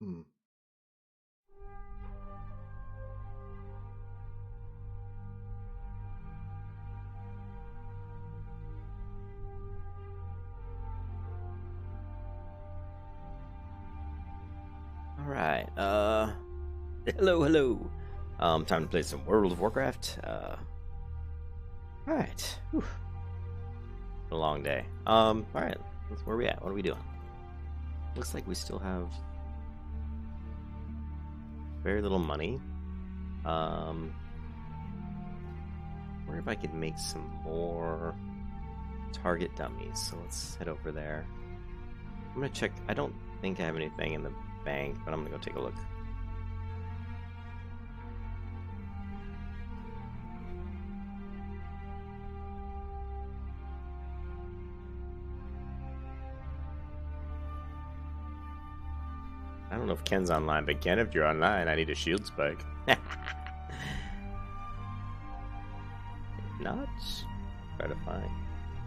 Hmm. All right. Hello, hello. Time to play some World of Warcraft. All right. Whew. A long day. All right. Where are we at? What are we doing? Looks like we still have very little money. Wonder if I could make some more target dummies. So let's head over there. I'm gonna check. I don't think I have anything in the bank, but I'm gonna go take a look. I don't know if Ken's online, but Ken, if you're online, I need a shield spike. If not, try to find.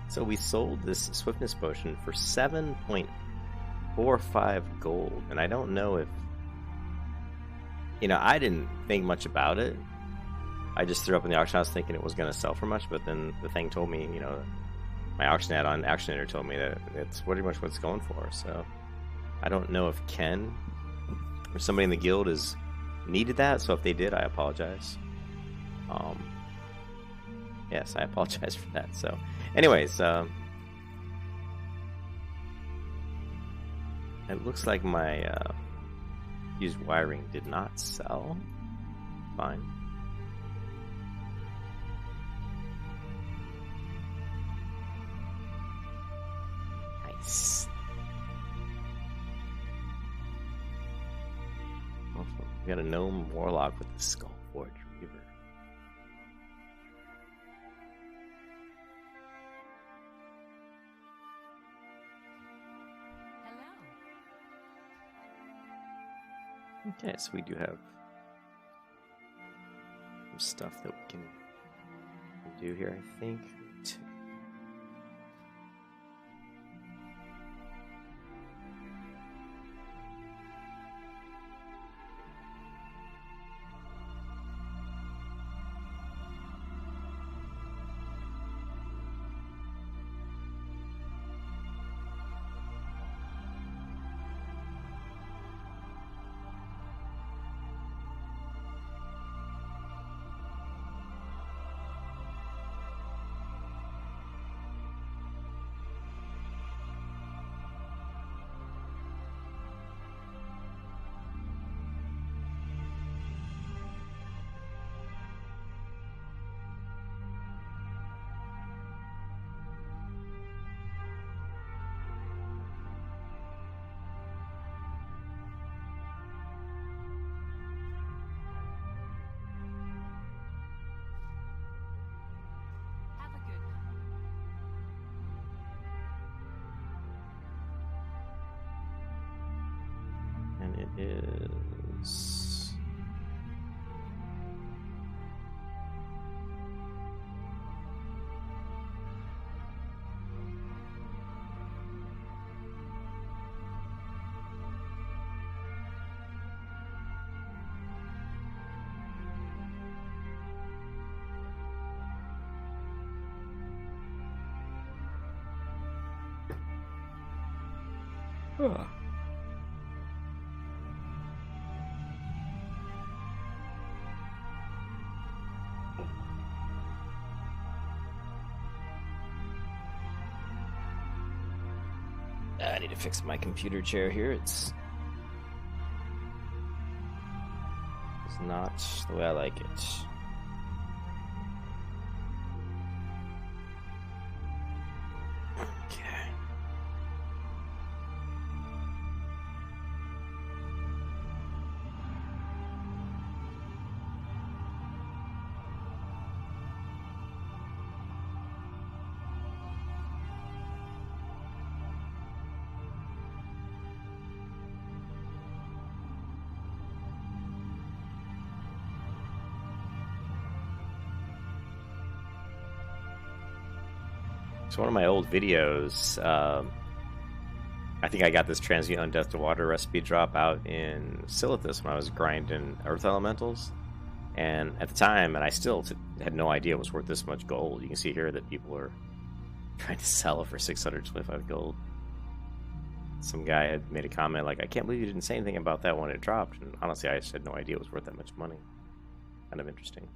So we sold this swiftness potion for 7.45 gold, and I don't know if I didn't think much about it. I just threw up in the auction house thinking it was going to sell for much, but then the thing told me, my auctioneer told me that it's pretty much what it's going for. So I don't know if Ken or somebody in the guild has needed that. So if they did, I apologize. Yes, I apologize for that. So, anyways, it looks like my used wiring did not sell. Fine. Nice. We got a gnome warlock with the skull forge reaver. Okay, so we do have some stuff that we can do here, I think. And it is I need to fix my computer chair here. It's not the way I like it. Okay. So one of my old videos, I think I got this transmute undeath to water recipe drop out in Silithus when I was grinding earth elementals. And at the time, and I still had no idea it was worth this much gold. You can see here that people are trying to sell it for 625 gold. Some guy had made a comment like, I can't believe you didn't say anything about that when it dropped. And honestly, I just had no idea it was worth that much money. Kind of interesting.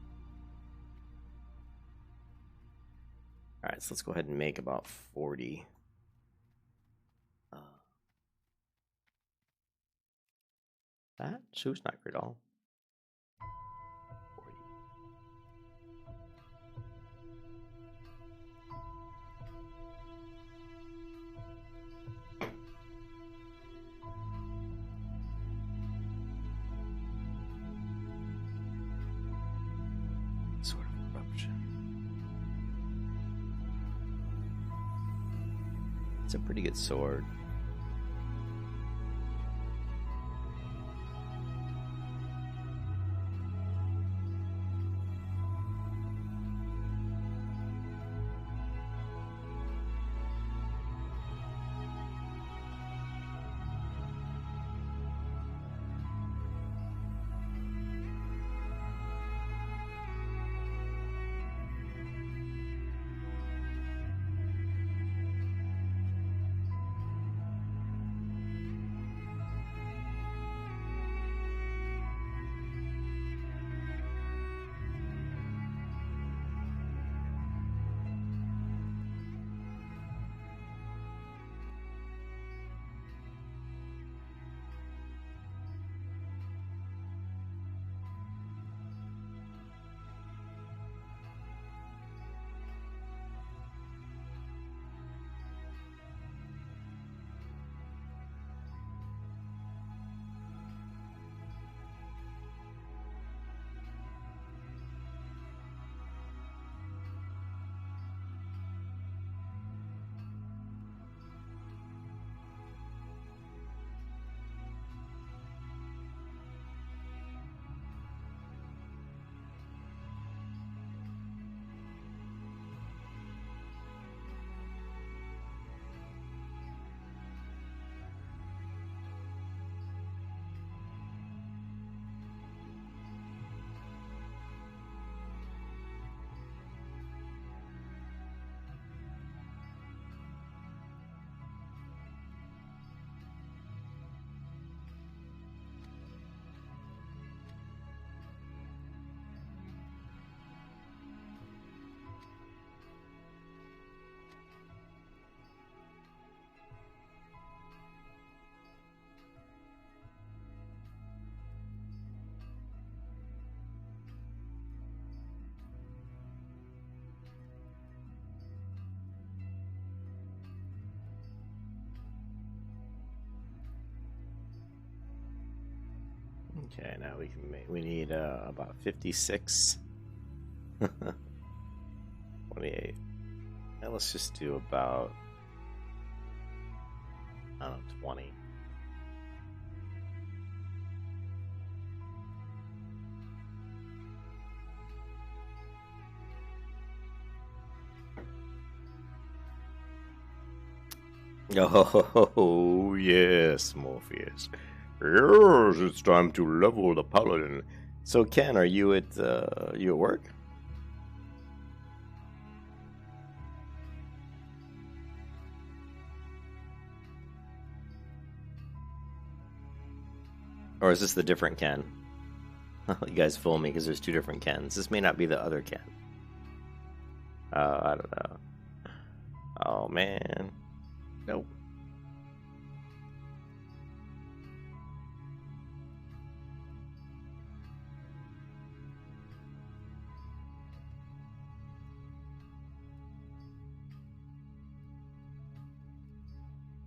Alright, so let's go ahead and make about 40. That shoe's not great at all. 40. Sort of eruption. It's a pretty good sword. Okay, now we can make. We need about 56. 28. Now let's just do about, I don't know, 20. Oh, yes, Morpheus. Yes, it's time to level the Paladin. So, Ken, are you at work? Or is this the different Ken? You guys fool me because there's two different Kens. This may not be the other Ken. I don't know. Oh, man. Nope.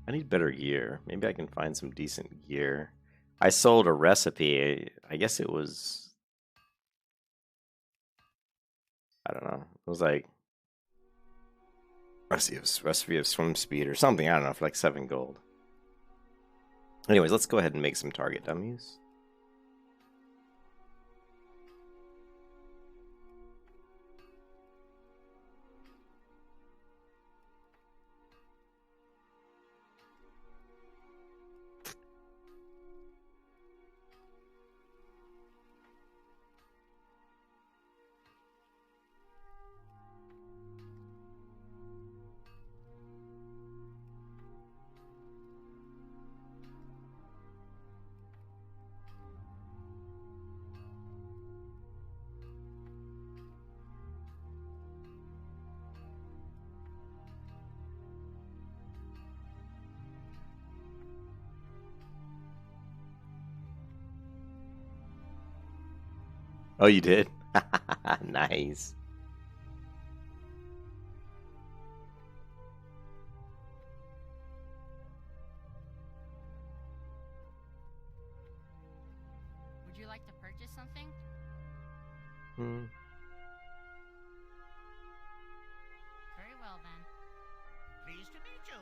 I need better gear. Maybe I can find some decent gear. I sold a recipe. I guess it was, I don't know. It was like recipe of swim speed or something. I don't know, for like 7 gold. Anyways, let's go ahead and make some target dummies. Oh, you did? Nice. Would you like to purchase something? Hmm. Very well then. Pleased to meet you.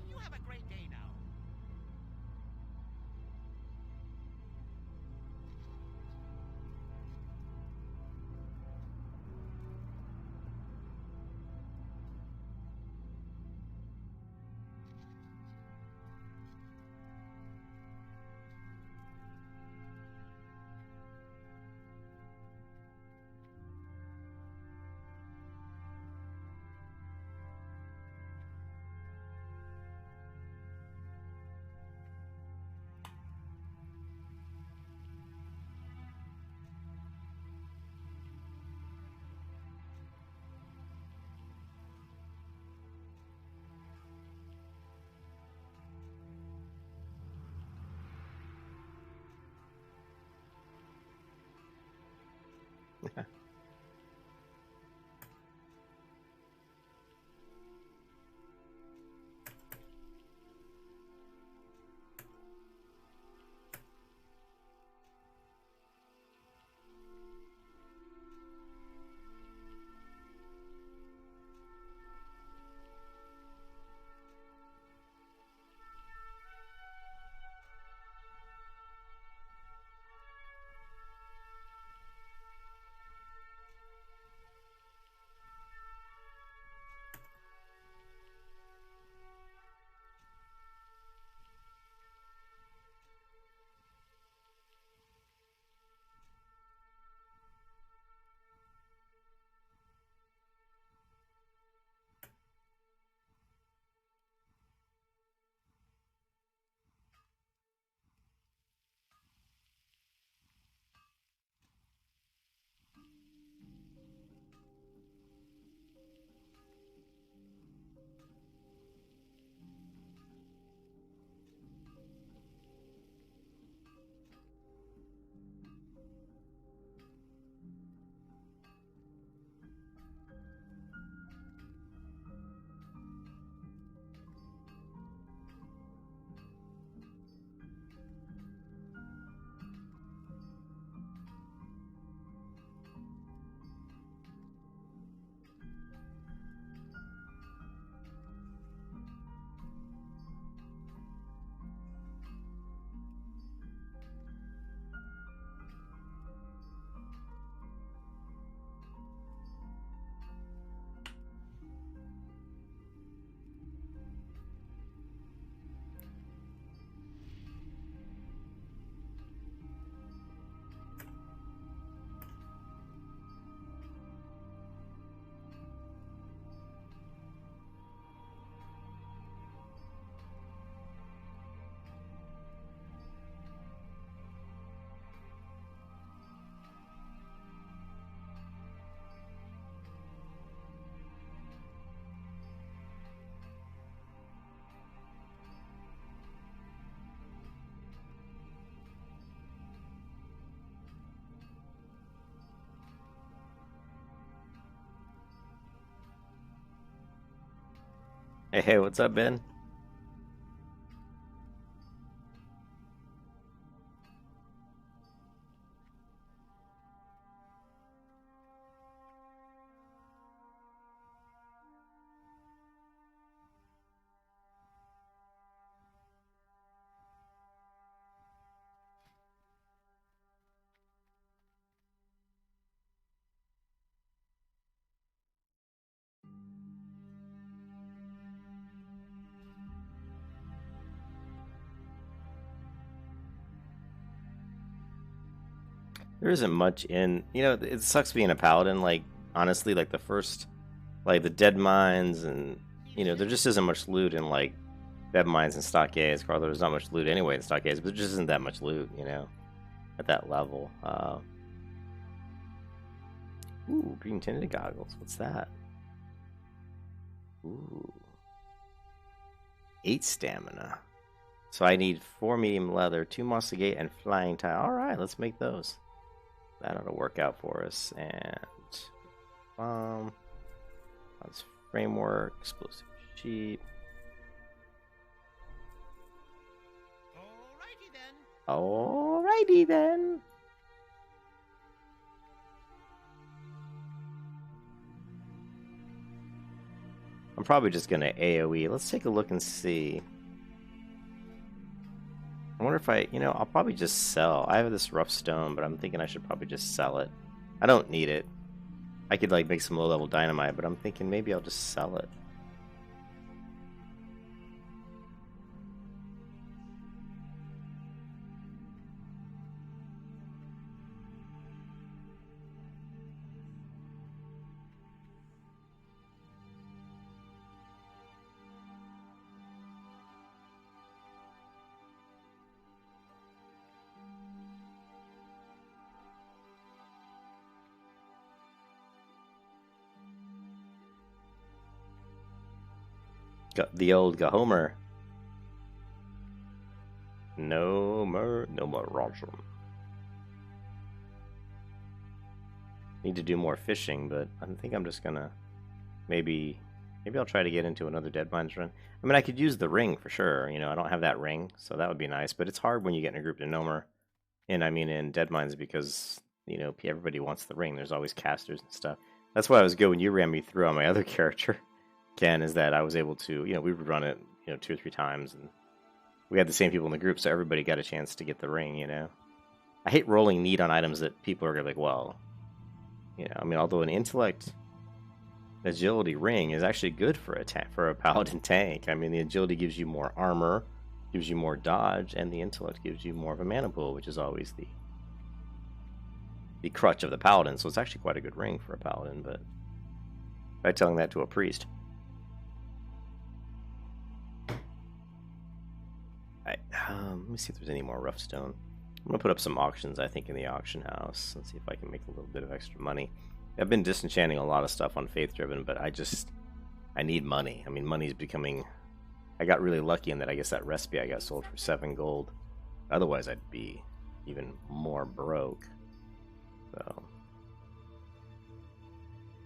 You have a great day now. Hey, what's up, Ben? There isn't much in, it sucks being a paladin. Like, honestly, like the first, like the dead mines and, there just isn't much loot in like dead mines and stockades. Carlo, there's not much loot anyway in stockades, but there just isn't that much loot. at that level. Ooh, green tinted goggles. What's that? Ooh. 8 stamina. So I need 4 medium leather, 2 mossy gate, and flying tie. Alright, let's make those. That ought to work out for us. And that's framework, explosive sheep. Alrighty then. Alrighty then. I'm probably just gonna AoE. Let's take a look and see. I wonder if I'll probably just sell. I have this rough stone, but I'm thinking I should probably just sell it. I don't need it. I could like make some low-level dynamite, but I'm thinking maybe I'll just sell it. The old Gahomer. No more Roger. Need to do more fishing, but I think I'm just gonna maybe I'll try to get into another Dead Mines run. I mean, I could use the ring for sure. I don't have that ring, so that would be nice. But it's hard when you get in a group to Nomer, and I mean in Dead Mines because everybody wants the ring. There's always casters and stuff. That's why I was good when you ran me through on my other character. Again, is that I was able to, we would run it, 2 or 3 times, and we had the same people in the group, so everybody got a chance to get the ring, I hate rolling need on items that people are going to be like, well, although an intellect agility ring is actually good for a paladin tank. I mean, the agility gives you more armor, gives you more dodge, and the intellect gives you more of a mana pool, which is always the crutch of the paladin, so it's actually quite a good ring for a paladin, but by telling that to a priest. Let me see if there's any more rough stone. I'm going to put up some auctions, I think, in the auction house. Let's see if I can make a little bit of extra money. I've been disenchanting a lot of stuff on Faith Driven, but I need money. I mean, money's becoming... I got really lucky in that I guess that recipe I got sold for 7 gold. Otherwise, I'd be even more broke. So...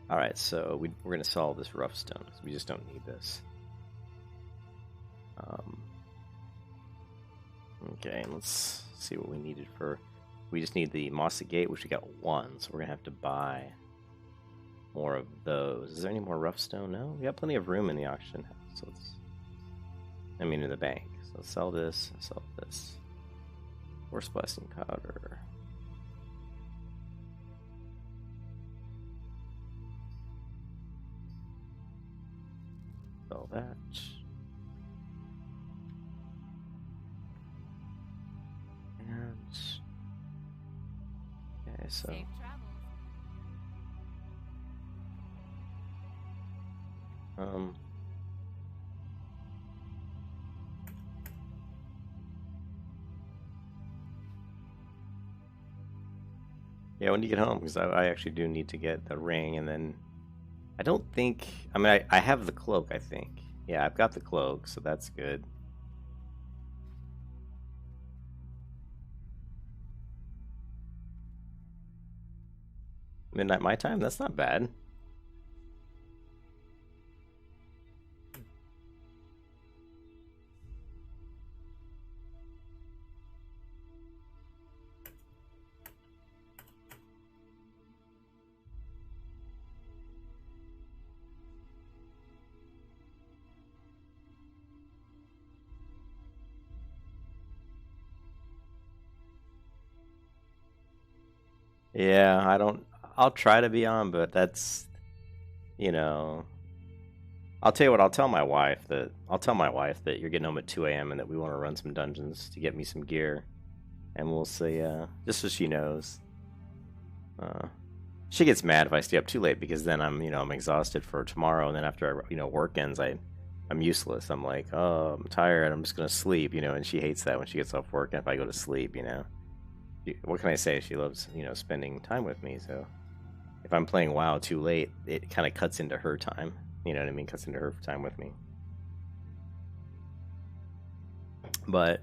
Alright, so we're going to solve this rough stone, because we just don't need this. Okay, let's see what we needed for... We just need the mossy gate, which we got 1, so we're going to have to buy more of those. Is there any more rough stone? No? We got plenty of room in the auction house, so in the bank. So let's sell this, Force Blessing Powder. Sell that. Okay, so Safe travels. Yeah, when you get home, because I actually do need to get the ring, and then I don't think... I have the cloak, I think. Yeah, I've got the cloak, so that's good. Midnight my time? That's not bad. Yeah, I'll try to be on, but that's, I'll tell you what, I'll tell my wife that you're getting home at 2 a.m. and that we want to run some dungeons to get me some gear. And we'll see, just so she knows. She gets mad if I stay up too late because then I'm exhausted for tomorrow, and then after, work ends, I'm useless. I'm like, oh, I'm tired, I'm just going to sleep, and she hates that when she gets off work and if I go to sleep, what can I say? She loves, spending time with me. So if I'm playing WoW too late, it kind of cuts into her time. You know what I mean? Cuts into her time with me. But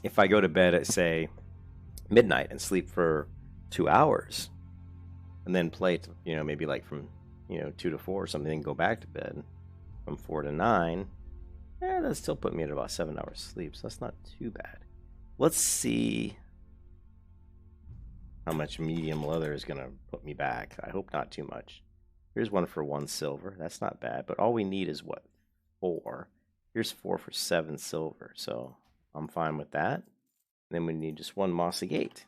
if I go to bed at, say, midnight and sleep for 2 hours, and then play, maybe like from, 2 to 4 or something, and go back to bed from 4 to 9, that still put me at about 7 hours sleep. So that's not too bad. Let's see how much medium leather is going to put me back. I hope not too much. Here's one for 1 silver. That's not bad, but all we need is what? 4. Here's 4 for 7 silver, so I'm fine with that. Then we need just 1 mossy gate.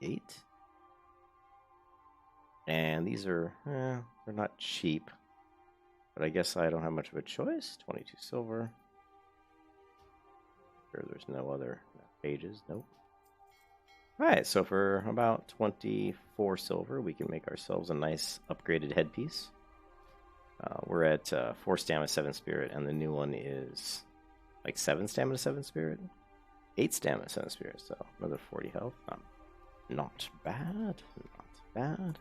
8. And these are, they're not cheap, but I guess I don't have much of a choice. 22 silver. Sure, there's no other pages. Nope. Alright, so for about 24 silver, we can make ourselves a nice upgraded headpiece. We're at 4 stamina, 7 spirit, and the new one is like 7 stamina, 7 spirit? 8 stamina, 7 spirit, so another 40 health. Not bad. Not bad.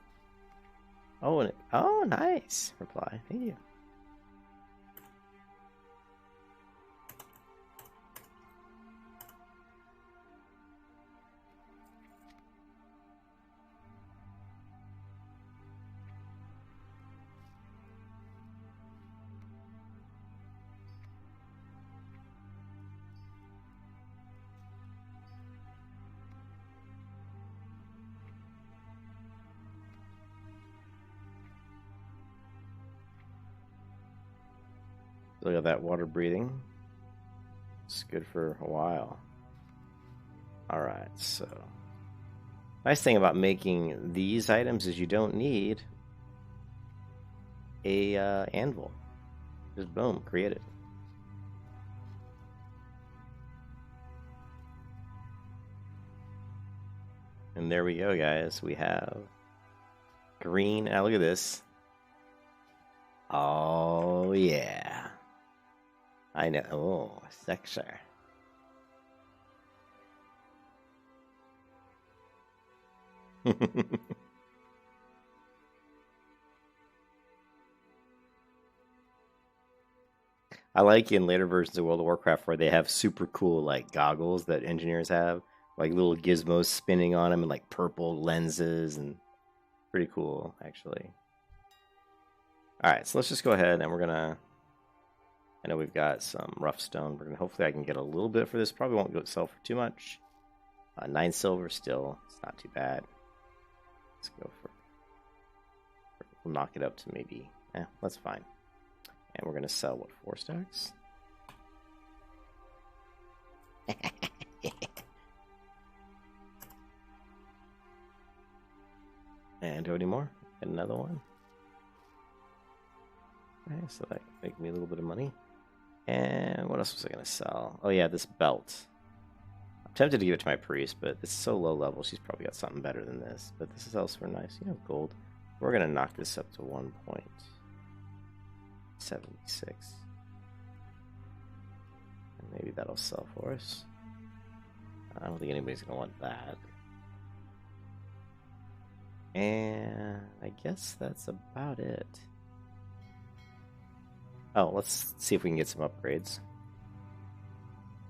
Oh, nice. Reply. Thank you. Look at that water breathing. It's good for a while. Alright, so nice thing about making these items is you don't need a anvil. Just boom, create it. And there we go, guys. We have green. Now look at this. Oh yeah. I know. Oh, sexy. I like in later versions of World of Warcraft where they have super cool like goggles that engineers have, like little gizmos spinning on them and like purple lenses, and pretty cool actually. All right, so let's just go ahead and we're gonna. I know we've got some rough stone. We're gonna hopefully I can get a little bit for this. Probably won't go sell for too much. 9 silver still. It's not too bad. Let's go for. We'll knock it up to maybe. That's fine. And we're gonna sell what, 4 stacks? And do any more? Get another one. Okay, so that can make me a little bit of money. And what else was I going to sell? Oh yeah, this belt. I'm tempted to give it to my priest, but it's so low level, she's probably got something better than this. But this is also nice, gold. We're going to knock this up to 1.76. And maybe that'll sell for us. I don't think anybody's going to want that. And I guess that's about it. Oh, let's see if we can get some upgrades.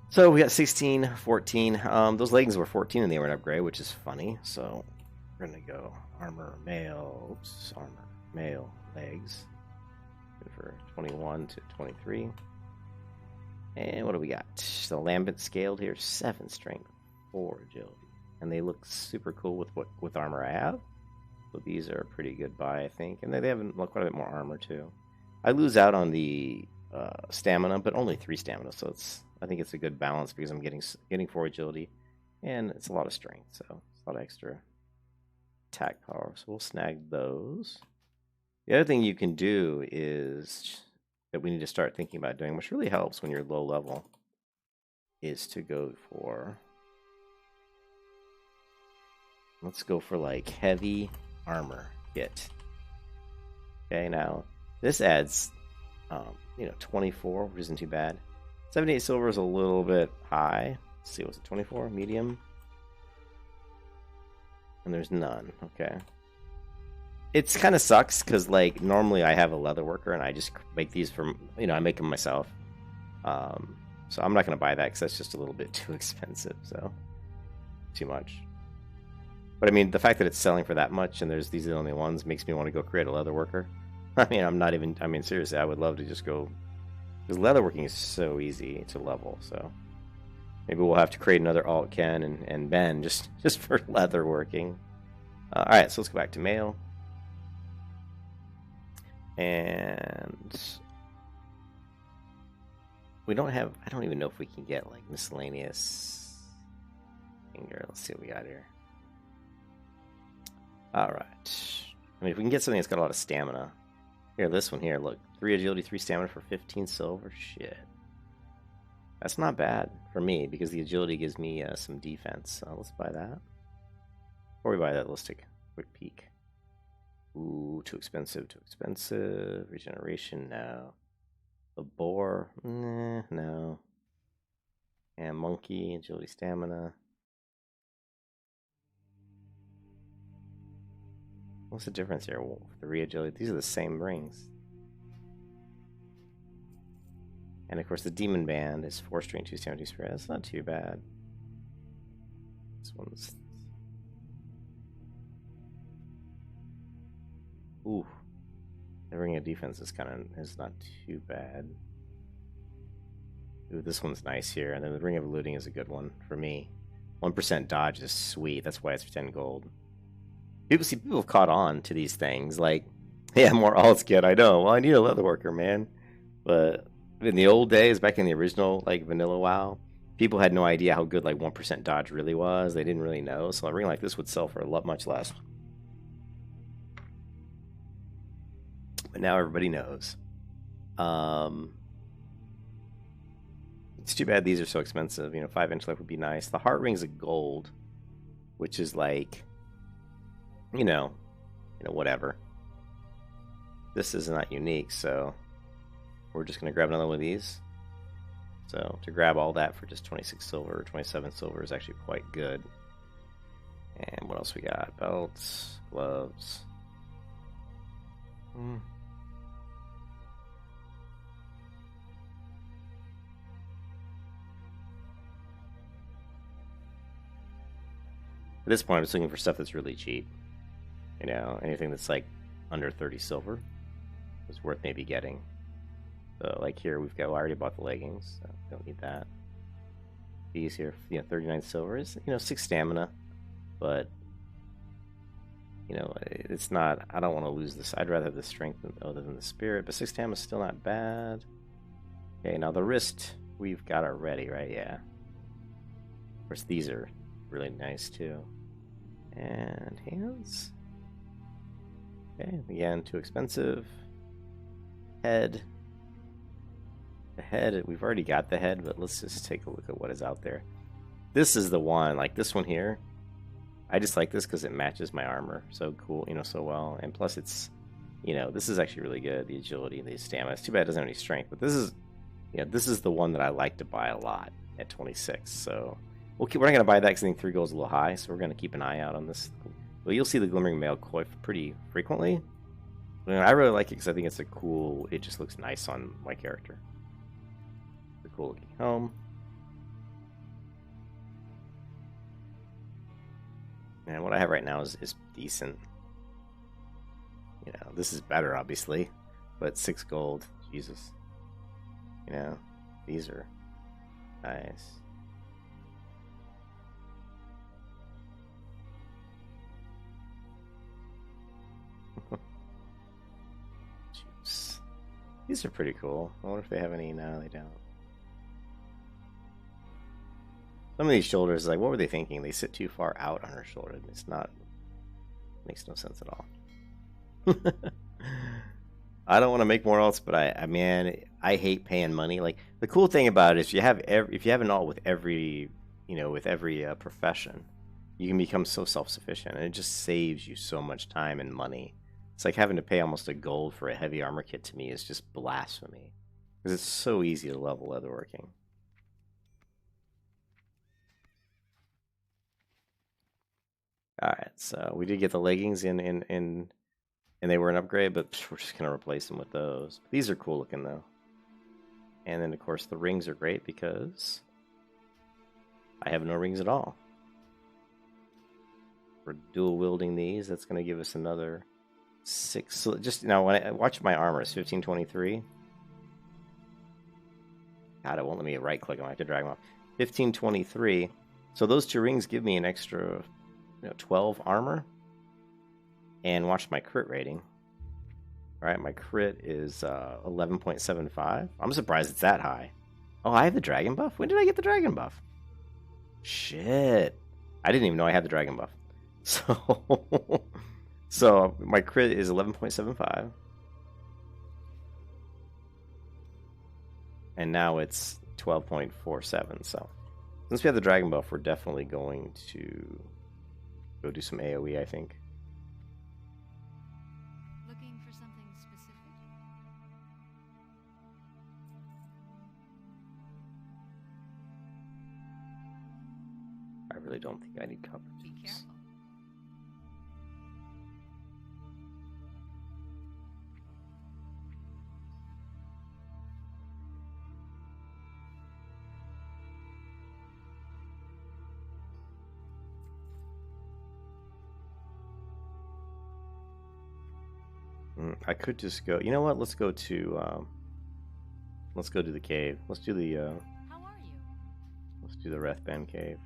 So we got 16, 14. Those leggings were 14 and they were an upgrade, which is funny. So we're going to go armor, mail, legs. Good for 21 to 23. And what do we got? The lambent scaled here, 7 strength, 4 agility. And they look super cool with armor I have. So these are a pretty good buy, I think. And they have quite a bit more armor too. I lose out on the stamina, but only 3 stamina, so I think it's a good balance because I'm getting 4 agility, and it's a lot of strength, so it's a lot of extra attack power. So we'll snag those. The other thing you can do is that we need to start thinking about doing, which really helps when you're low level, is to go for. Let's go for like heavy armor kit. Okay, now. This adds, 24, which isn't too bad. 78 silver is a little bit high. Let's see, was it 24? Medium? And there's none. Okay. It's kind of sucks because, like, normally I have a leather worker and I just make these from, I make them myself. So I'm not going to buy that because that's just a little bit too expensive. So, too much. But I mean, the fact that it's selling for that much and these are the only ones makes me want to go create a leather worker. I mean, seriously, I would love to just go, because leatherworking is so easy to level. So maybe we'll have to create another alt Ken and Ben just for leatherworking. All right, so let's go back to mail. And we don't have, I don't even know if we can get like miscellaneous finger. Let's see what we got here. All right. I mean, if we can get something that's got a lot of stamina. Here, this one here, look. 3 agility, 3 stamina for 15 silver. Shit. That's not bad for me, because the agility gives me some defense. So let's buy that. Before we buy that, let's take a quick peek. Ooh, too expensive, too expensive. Regeneration, no. The boar, no. And monkey, agility, stamina. What's the difference here? 3 agility. These are the same rings. And of course, the demon band is 4 string, 2 stamina, 2 spread. That's not too bad. This one's. Ooh. The ring of defense is not too bad. Ooh, this one's nice here. And then the ring of looting is a good one for me. 1% dodge is sweet. That's why it's 10 gold. People have caught on to these things. Like, yeah, more alts get. I know. Well, I need a leatherworker, man. But in the old days, back in the original like vanilla WoW, people had no idea how good like 1% dodge really was. They didn't really know. So a ring like this would sell for a lot much less. But now everybody knows. It's too bad these are so expensive. 5-inch life would be nice. The heart ring's a gold, which is like, whatever. This is not unique, so we're just gonna grab another one of these. So to grab all that for just 26 silver or 27 silver is actually quite good. And what else we got? Belts, gloves. At this point, I'm just looking for stuff that's really cheap. Anything that's like under 30 silver is worth maybe getting. So, like here, I already bought the leggings, so don't need that. These here, 39 silver is, 6 stamina, but, it's not, I don't want to lose this. I'd rather have the strength other than the spirit, but 6 stamina is still not bad. Okay, now the wrist we've got already, right? Yeah. Of course, these are really nice too. And hands. Okay, again, too expensive. Head. The head, we've already got the head, but let's just take a look at what is out there. This is the one, like this one here. I just like this because it matches my armor so cool, so well. And plus it's, this is actually really good. The agility, the stamina. It's too bad it doesn't have any strength, but this is the one that I like to buy a lot at 26. So we're not going to buy that because I think 3 gold is a little high, so we're going to keep an eye out on this. Well, you'll see the Glimmering Mail Coif pretty frequently. I really like it because I think it's it just looks nice on my character. The cool looking helm. And what I have right now is decent. This is better, obviously, but 6 gold, Jesus. These are nice. Jeez. These are pretty cool. I wonder if they have any. No, they don't. Some of these shoulders, like, what were they thinking? They sit too far out on her shoulder. It's not. Makes no sense at all. I don't want to make more alts, but I hate paying money. Like, the cool thing about it is if you have an alt with every profession, you can become so self-sufficient, and it just saves you so much time and money. It's like having to pay almost a gold for a heavy armor kit. To me is just blasphemy, because it's so easy to level leatherworking. Alright, so we did get the leggings and they were an upgrade, but we're just going to replace them with those. These are cool looking, though. And then, of course, the rings are great because I have no rings at all. We're dual wielding these. That's going to give us another 6. So just now, when I watch my armor, it's 1523. God, it won't let me right click them. I have to drag them off. 1523. So those 2 rings give me an extra 12 armor. And watch my crit rating. All right, my crit is 11.75. I'm surprised it's that high. Oh, I have the dragon buff? When did I get the dragon buff? Shit. I didn't even know I had the dragon buff. So my crit is 11.75. And now it's 12.47. So since we have the dragon buff, we're definitely going to go do some AoE, I think. Looking for something specific? I really don't think I need cover. Be careful. I could just go. You know what? Let's go to the cave. Let's do the How are you? let's do the Rethban cave.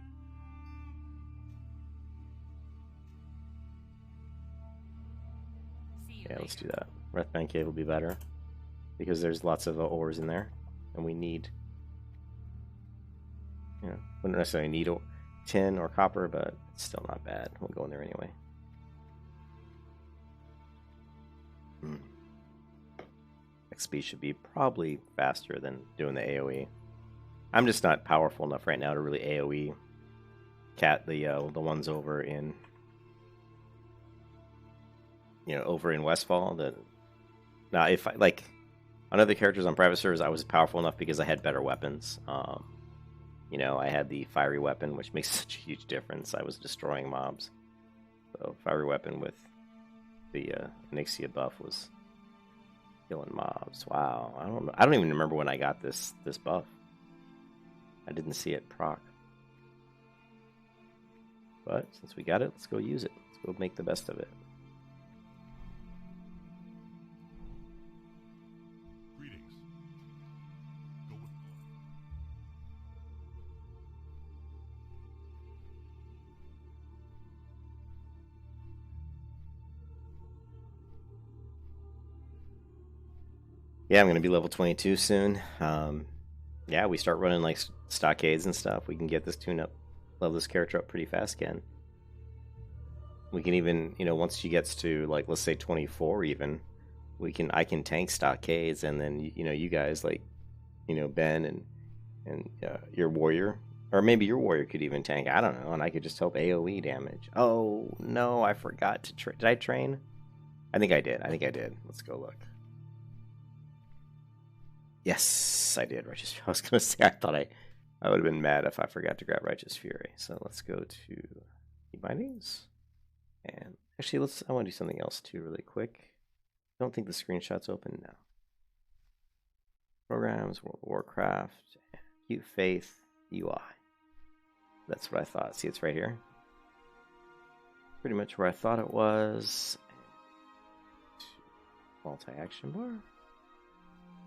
See you Yeah, later. let's do that. Rethban cave will be better because there's lots of ores in there, and we need. Wouldn't necessarily need tin or copper, but it's still not bad. We'll go in there anyway. XP should be probably faster than doing the AoE. I'm just not powerful enough right now to really AoE the ones over in over in Westfall. Now if I like on other characters on private servers, I was powerful enough because I had better weapons. I had the fiery weapon, which makes such a huge difference. I was destroying mobs. So fiery weapon with the Onyxia buff was killing mobs. Wow, I don't even remember when I got this buff. I didn't see it proc. But since we got it, let's go use it. Let's go make the best of it. Greetings. Go with me. Yeah, I'm going to be level 22 soon. Yeah, we start running like stockades and stuff. We can get this tune up, level this character up pretty fast again. We can even, once she gets to like, let's say 24 even, I can tank stockades, and then, you guys like, Ben and your warrior, or maybe your warrior could even tank, I don't know, and I could just help AoE damage. Oh, no, I forgot to did I train? I think I did. Let's go look. Yes, I did. Righteous. I was gonna say I thought I would have been mad if I forgot to grab Righteous Fury. So let's go to the bindings, and actually I want to do something else too, really quick. I don't think the screenshot's open now. Programs, World of Warcraft, Cute Faith, UI. That's what I thought. See, it's right here. Pretty much where I thought it was. Multi-action bar.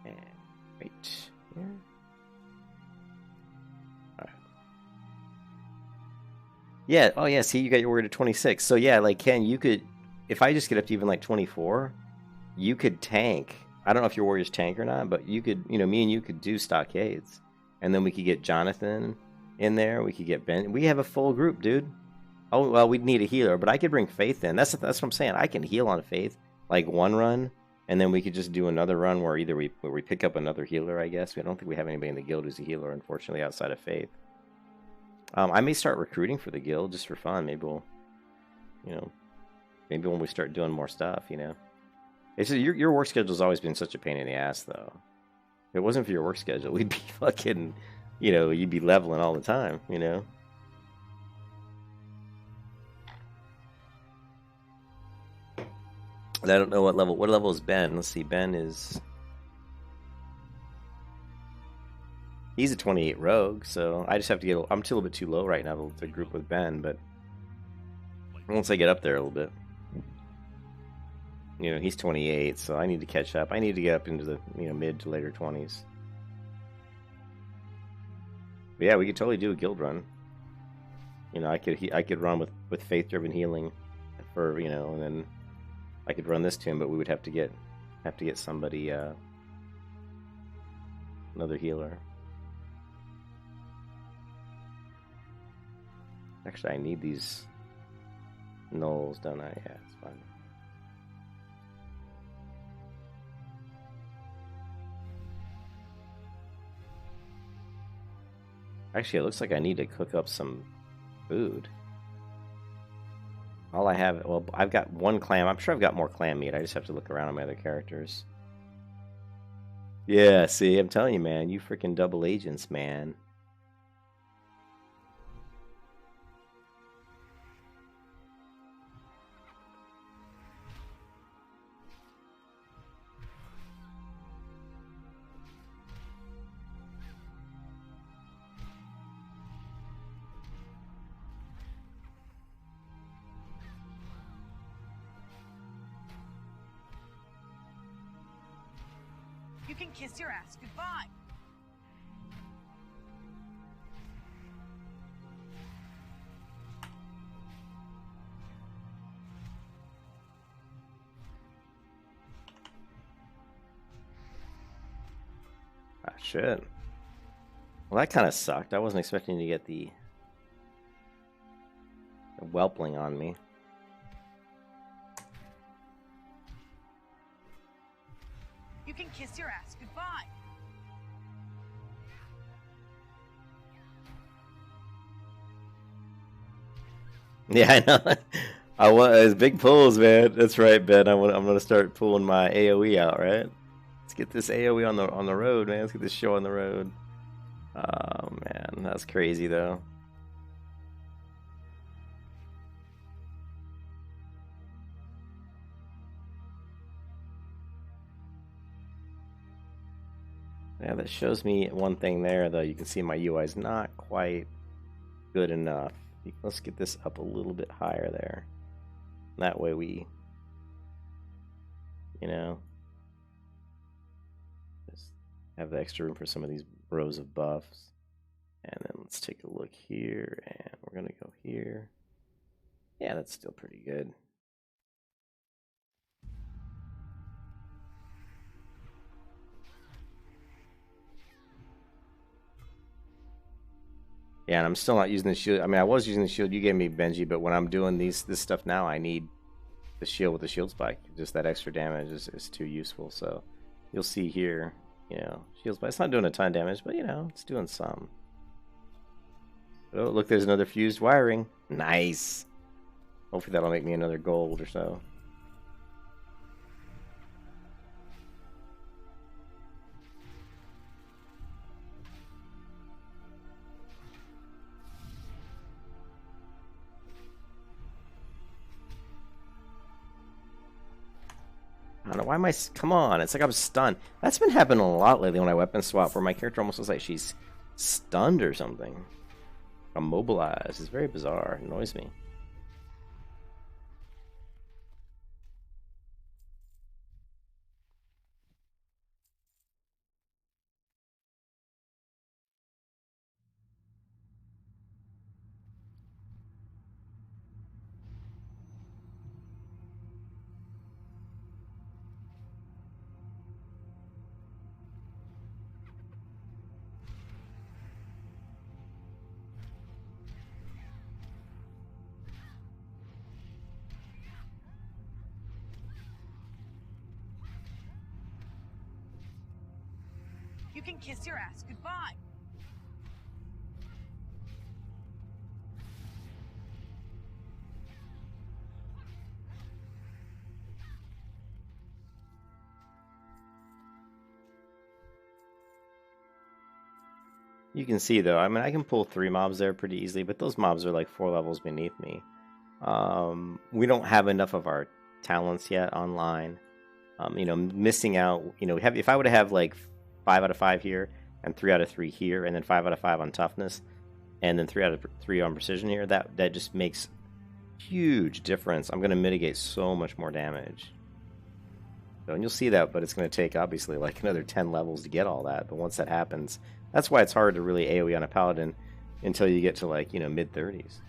And right here. Alright. Yeah, oh yeah, see, you got your warrior to 26. So yeah, like Ken, you could, if I just get up to even like 24, you could tank. I don't know if your warrior's tank or not, but you could, me and you could do stockades. And then we could get Jonathan in there. We could get Ben. We have a full group, dude. Oh, well, we'd need a healer, but I could bring Faith in. That's what I'm saying. I can heal on Faith, like one run. And then we could just do another run where either we pick up another healer, I guess. I don't think we have anybody in the guild who's a healer, unfortunately, outside of Faith. I may start recruiting for the guild just for fun. Maybe we'll, maybe when we start doing more stuff, It's just, your work schedule's always been such a pain in the ass, though. If it wasn't for your work schedule, we'd be fucking, you'd be leveling all the time, I don't know what level. What level is Ben? Let's see. Ben is. He's a 28 rogue, so I just have to get. I'm still a little bit too low right now to group with Ben, but once I get up there a little bit, you know, he's 28, so I need to catch up. I need to get up into the mid to later 20s. But yeah, we could totally do a guild run. You know, I could run with faith-driven healing for and then I could run this to him, but we would have to get somebody another healer. Actually, I need these nulls, don't I? Yeah, it's fine. Actually, it looks like I need to cook up some food. All I have, well, I've got one clam. I'm sure I've got more clam meat. I just have to look around on my other characters. Yeah, see, I'm telling you, man, you freaking double agents, man. You can kiss your ass goodbye. Ah, shit. Well, that kind of sucked. I wasn't expecting to get the whelpling on me. You can kiss your ass goodbye. Yeah, I know. I want it's big pulls, man. That's right, Ben. I'm gonna start pulling my AOE out, right? Let's get this AOE on the road, man. Let's get this show on the road. Oh man, that's crazy though. Yeah, that shows me one thing there, though. You can see my UI is not quite good enough. Let's get this up a little bit higher there. That way we, just have the extra room for some of these rows of buffs. And then let's take a look here, and we're going to go here. Yeah, that's still pretty good. Yeah, and I'm still not using the shield. I mean, I was using the shield you gave me, Benji, but when I'm doing this stuff now, I need the shield with the shield spike. Just that extra damage is too useful. So you'll see here, shield spike. It's not doing a ton of damage, but, it's doing some. Oh, look, there's another fused wiring. Nice. Hopefully that'll make me another gold or so. I don't know, why am I... Come on, it's like I'm stunned. That's been happening a lot lately when I weapon swap, where my character almost looks like she's stunned or something. Immobilized. It's very bizarre. It annoys me. You can kiss your ass goodbye. You can see, though, I mean, I can pull 3 mobs there pretty easily, but those mobs are like 4 levels beneath me. We don't have enough of our talents yet online. You know, missing out. You know, if I would have like 5 out of 5 here, and 3 out of 3 here, and then 5 out of 5 on toughness, and then 3 out of 3 on precision here, that just makes huge difference. I'm going to mitigate so much more damage. So, and you'll see that, but it's going to take obviously like another 10 levels to get all that. But once that happens, that's why it's hard to really AoE on a paladin until you get to like, you know, mid 30s.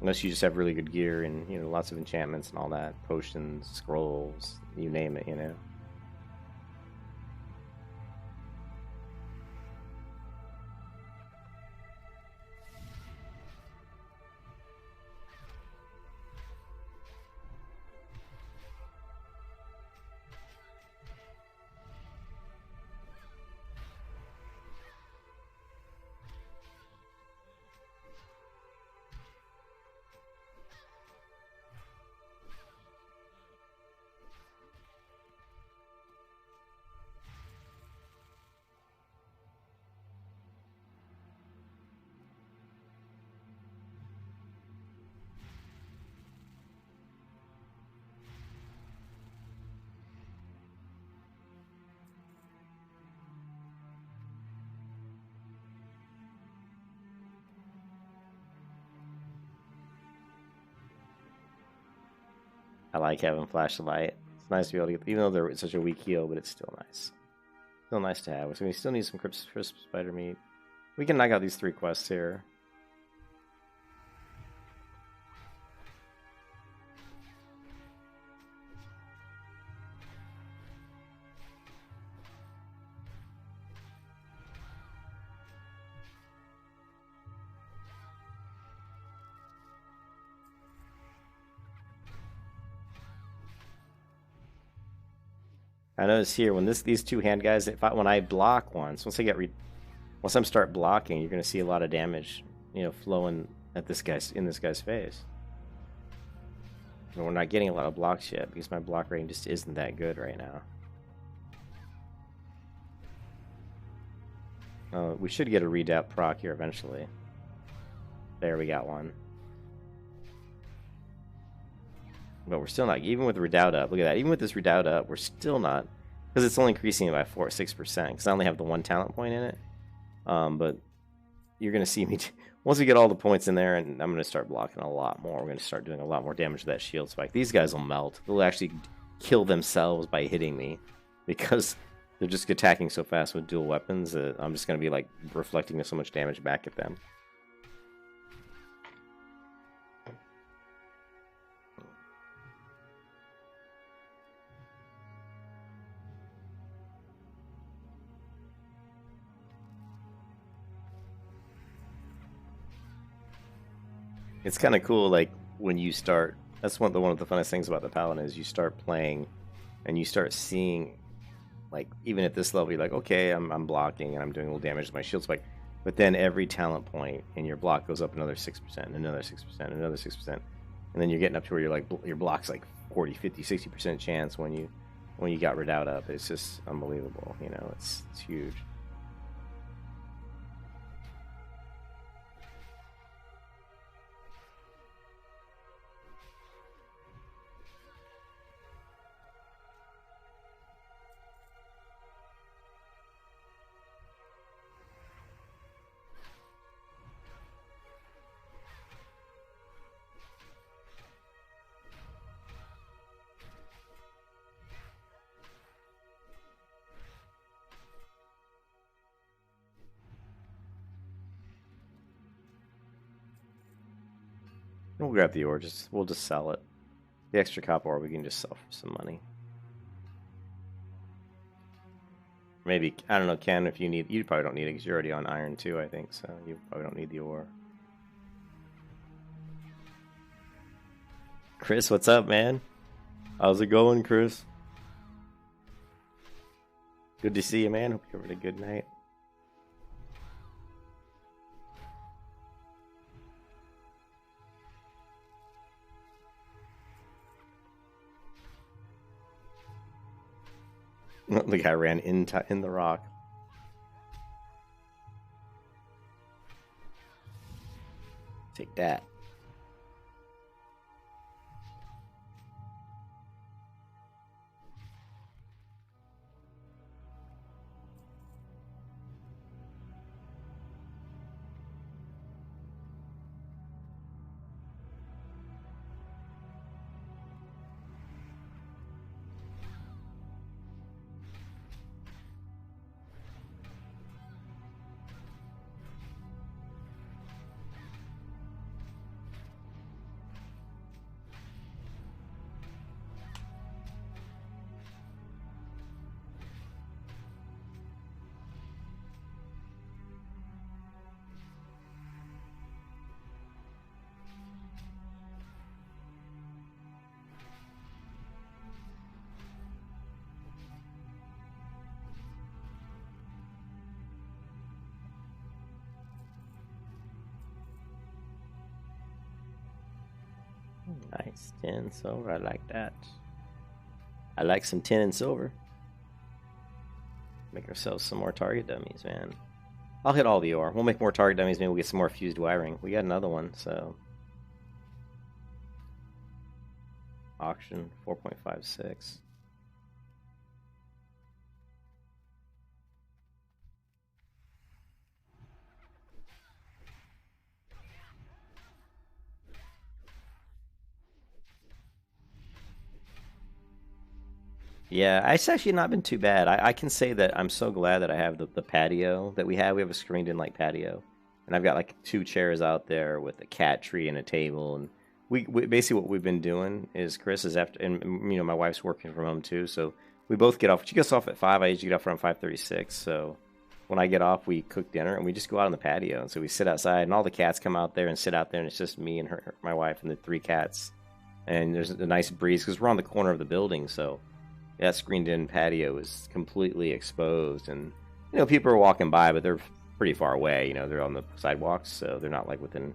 Unless you just have really good gear and, you know, lots of enchantments and all that, potions, scrolls, you name it, you know. I like having flash of light. It's nice to be able to get, even though they're such a weak heal, but it's still nice. Still nice to have. So we still need some crisp spider meat. We can knock out these 3 quests here. I notice here when these 2 hand guys, when I block once I'm start blocking, you're gonna see a lot of damage, you know, flowing at this guy's face. And we're not getting a lot of blocks yet because my block rating just isn't that good right now. We should get a redoubt proc here eventually. There, we got one. But we're still not, even with the redoubt up, look at that, even with this redoubt up, we're still not, because it's only increasing it by 6%, because I only have the 1 talent point in it. But you're going to see me, once we get all the points in there, and I'm going to start blocking a lot more, we're going to start doing a lot more damage to that shield spike. These guys will melt. They'll actually kill themselves by hitting me, because they're just attacking so fast with dual weapons that I'm just going to be like reflecting so much damage back at them. It's kind of cool, like, when you start, that's one of the funnest things about the Paladin is you start playing and you start seeing, like, even at this level, you're like, okay, I'm blocking and I'm doing a little damage to my shield spike, but then every talent point and your block goes up another 6%, another 6%, another 6%, and then you're getting up to where you're like, your block's like 40, 50, 60% chance when you got redoubt up. It's just unbelievable, you know, it's huge. We'll grab the ore, we'll just sell it. The extra copper ore we can just sell for some money. Maybe, I don't know, Ken, if you probably don't need it because you're already on iron 2, I think, so you probably don't need the ore. Chris, what's up, man? How's it going, Chris? Good to see you, man. Hope you're having a good night. The guy ran in the rock. Take that. Nice. 10 silver. I like that. I like some 10 and silver. Make ourselves some more target dummies, man. I'll hit all the ore. We'll make more target dummies. Maybe we'll get some more fused wiring. We got another one, so. Auction 4.56. Yeah, it's actually not been too bad. I can say that I'm so glad that I have the patio that we have. We have a screened-in like patio, and I've got like 2 chairs out there with a cat tree and a table. And we basically what we've been doing is Chris is after, and you know my wife's working from home too, so we both get off. She gets off at 5. I usually get off around 5:36. So when I get off, we cook dinner and we just go out on the patio. And so we sit outside, and all the cats come out there and sit out there, and it's just me and her, my wife, and the 3 cats. And there's a nice breeze because we're on the corner of the building, so. That screened-in patio is completely exposed, and you know people are walking by, but they're pretty far away. You know, they're on the sidewalks, so they're not like within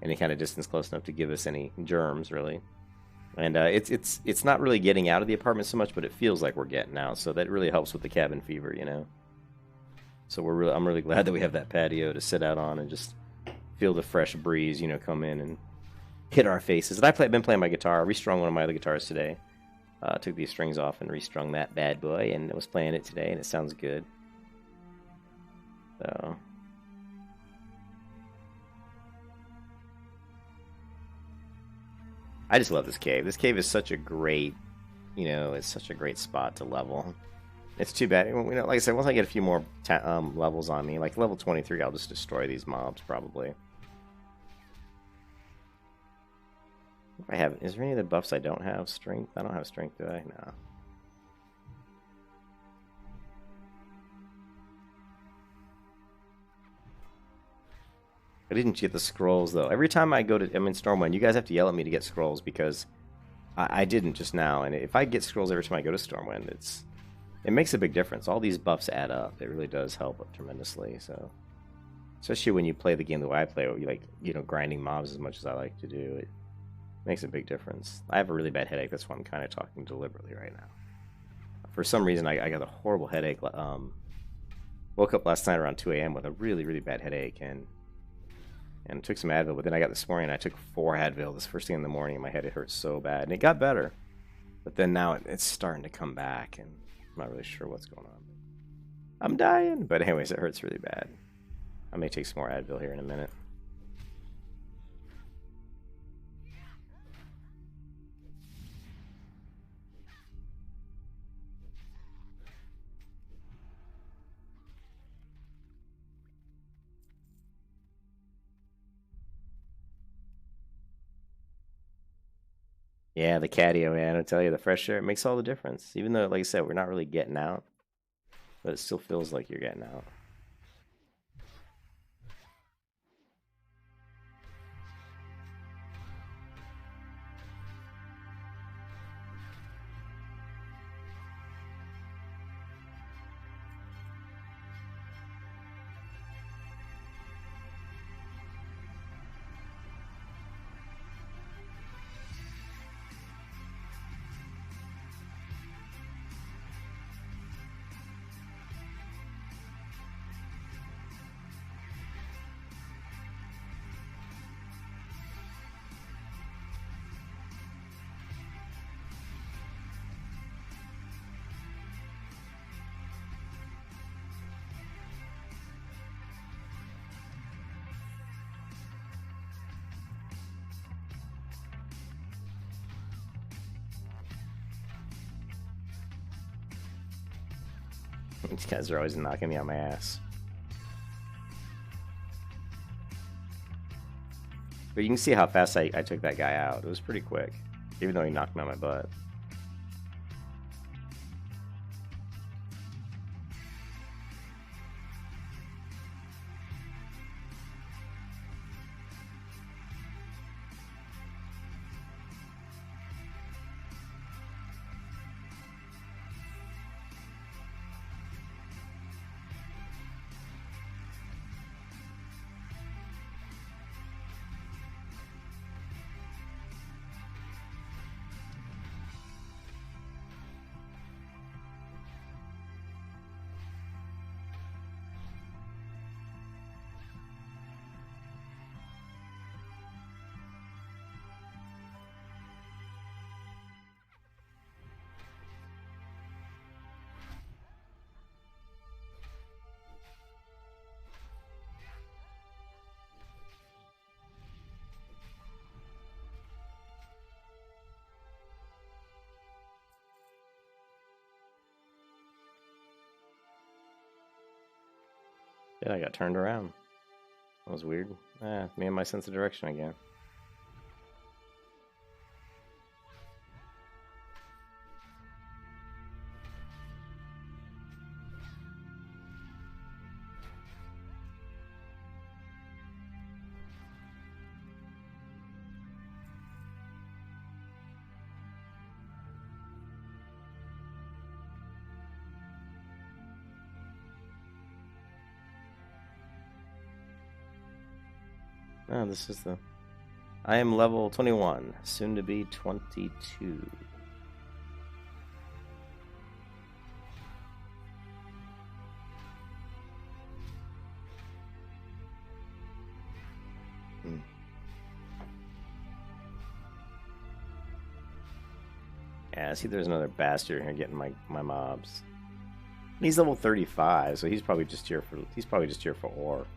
any kind of distance close enough to give us any germs, really. And it's not really getting out of the apartment so much, but it feels like we're getting out, so that really helps with the cabin fever, you know. So I'm really glad that we have that patio to sit out on and just feel the fresh breeze, you know, come in and hit our faces. And I've been playing my guitar. I restrung one of my other guitars today. Took these strings off and restrung that bad boy, and I was playing it today, and it sounds good. So, I just love this cave. This cave is such a great, you know, it's such a great spot to level. It's too bad, you know, like I said, once I get a few more levels on me, like level 23, I'll just destroy these mobs probably. I have. Is there any other buffs I don't have? Strength? I don't have strength, do I? No. I didn't get the scrolls, though. Every time I'm in Stormwind, you guys have to yell at me to get scrolls because I didn't just now. And if I get scrolls every time I go to Stormwind, it makes a big difference. All these buffs add up. It really does help tremendously. So, especially when you play the game the way I play, you know, grinding mobs as much as I like to do, it makes a big difference. I have a really bad headache. That's why I'm kind of talking deliberately right now. For some reason, I got a horrible headache. Woke up last night around 2 a.m. with a really, really bad headache, and took some Advil. But then I got this morning, and I took 4 Advil this first thing in the morning, and my head hurt so bad. And it got better. But then now it's starting to come back, and I'm not really sure what's going on. I'm dying. But anyways, it hurts really bad. I may take some more Advil here in a minute. Yeah, the catio, man. I tell you, the fresh air, it makes all the difference. Even though, like I said, we're not really getting out, but it still feels like you're getting out. These guys are always knocking me on my ass. But you can see how fast I took that guy out. It was pretty quick, even though he knocked me on my butt. Yeah, I got turned around. That was weird. Me and my sense of direction again. Oh, this is the... I am level 21, soon to be 22. Yeah, see, there's another bastard here getting my mobs. He's level 35, so he's probably just here for ore.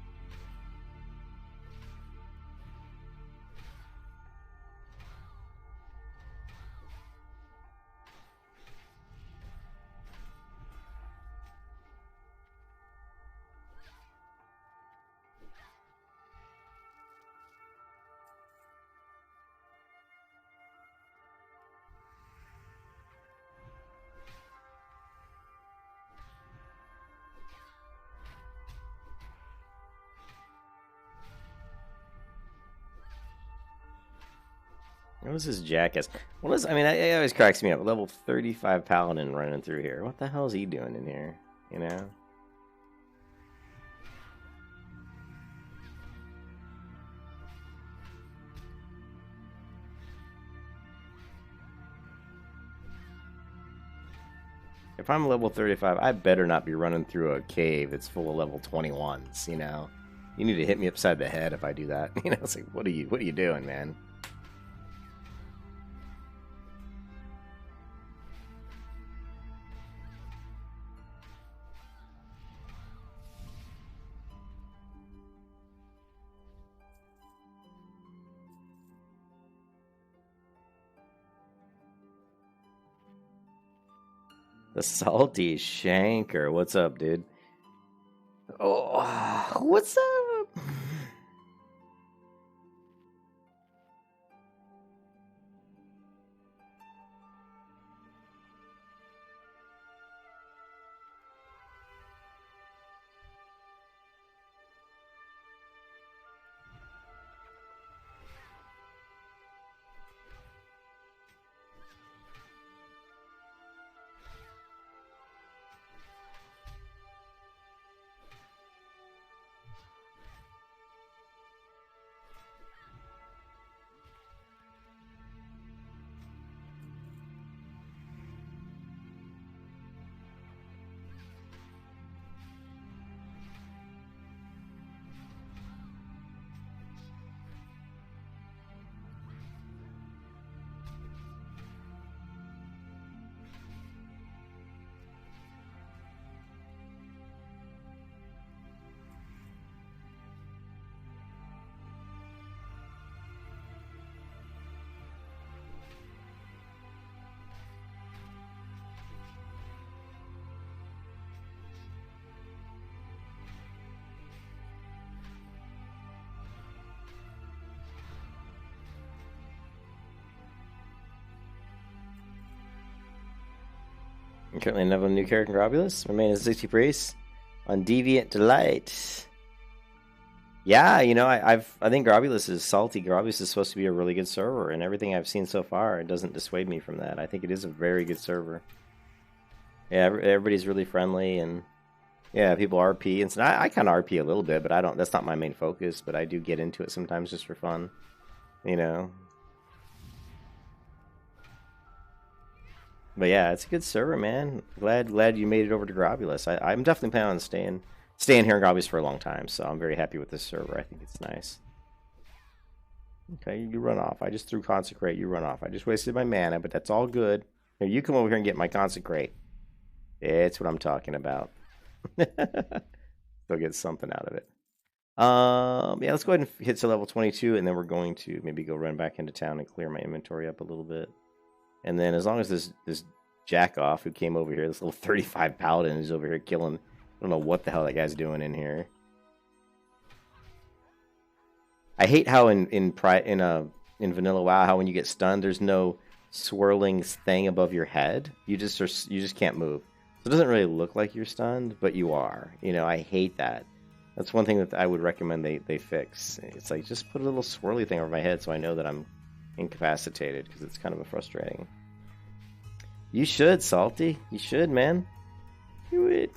What is this jackass? What is? I mean, it always cracks me up. Level 35 Paladin running through here. What the hell is he doing in here? You know? If I'm level 35, I better not be running through a cave that's full of level 21s, you know? You need to hit me upside the head if I do that. You know, it's like, what are you doing, man? The salty shanker. What's up, dude? Oh, what's up? I'm currently level new character Grobbulus. My main is 60 Priest on Deviant Delight. Yeah, you know, I think Grobbulus is salty. Grobbulus is supposed to be a really good server, and everything I've seen so far, it doesn't dissuade me from that. I think it is a very good server. Yeah, everybody's really friendly, and yeah, people RP, and so I kind of RP a little bit, but I don't. That's not my main focus. But I do get into it sometimes just for fun, you know. But yeah, it's a good server, man. Glad you made it over to Grobbulus. I'm definitely planning on staying here in Grobbulus for a long time, so I'm very happy with this server. I think it's nice. Okay, you run off. I just threw Consecrate. You run off. I just wasted my mana, but that's all good. Here, you come over here and get my Consecrate. It's what I'm talking about. Still get something out of it. Yeah, let's go ahead and hit to level 22, and then we're going to maybe go run back into town and clear my inventory up a little bit. And then as long as this jack-off who came over here, this little 35 Paladin is over here killing... I don't know what the hell that guy's doing in here. I hate how in vanilla WoW, how when you get stunned, there's no swirling thing above your head. You just can't move. So it doesn't really look like you're stunned, but you are. You know, I hate that. That's one thing that I would recommend they fix. It's like, just put a little swirly thing over my head so I know that I'm incapacitated, because it's kind of frustrating. You should, Salty. You should, man. Do it.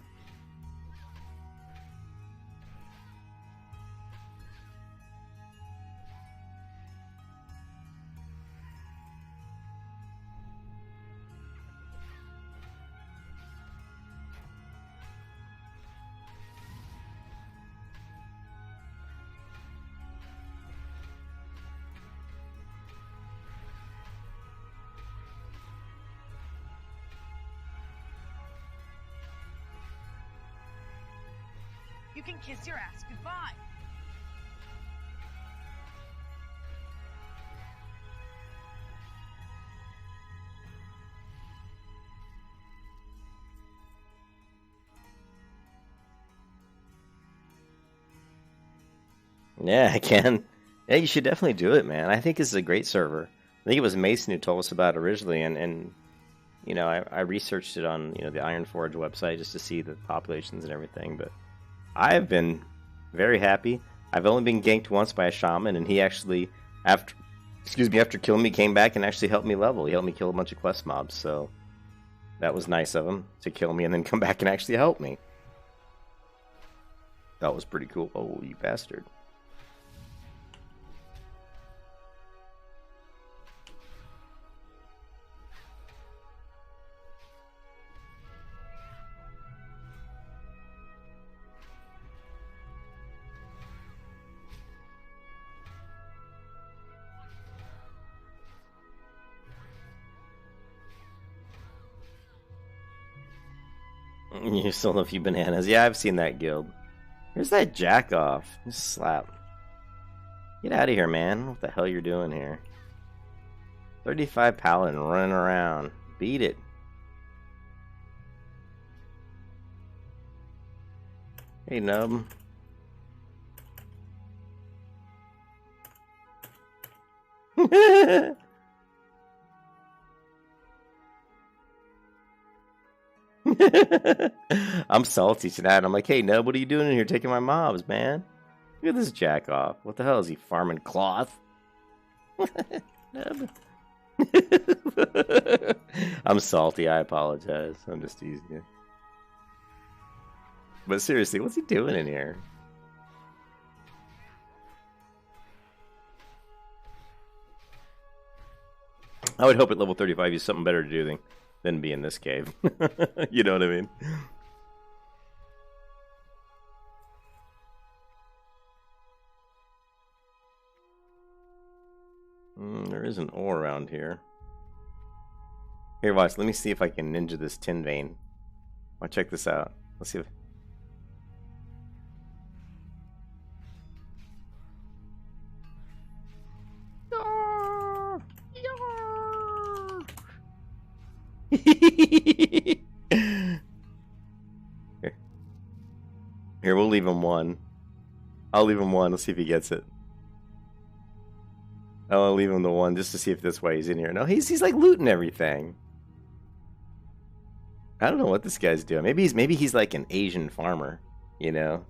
You can kiss your ass goodbye. Yeah, I can. Yeah, you should definitely do it, man. I think this is a great server. I think it was Mason who told us about it originally, and you know, I researched it on, you know, the Ironforge website just to see the populations and everything, but I've been very happy. I've only been ganked once by a shaman, and he actually, after killing me, came back and actually helped me level. He helped me kill a bunch of quest mobs, so that was nice of him to kill me and then come back and actually help me. That was pretty cool. Oh, you bastard. You still have a few bananas. Yeah, I've seen that guild. Where's that jack off? Just slap. Get out of here, man. What the hell you're doing here? 35 Paladin running around. Beat it. Hey, nub. I'm salty tonight. I'm like, hey, Nub, what are you doing in here taking my mobs, man? Look at this jack off. What the hell is he farming cloth? Nub. I'm salty. I apologize. I'm just teasing you. But seriously, what's he doing in here? I would hope at level 35 he's something better to do than be in this cave. You know what I mean? There is an ore around here. Here, watch. Let me see if I can ninja this tin vein. I'll check this out. Let's see if... Here, we'll leave him one. I'll leave him one. Let's see if he gets it. I'll leave him the one just to see if this way he's in here. No, he's like looting everything. I don't know what this guy's doing. Maybe he's like an Asian farmer, you know.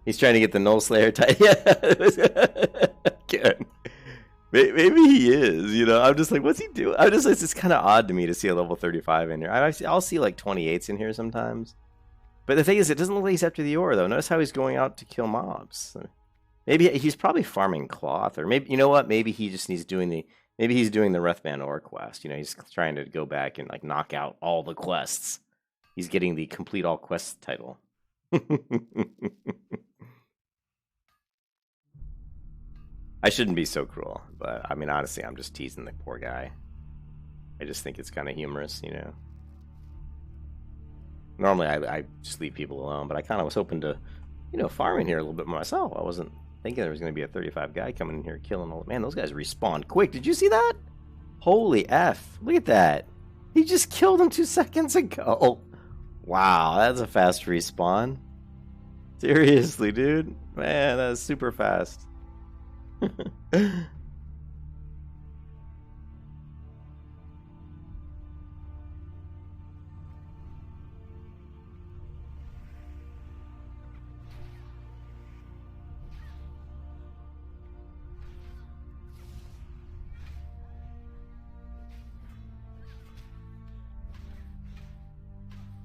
He's trying to get the Null Slayer type. Yeah. Maybe he is, you know. I'm just like, what's he doing? It's just kind of odd to me to see a level 35 in here. I'll see like 28s in here sometimes. But the thing is, it doesn't look like he's after the ore, though. Notice how he's going out to kill mobs. Maybe he's probably farming cloth, or maybe, you know what? Maybe he just needs maybe he's doing the Wrathband ore quest. You know, he's trying to go back and like knock out all the quests. He's getting the complete all quests title. I shouldn't be so cruel, but I mean, honestly, I'm just teasing the poor guy. I just think it's kind of humorous, you know. Normally, I just leave people alone, but I kind of was hoping to, you know, farm in here a little bit more myself. I wasn't thinking there was going to be a 35 guy coming in here killing all... Man, those guys respawn quick. Did you see that? Holy F. Look at that. He just killed him 2 seconds ago. Wow, that's a fast respawn. Seriously, dude. Man, that is super fast.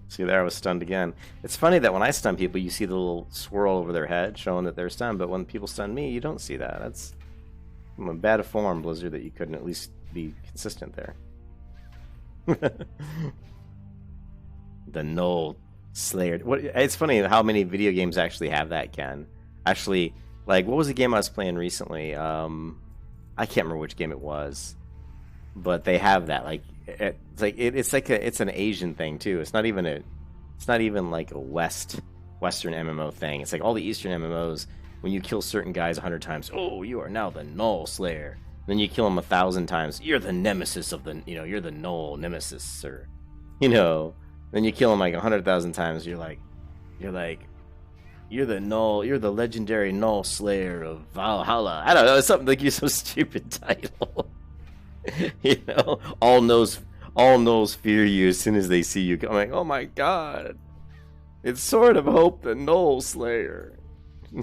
See there, I was stunned again. It's funny that when I stun people, you see the little swirl over their head showing that they're stunned, but when people stun me, you don't see that. That's a bad form, Blizzard, that you couldn't at least be consistent there. The Null Slayer. What? It's funny how many video games actually have that, Ken. Actually, like, what was the game I was playing recently? I can't remember which game it was, but they have that. Like, it's an Asian thing too. It's not even like a Western MMO thing. It's like all the Eastern MMOs. When you kill certain guys 100 times, oh, you are now the Null Slayer. Then you kill them 1,000 times, you're the nemesis of the, you're the Null Nemesis, or, Then you kill them like 100,000 times, you're the Null, you're the legendary Null Slayer of Valhalla. I don't know, it's something like you're some stupid title. All Nulls fear you as soon as they see you coming. Oh my god, it's Sword of Hope, the Null Slayer.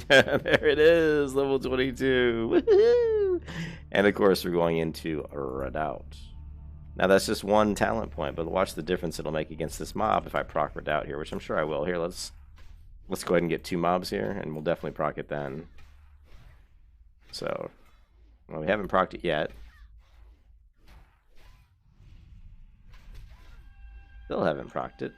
There it is, level 22. Woohoo! And of course, we're going into Redoubt. Now that's just one talent point, but watch the difference it'll make against this mob if I proc Redoubt here, which I'm sure I will. Here, let's go ahead and get 2 mobs here, and we'll definitely proc it then. So, well, we haven't procced it yet. Still haven't procced it.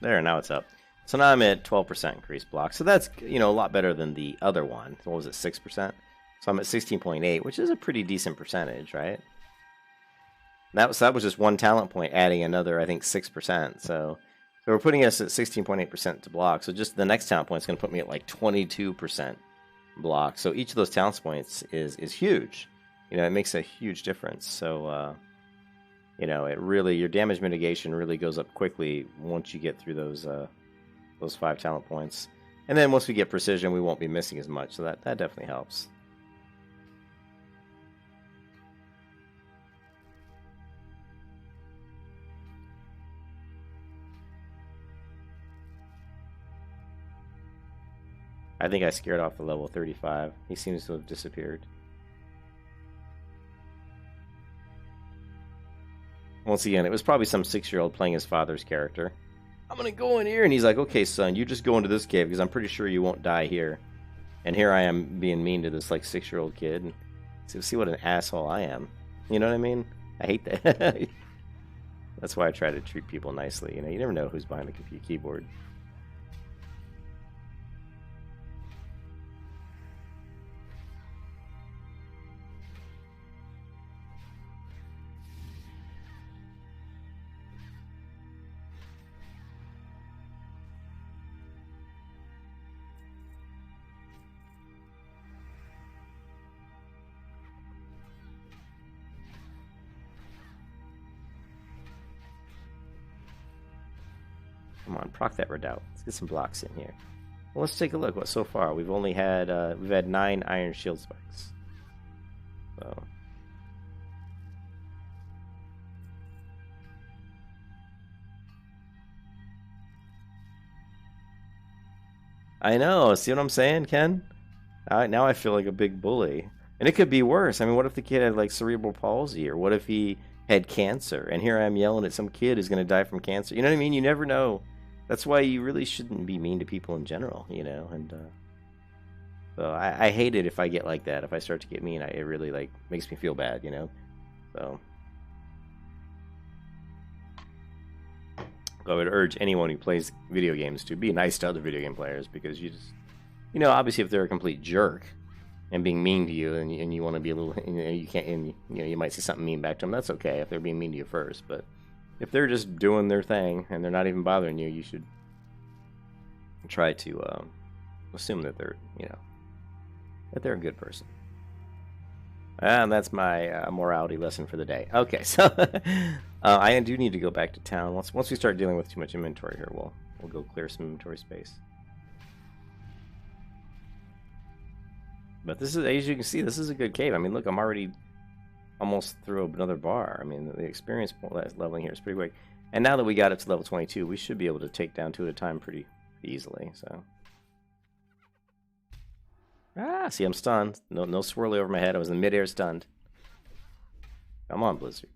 There, now it's up. So now I'm at 12% increased block. So that's, a lot better than the other one. What was it, 6%? So I'm at 16.8, which is a pretty decent percentage, right? That was just one talent point, adding another, I think, 6%. So we're putting us at 16.8% to block. So just the next talent point is going to put me at like 22% block. So each of those talent points is huge. It makes a huge difference. So it really, your damage mitigation really goes up quickly once you get through those 5 talent points. And then once we get precision, we won't be missing as much. So that definitely helps. I think I scared off the level 35. He seems to have disappeared. Once again, it was probably some 6-year-old playing his father's character. I'm gonna go in here, and he's like, okay, son, you just go into this cave, because I'm pretty sure you won't die here. And here I am being mean to this, like, 6-year-old kid. So see what an asshole I am. You know what I mean? I hate that. That's why I try to treat people nicely. You never know who's behind the computer keyboard. Come on, proc that Redoubt. Let's get some blocks in here. Well, let's take a look. What so far? We've only had 9 Iron Shield spikes. So I know. See what I'm saying, Ken? Now I feel like a big bully. And it could be worse. I mean, what if the kid had like cerebral palsy, or what if he had cancer? And here I am yelling at some kid who's going to die from cancer. You know what I mean? You never know. That's why you really shouldn't be mean to people in general, And so I hate it if I get like that. If I start to get mean, it really like makes me feel bad, So I would urge anyone who plays video games to be nice to other video game players, because you just, obviously if they're a complete jerk and being mean to you, and you want to be a little, you can't, and you might say something mean back to them. That's okay if they're being mean to you first, but if they're just doing their thing and they're not even bothering you, you should try to assume that they're, that they're a good person. And that's my morality lesson for the day. Okay, so I do need to go back to town. Once we start dealing with too much inventory here, we'll go clear some inventory space. But this is, as you can see, this is a good cave. I mean, look, I'm already almost through another bar. I mean, the experience leveling here is pretty quick. And now that we got up to level 22, we should be able to take down 2 at a time pretty easily. So, see, I'm stunned. No swirly over my head. I was in midair stunned. Come on, Blizzard.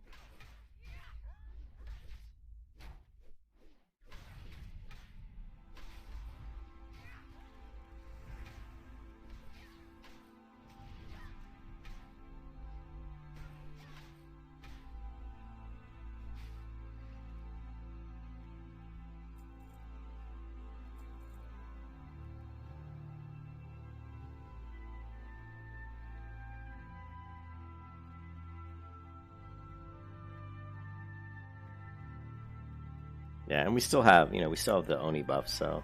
Yeah, and we still have, we still have the Oni buff, so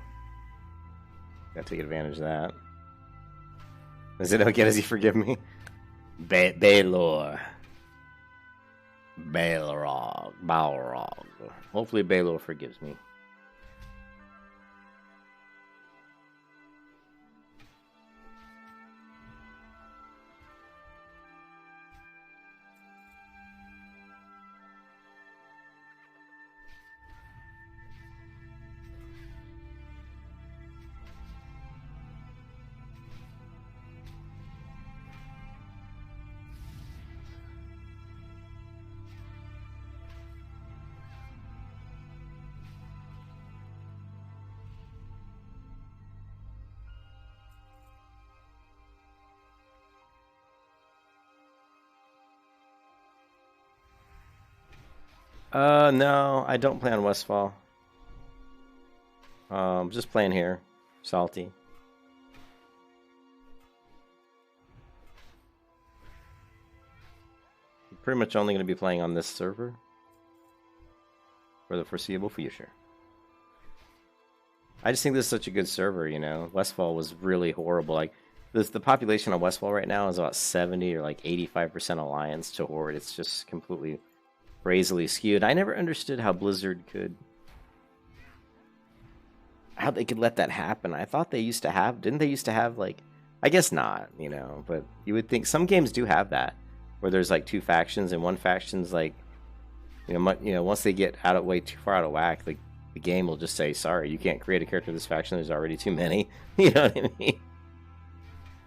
gotta take advantage of that. Is it okay? Does he forgive me? Balor. Balrog. Hopefully Balor forgives me. No, I don't play on Westfall. Just playing here. Salty. I'm pretty much only going to be playing on this server for the foreseeable future. I just think this is such a good server, Westfall was really horrible. Like, the population on Westfall right now is about 70 or like 85% Alliance to Horde. It's just completely crazily skewed. I never understood how Blizzard how they could let that happen. I thought they used to have, didn't they used to have, like, I guess not, but you would think some games do have that, where there's like 2 factions and one faction's like, once they get way too far out of whack, like, the game will just say, sorry, you can't create a character of this faction, there's already too many. You know what I mean?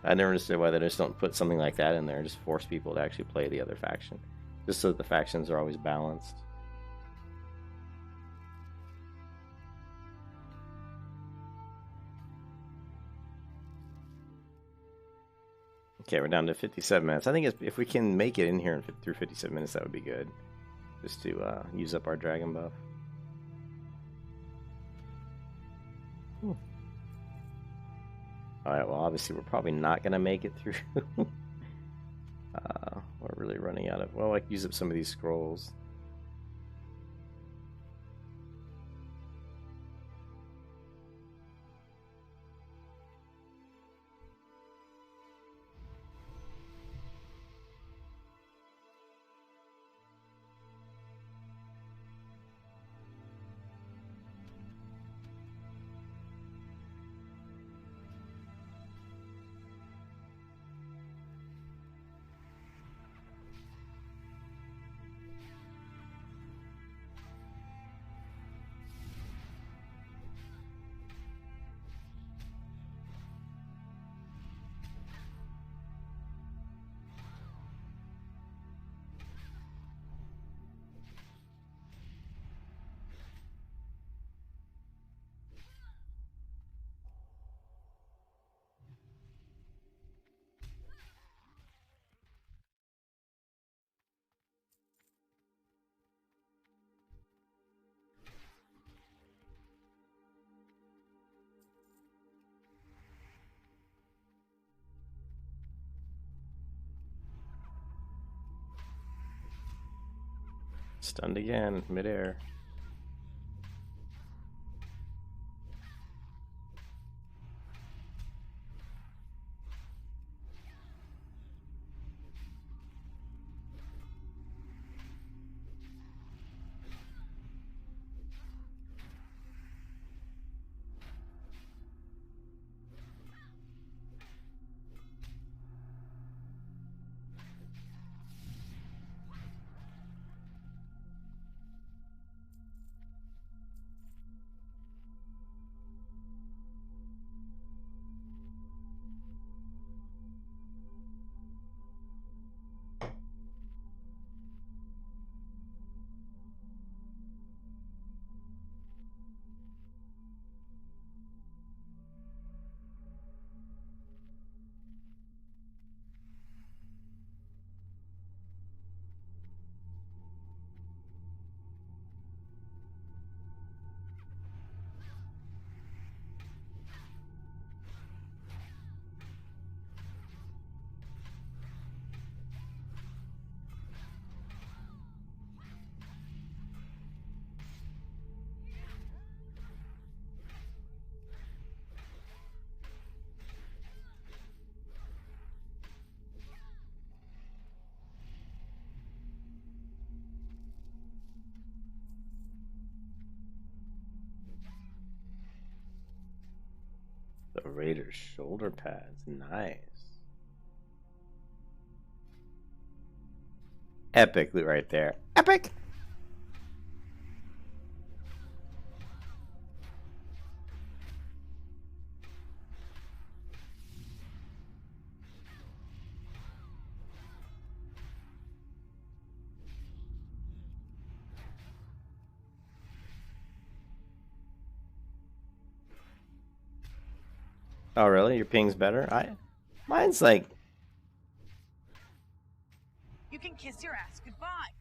I never understood why they just don't put something like that in there and just force people to actually play the other faction, just so that the factions are always balanced. Okay, we're down to 57 minutes. I think if we can make it in here through 57 minutes, that would be good. Just to use up our dragon buff. Alright, well, obviously we're probably not going to make it through. We're really running out of... Well, I could use up some of these scrolls. Stunned again, midair. The Raider's shoulder pads, nice. Epic loot right there. Epic! Oh really? Your ping's better? Mine's like You can kiss your ass goodbye.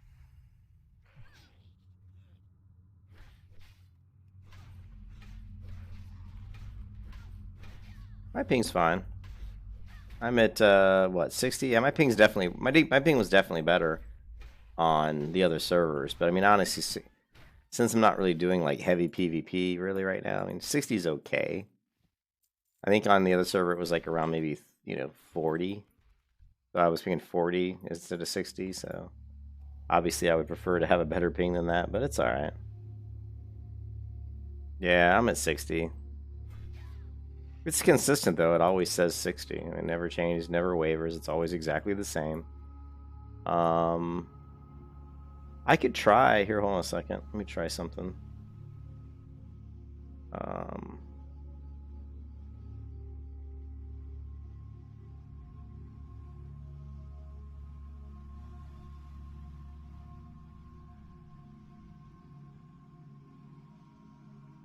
my ping's fine. I'm at what, 60? Yeah, my ping's definitely my ping was definitely better on the other servers, but I mean honestly, since I'm not really doing like heavy PvP really right now, I mean 60 is okay. I think on the other server it was like around maybe 40. So I was pinging 40 instead of 60, so obviously I would prefer to have a better ping than that, but it's all right. Yeah, I'm at 60. It's consistent though. It always says 60. It never changes, never wavers. It's always exactly the same. I could try here. Hold on a second. Let me try something.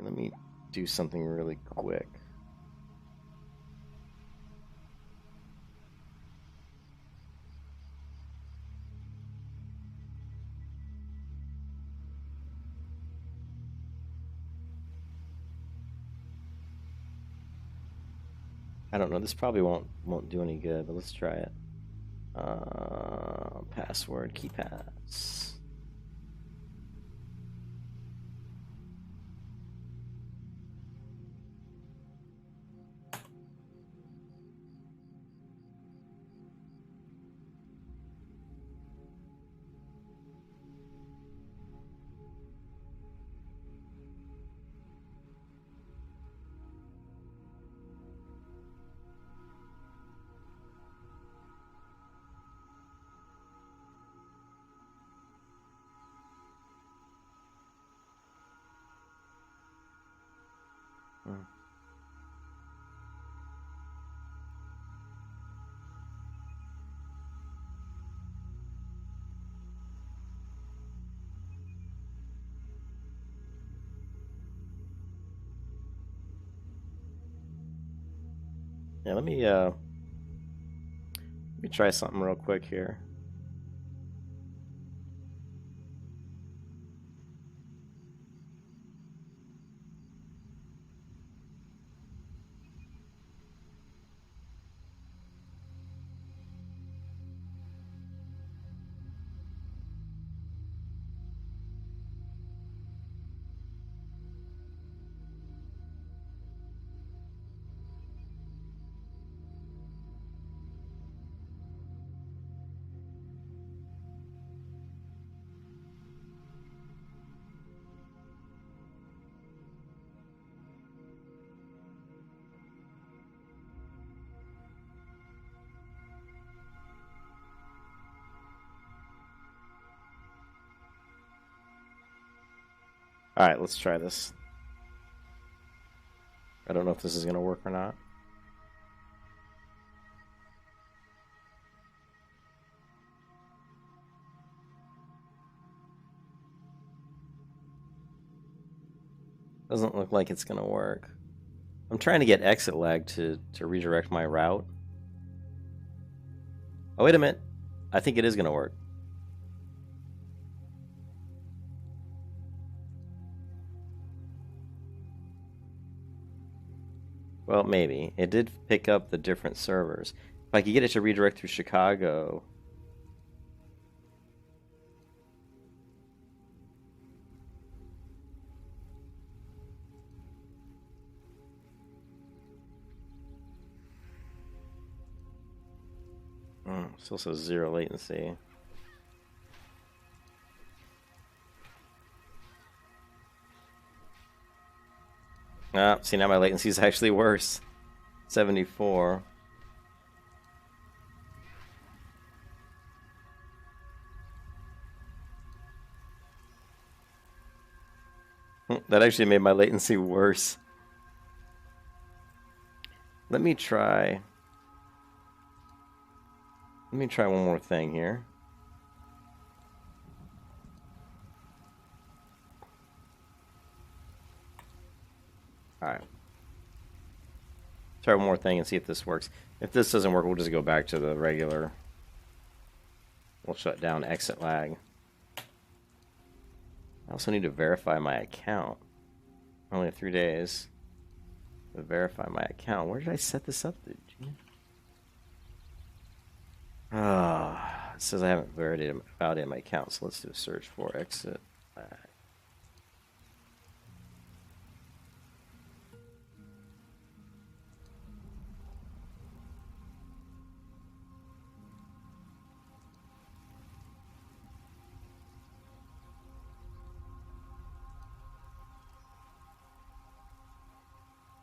Let me do something really quick. I don't know. This probably won't do any good, but let's try it. Password key pass. Yeah, let me try something real quick here. All right, let's try this. I don't know if this is going to work or not. Doesn't look like it's going to work. I'm trying to get exit lag to redirect my route. Oh, wait a minute. I think it is going to work. Well, maybe. It did pick up the different servers. If I could get it to redirect through Chicago. Still says 0 latency. Ah, see, now my latency is actually worse. 74. That actually made my latency worse. Let me try one more thing here. Alright. Try one more thing and see if this works. If this doesn't work, we'll just go back to the regular. We'll shut down exit lag. I also need to verify my account. Only have 3 days to verify my account. Where did I set this up? It says I haven't validated my account, so let's do a search for exit lag.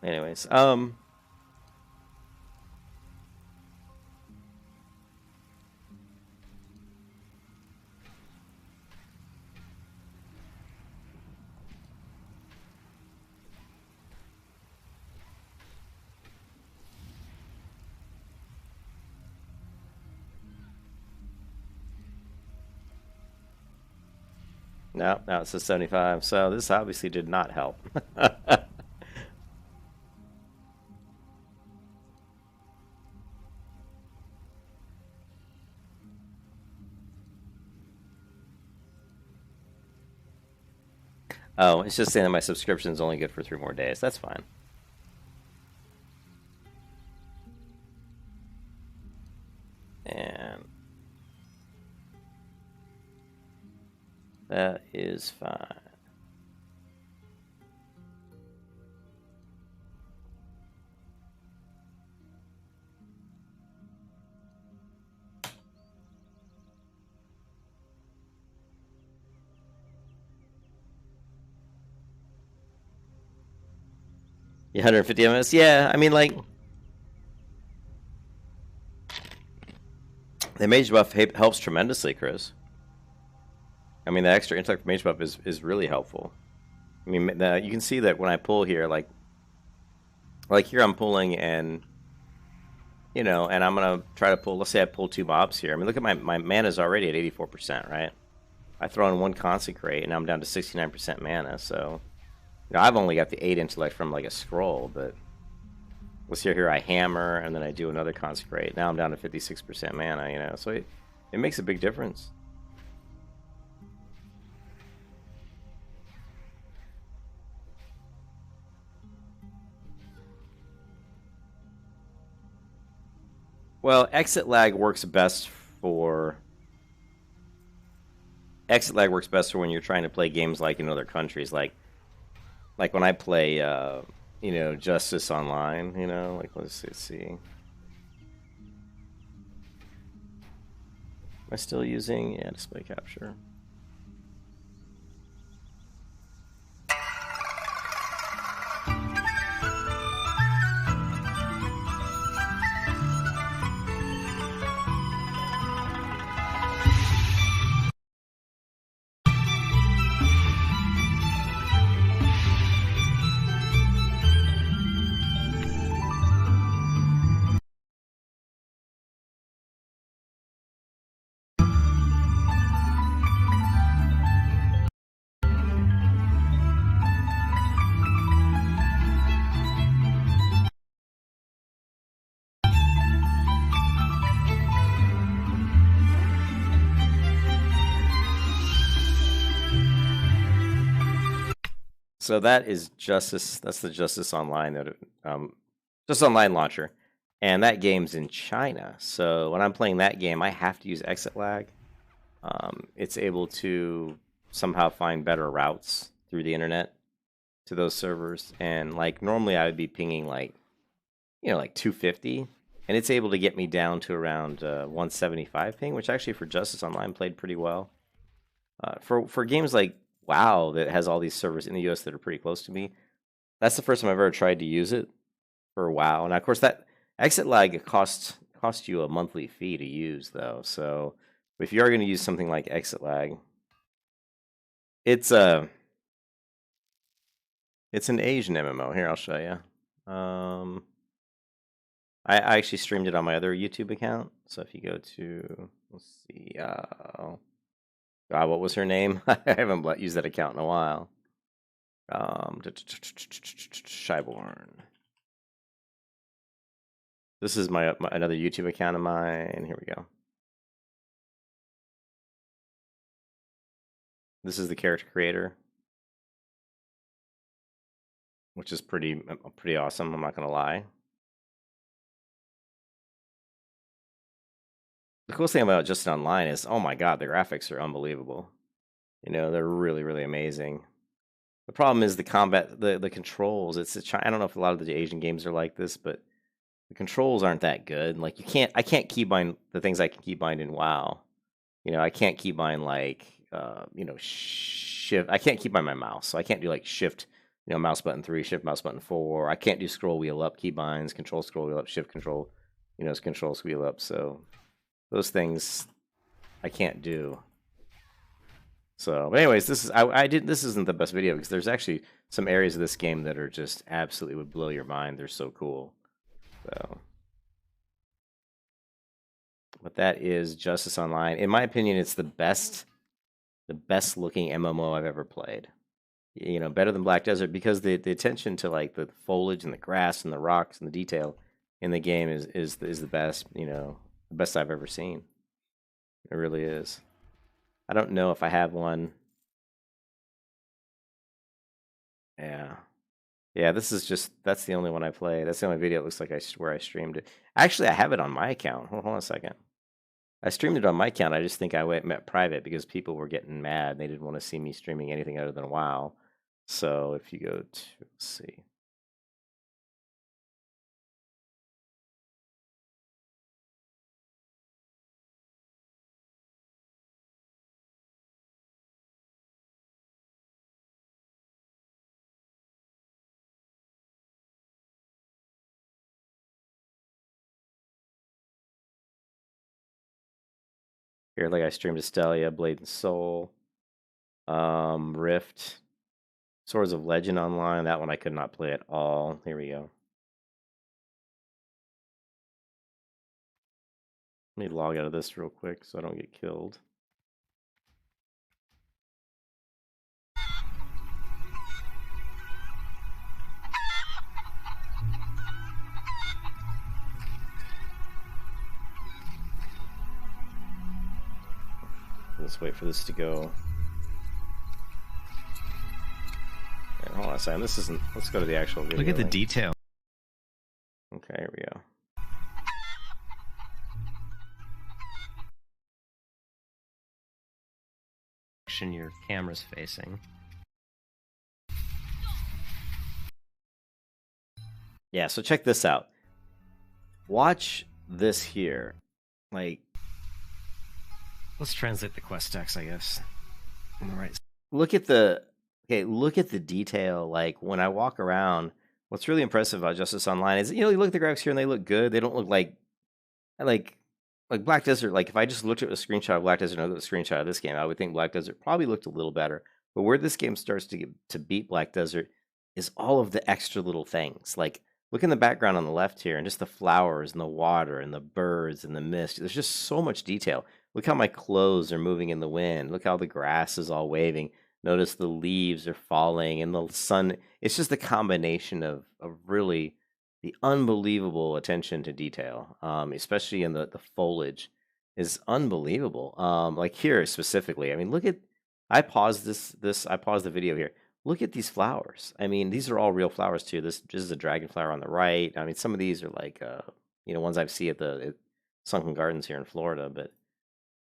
Anyways, no, now it says 75. So this obviously did not help. Oh, it's just saying that my subscription is only good for 3 more days. That's fine. And that is fine. Yeah, 150 ms. Yeah, I mean, like, the mage buff helps tremendously, Chris. I mean, the extra intellect mage buff is really helpful. I mean, you can see that when I pull here, like here I'm pulling, and you know, and I'm gonna try to pull. Let's say I pull 2 mobs here. I mean, look at my mana's already at 84%, right? I throw in 1 consecrate, and I'm down to 69% mana. So, you know, I've only got the 8 intellect from like a scroll, but let's see here. I hammer, and then I do another consecrate. Now I'm down to 56% mana. You know, so it makes a big difference. Well, exit lag works best for when you're trying to play games like in other countries, like when I play, you know, Justice Online. You know, like let's see. Am I still using display capture? So that is Justice. That's the Justice Online Justice Online launcher, and that game's in China. So when I'm playing that game, I have to use exit lag. It's able to somehow find better routes through the internet to those servers, and like normally I would be pinging like, you know, like 250, and it's able to get me down to around 175 ping, which actually for Justice Online played pretty well. For games like WoW that has all these servers in the US that are pretty close to me, that's the first time I've ever tried to use it. for WoW. And of course, that exit lag costs you a monthly fee to use, though. So if you are going to use something like exit lag, it's an Asian MMO. Here, I'll show you. I actually streamed it on my other YouTube account. So if you go to, let's see, God, what was her name? I haven't used that account in a while. Shyborn. This is my another YouTube account of mine. Here we go. This is the character creator, which is pretty awesome. I'm not gonna lie. The coolest thing about Just Online is, oh my god, the graphics are unbelievable. You know, they're really, really amazing. The problem is the combat, the controls. I don't know if a lot of the Asian games are like this, but the controls aren't that good. Like I can't keybind the things I can keybind in WoW. You know, I can't keybind like, shift. I can't keybind my mouse, so I can't do like shift, mouse button 3, shift mouse button 4. I can't do scroll wheel up keybinds, control scroll wheel up, shift control, control wheel up. So those things I can't do. So, but anyways, this isn't the best video because there's actually some areas of this game that are just absolutely would blow your mind. They're so cool. So, but that is Justice Online. In my opinion, it's the best looking MMO I've ever played. You know, better than Black Desert because the attention to like the foliage and the grass and the rocks and the detail in the game is the best. The best I've ever seen. It really is. I don't know if I have one. Yeah, that's the only one I play. That's the only video it looks like where I streamed it. Actually, I have it on my account. Hold on a second. I streamed it on my account. I just think I went private because people were getting mad. They didn't want to see me streaming anything other than WoW. So if you go to, let's see. Here, like I streamed Estelia, Blade and Soul, Rift, Swords of Legend Online. That one I could not play at all. Here we go. Let me log out of this real quick so I don't get killed. Let's wait for this to go. Yeah, hold on a second. This isn't. Let's go to the actual video. Look at the detail. Okay, here we go. Your camera's facing. Yeah, so check this out. Watch this here. Like, let's translate the quest text, I guess. All right. Look at the detail. Like when I walk around, what's really impressive about Justice Online is, you look at the graphics here and they look good. They don't look like Black Desert. Like if I just looked at a screenshot of Black Desert and a screenshot of this game, I would think Black Desert probably looked a little better. But where this game starts to beat Black Desert is all of the extra little things. Like look in the background on the left here and just the flowers and the water and the birds and the mist. There's just so much detail. Look how my clothes are moving in the wind. Look how the grass is all waving. Notice the leaves are falling and the sun. It's just a combination of really the unbelievable attention to detail, especially in the foliage, is unbelievable. Like here specifically, I mean, look at. I paused I paused the video here. Look at these flowers. I mean, these are all real flowers too. This is a dragonflower on the right. I mean, some of these are like, ones I've seen at Sunken Gardens here in Florida, but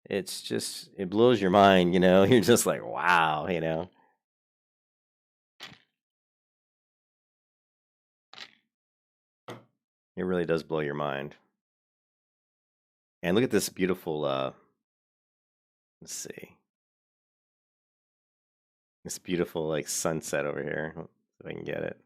it's just, it blows your mind, You're just like, wow, It really does blow your mind. And look at this beautiful, let's see. This beautiful, like, sunset over here. If I can get it.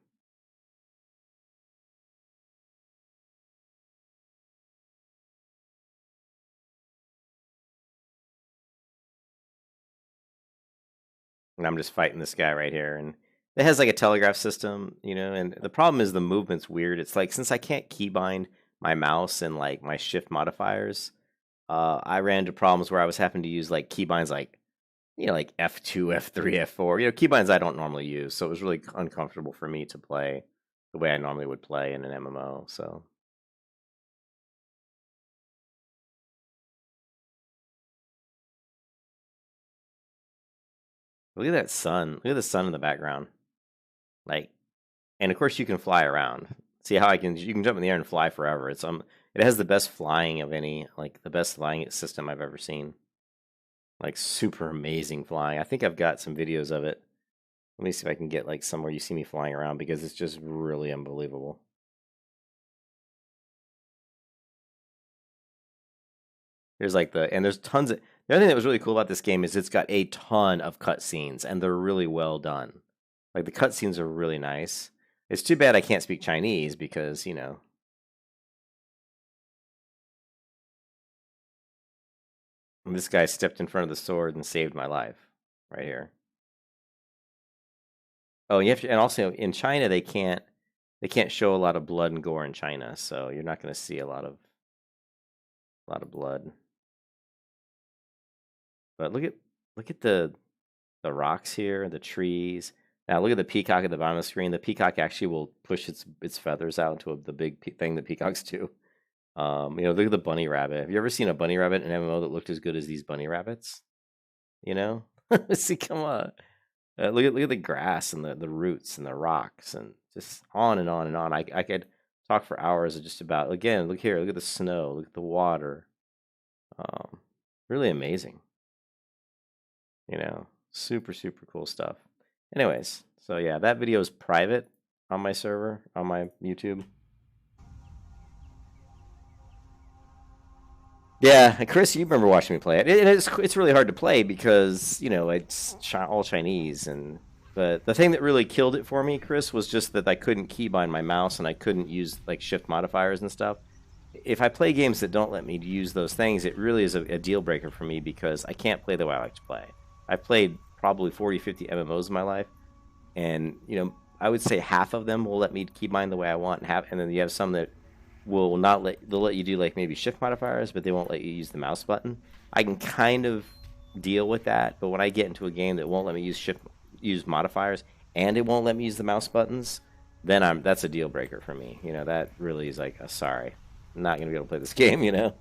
and I'm just fighting this guy right here, and it has like a telegraph system, you know. And the problem is the movement's weird. It's like since I can't keybind my mouse and like my shift modifiers, I ran into problems where I was having to use like keybinds like like F2, F3, F4, keybinds I don't normally use. So it was really uncomfortable for me to play the way I normally would play in an MMO. So look at that sun. Look at the sun in the background. Like, and of course you can fly around. See how you can jump in the air and fly forever. It has the best flying of any, like the best flying system I've ever seen. Like super amazing flying. I think I've got some videos of it. Let me see if I can get like somewhere you see me flying around because it's just really unbelievable. There's like there's tons of, the other thing that was really cool about this game is it's got a ton of cutscenes and they're really well done. Like the cutscenes are really nice. It's too bad I can't speak Chinese because, this guy stepped in front of the sword and saved my life right here. Oh, and also in China they can't show a lot of blood and gore in China, so you're not going to see a lot of blood. But look at the rocks here, the trees. Now look at the peacock at the bottom of the screen. The peacock actually will push its feathers out into the big thing that peacocks do. Look at the bunny rabbit. Have you ever seen a bunny rabbit in MMO that looked as good as these bunny rabbits? See, come on. Look at the grass and the roots and the rocks and just on and on and on. I could talk for hours just about. Again, look here. Look at the snow. Look at the water. Really amazing. Super super cool stuff. Anyways, so yeah, that video is private on my server on my YouTube. Yeah, Chris, you remember watching me play it. It's really hard to play because it's all Chinese, but the thing that really killed it for me, Chris, was just that I couldn't keybind my mouse and I couldn't use like shift modifiers and stuff. If I play games that don't let me use those things, it really is a deal breaker for me because I can't play the way I like to play. I've played probably 40, 50 MMOs in my life, and I would say half of them will let me keybind the way I want, and then you have some that will not they'll let you do like maybe shift modifiers, but they won't let you use the mouse button. I can kind of deal with that, but when I get into a game that won't let me use modifiers and it won't let me use the mouse buttons, then that's a deal breaker for me. That really is like sorry, I'm not gonna be able to play this game.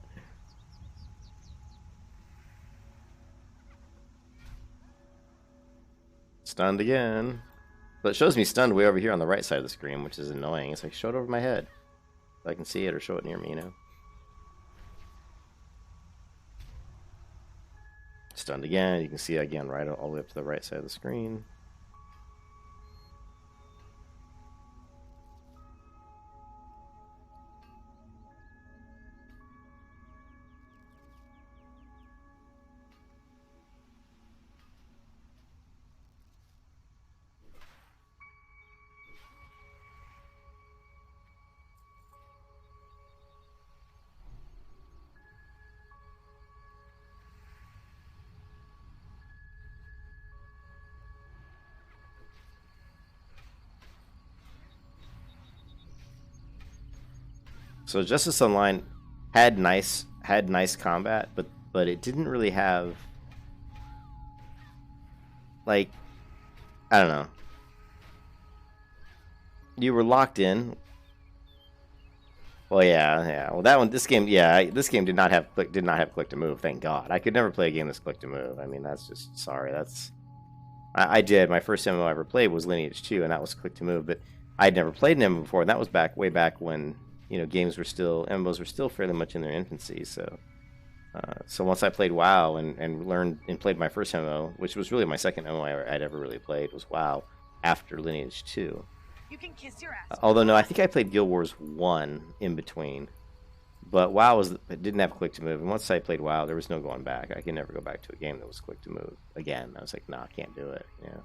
Stunned again. But it shows me stunned way over here on the right side of the screen, which is annoying. It's like, show it over my head so I can see it, or show it near me, Stunned again. You can see it again right all the way up to the right side of the screen. So Justice Online had nice combat, but it didn't really have, like, I don't know. You were locked in. Well, yeah. Well, this game did not have click to move. Thank God. I could never play a game that's click to move. I mean, that's just sorry. I did. My first MMO I ever played was Lineage 2, and that was click to move. But I'd never played an MMO before, and that was way back when MMOs were still fairly much in their infancy. So once I played WoW and learned and played my first MMO, which was really my second MMO I'd ever really played, was WoW after Lineage 2. You can kiss your ass. Although no, I think I played Guild Wars 1 in between. But WoW it didn't have click to move, and once I played WoW, there was no going back. I could never go back to a game that was click to move again. I was like, nah, I can't do it. Yeah.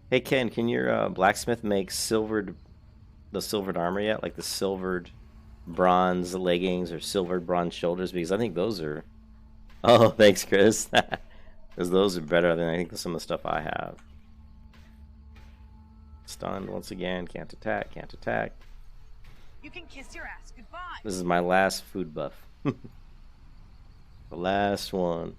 Hey Ken, can your blacksmith make the silvered armor yet? Like the silvered bronze leggings or silvered bronze shoulders? Because I think those are. Oh, thanks, Chris. Because those are better than I think some of the stuff I have. Stunned once again. Can't attack. Can't attack. You can kiss your ass goodbye. This is my last food buff. The last one.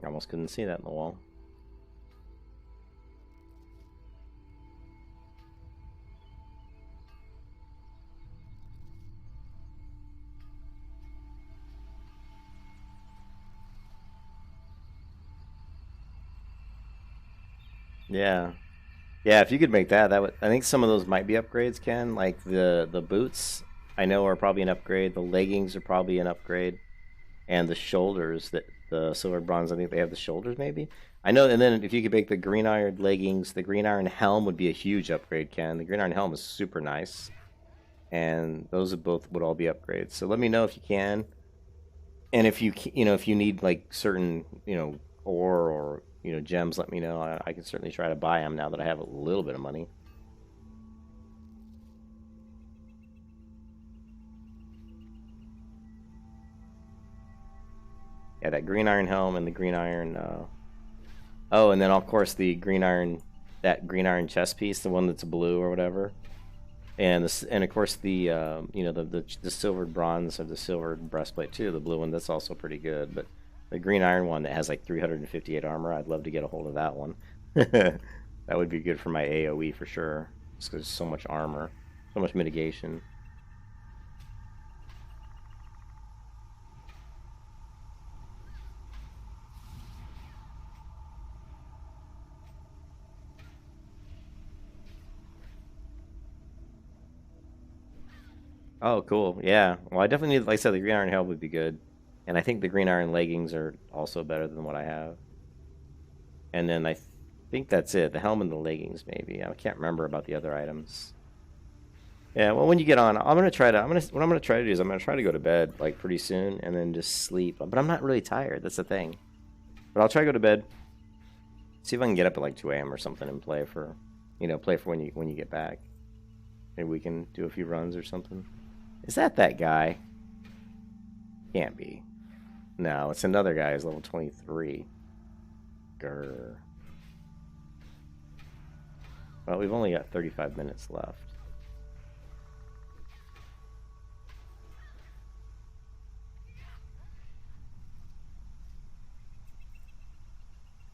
I almost couldn't see that in the wall. Yeah. Yeah, if you could make that, that would. I think some of those might be upgrades, Ken. Like the boots, I know are probably an upgrade. The leggings are probably an upgrade, and the shoulders, that the silver bronze. I think they have the shoulders, maybe. I know. And then if you could make the green iron leggings, the green iron helm would be a huge upgrade, Ken. The green iron helm is super nice, and those would both would all be upgrades. So let me know if you can, and if you if you need like certain ore or gems, let me know. I can certainly try to buy them now that I have a little bit of money. Yeah, that green iron helm and the green iron. Oh, and then of course the green iron, that green iron chest piece, the one that's blue or whatever, and and of course the the silvered bronze or the silvered breastplate too, the blue one. That's also pretty good, but. The green iron one that has like 358 armor, I'd love to get a hold of that one. That would be good for my AoE for sure. Just because so much armor, so much mitigation. Oh, cool. Yeah. Well, I definitely need, like I said, the green iron helm would be good. And I think the green iron leggings are also better than what I have. And then I think that's it. The helm and the leggings, maybe. I can't remember about the other items. Yeah, well, when you get on, what I'm gonna try to do is I'm gonna try to go to bed like pretty soon and then just sleep. But I'm not really tired. That's the thing. But I'll try to go to bed. See if I can get up at like 2 a.m. or something and play for, play for when you get back. Maybe we can do a few runs or something. Is that guy? Can't be. No, it's another guy. He's level 23. Grr. Well, we've only got 35 minutes left.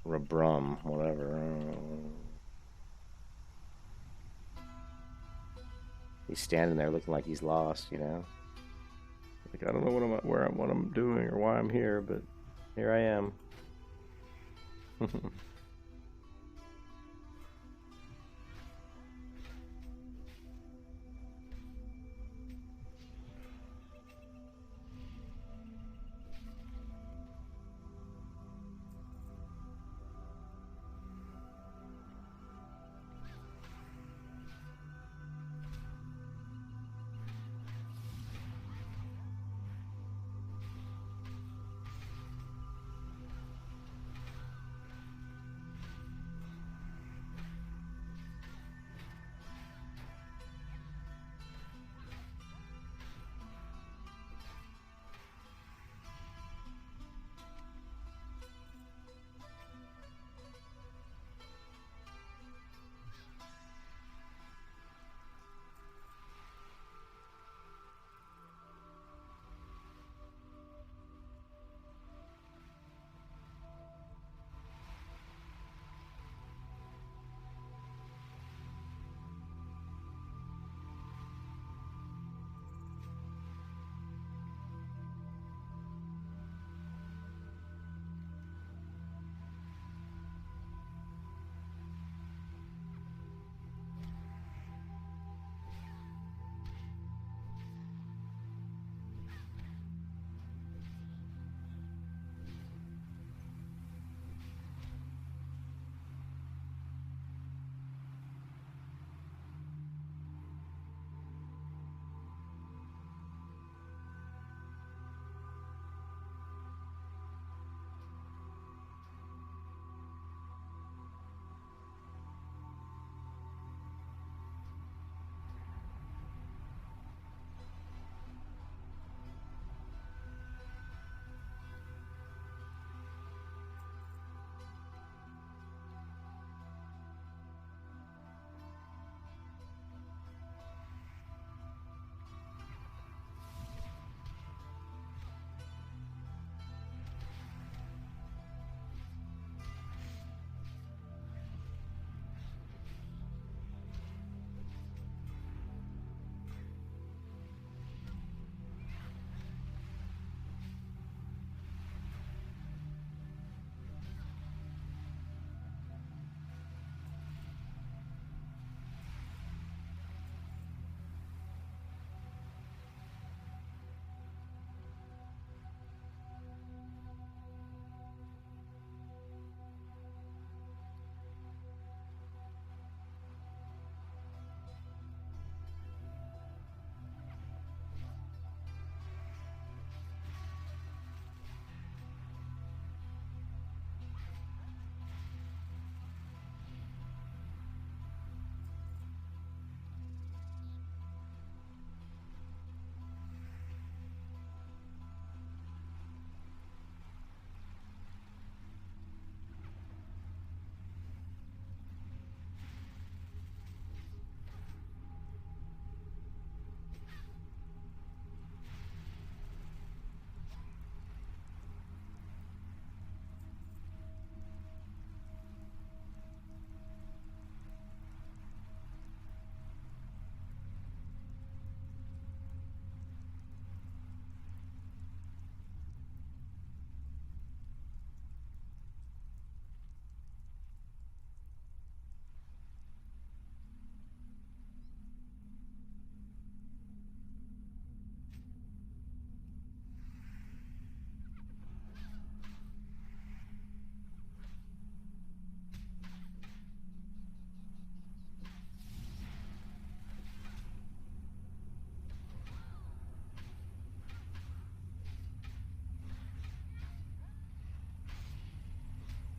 Rabrum, whatever. He's standing there looking like he's lost, Like, I don't know what I'm doing or why I'm here, but here I am.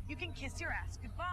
You can kiss your ass goodbye.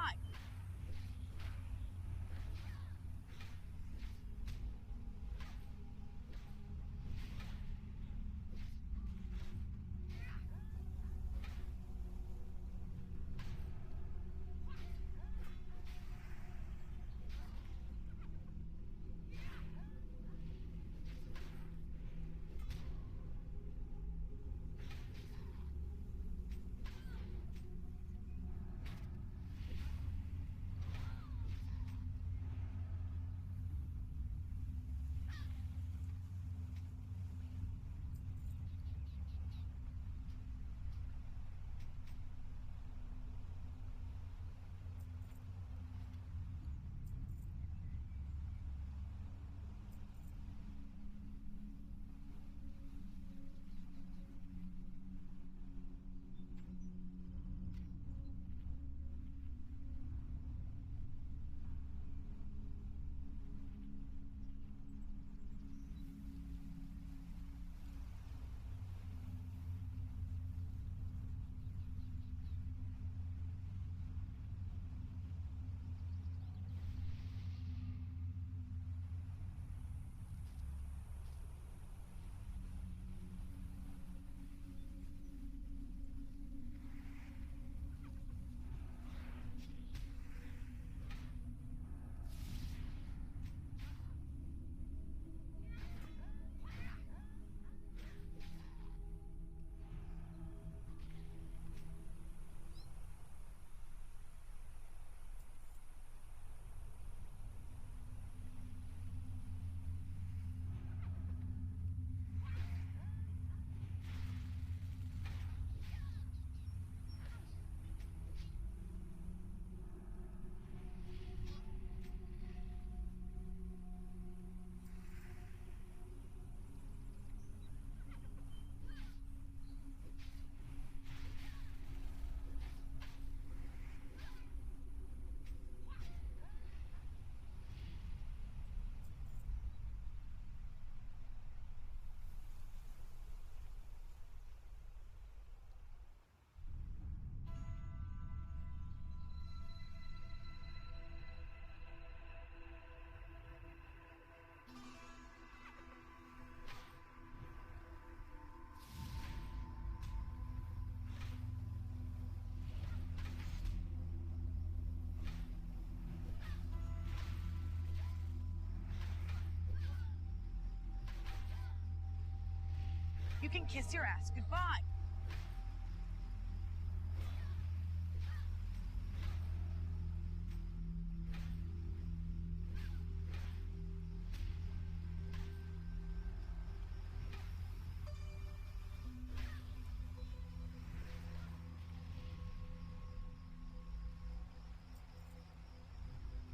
You can kiss your ass goodbye.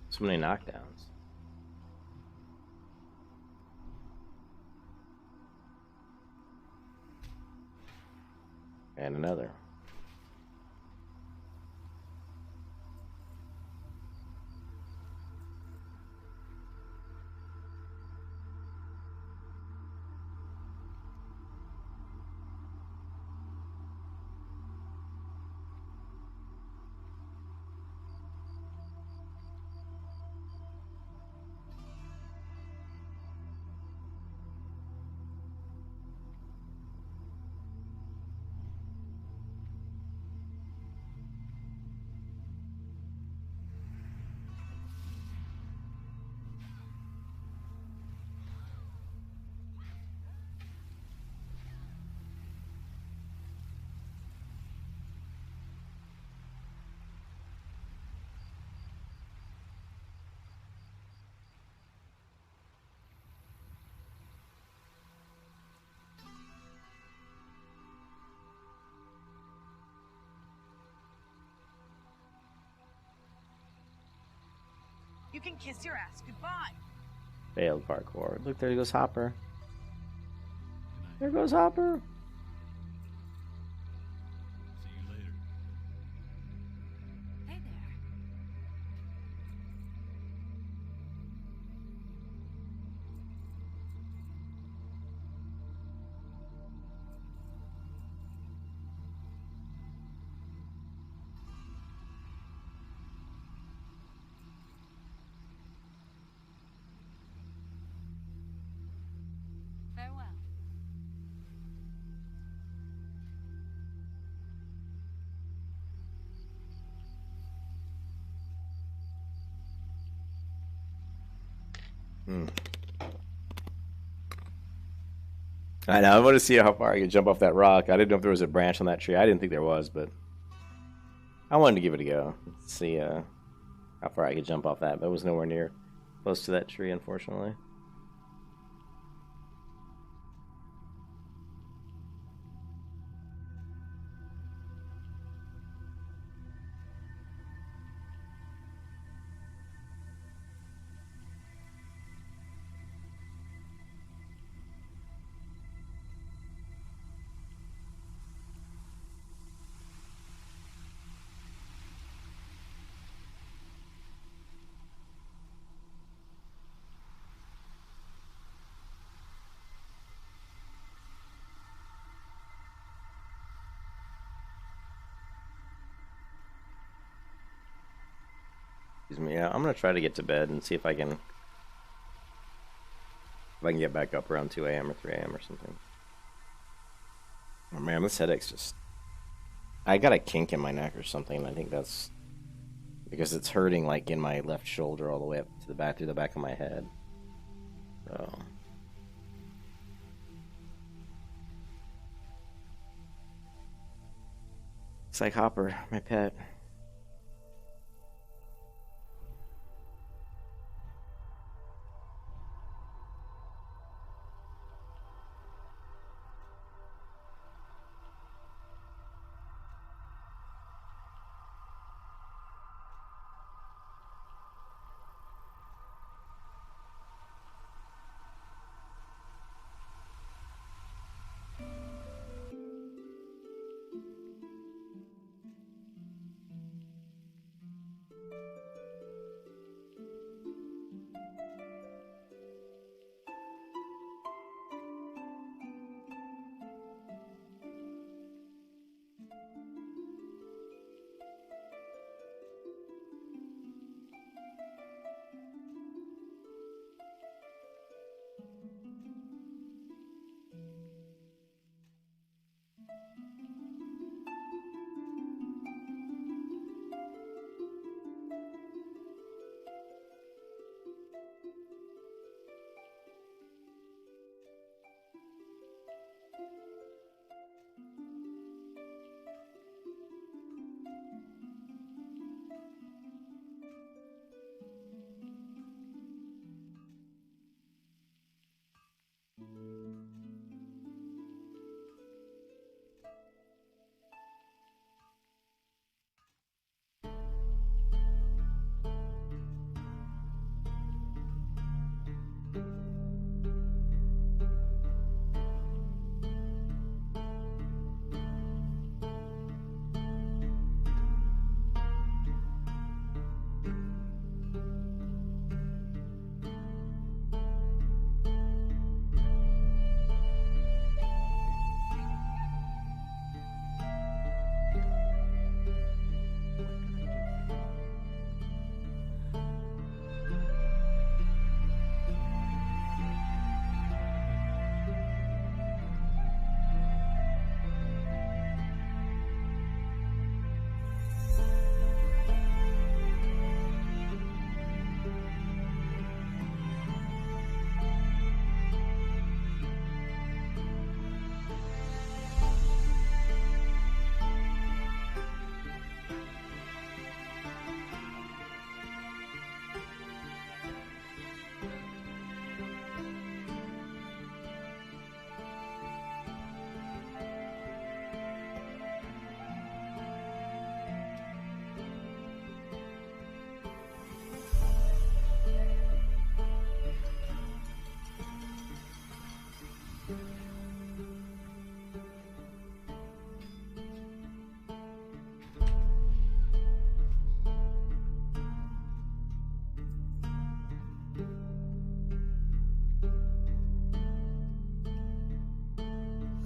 So many knockdowns. And another. You can kiss your ass goodbye. Failed parkour. Look, there goes Hopper. There goes Hopper. See you later. Hey there. I know. I want to see how far I could jump off that rock. I didn't know if there was a branch on that tree. I didn't think there was, but I wanted to give it a go. See how far I could jump off that, but it was nowhere near close to that tree, unfortunately. Excuse me. Yeah, I'm gonna try to get to bed and see if I can get back up around 2 a.m. or 3 a.m. or something. Oh man, this headache's just... I got a kink in my neck or something. I think that's because it's hurting like in my left shoulder all the way up to the back, through the back of my head. So... It's like Hopper, my pet.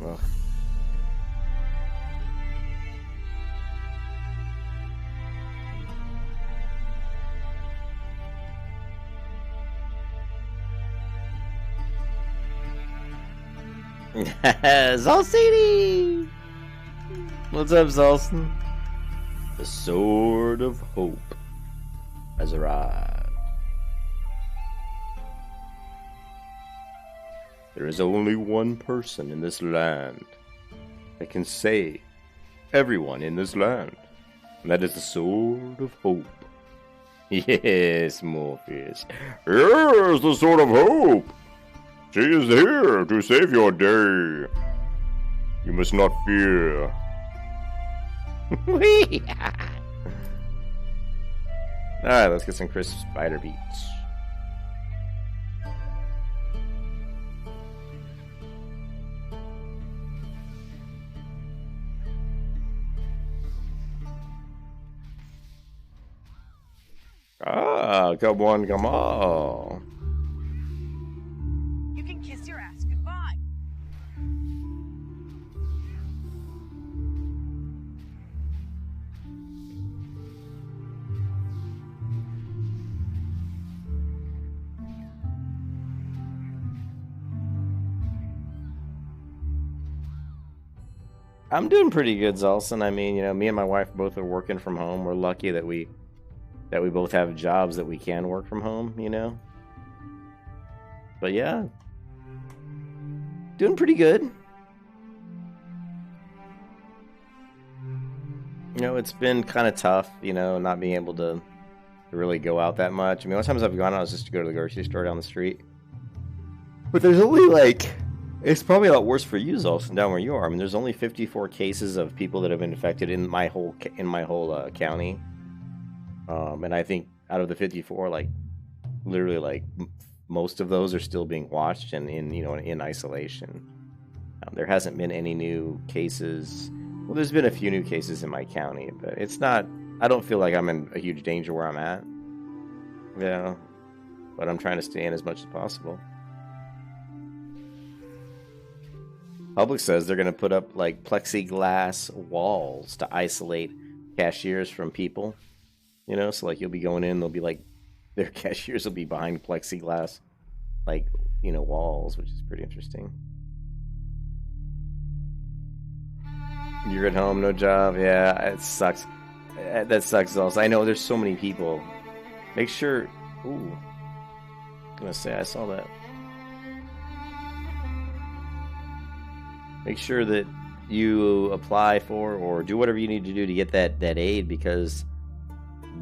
Ugh. Zalcini! What's up, Zalston? The Sword of Hope has arrived. There is only one person in this land that can save everyone in this land. And that is the Sword of Hope. Yes, Morpheus. Yes, the Sword of Hope. She is here to save your day. You must not fear. Alright, let's get some crisp spider beats. Ah, come on, come on. You can kiss your ass goodbye. I'm doing pretty good, Zolson. I mean, me and my wife both are working from home. We're lucky that we both have jobs that we can work from home, But yeah, doing pretty good. It's been kind of tough, not being able to really go out that much. I mean, most times I've gone out is just to go to the grocery store down the street. But there's only it's probably a lot worse for you, Zolson, down where you are. I mean, there's only 54 cases of people that have been infected in my whole county. And I think out of the 54, literally, most of those are still being watched and in isolation. There hasn't been any new cases. Well, there's been a few new cases in my county, but it's not. I don't feel like I'm in a huge danger where I'm at. Yeah, but I'm trying to stay in as much as possible. Public says they're going to put up plexiglass walls to isolate cashiers from people. So you'll be going in, they'll be their cashiers will be behind plexiglass, walls, which is pretty interesting. You're at home, no job. Yeah, it sucks. That sucks also. I know there's so many people. Make sure. Ooh, I'm gonna say I saw that. Make sure that you apply for or do whatever you need to do to get that aid, because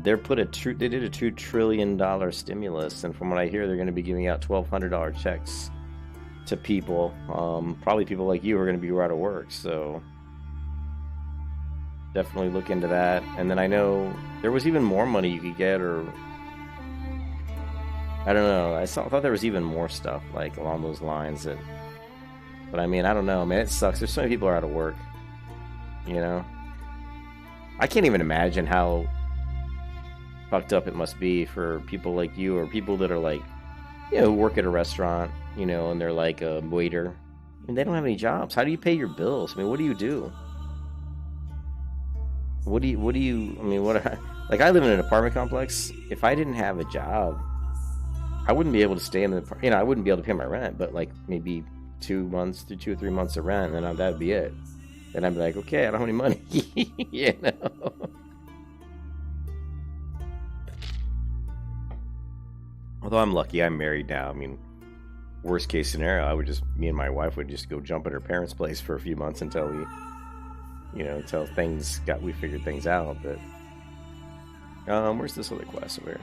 they did a $2 trillion stimulus, and from what I hear, they're going to be giving out $1,200 checks to people. Probably people like you are going to be out of work, so definitely look into that. And then I know there was even more money you could get, or I don't know. I thought there was even more stuff along those lines. But I mean, I don't know, man. It sucks. There's so many people are out of work. I can't even imagine how fucked up it must be for people like you, or people that are who work at a restaurant, and they're a waiter, and they don't have any jobs. How do you pay your bills? I mean, what do you do? What do you I mean, I live in an apartment complex. If I didn't have a job, I wouldn't be able to stay in the, I wouldn't be able to pay my rent, but maybe 2 or 3 months of rent, and then that'd be it. Then I'd be okay, I don't have any money. Although I'm lucky, I'm married now. I mean, worst case scenario, me and my wife would just go jump at her parents' place for a few months until until we figured things out. But where's this other quest over here?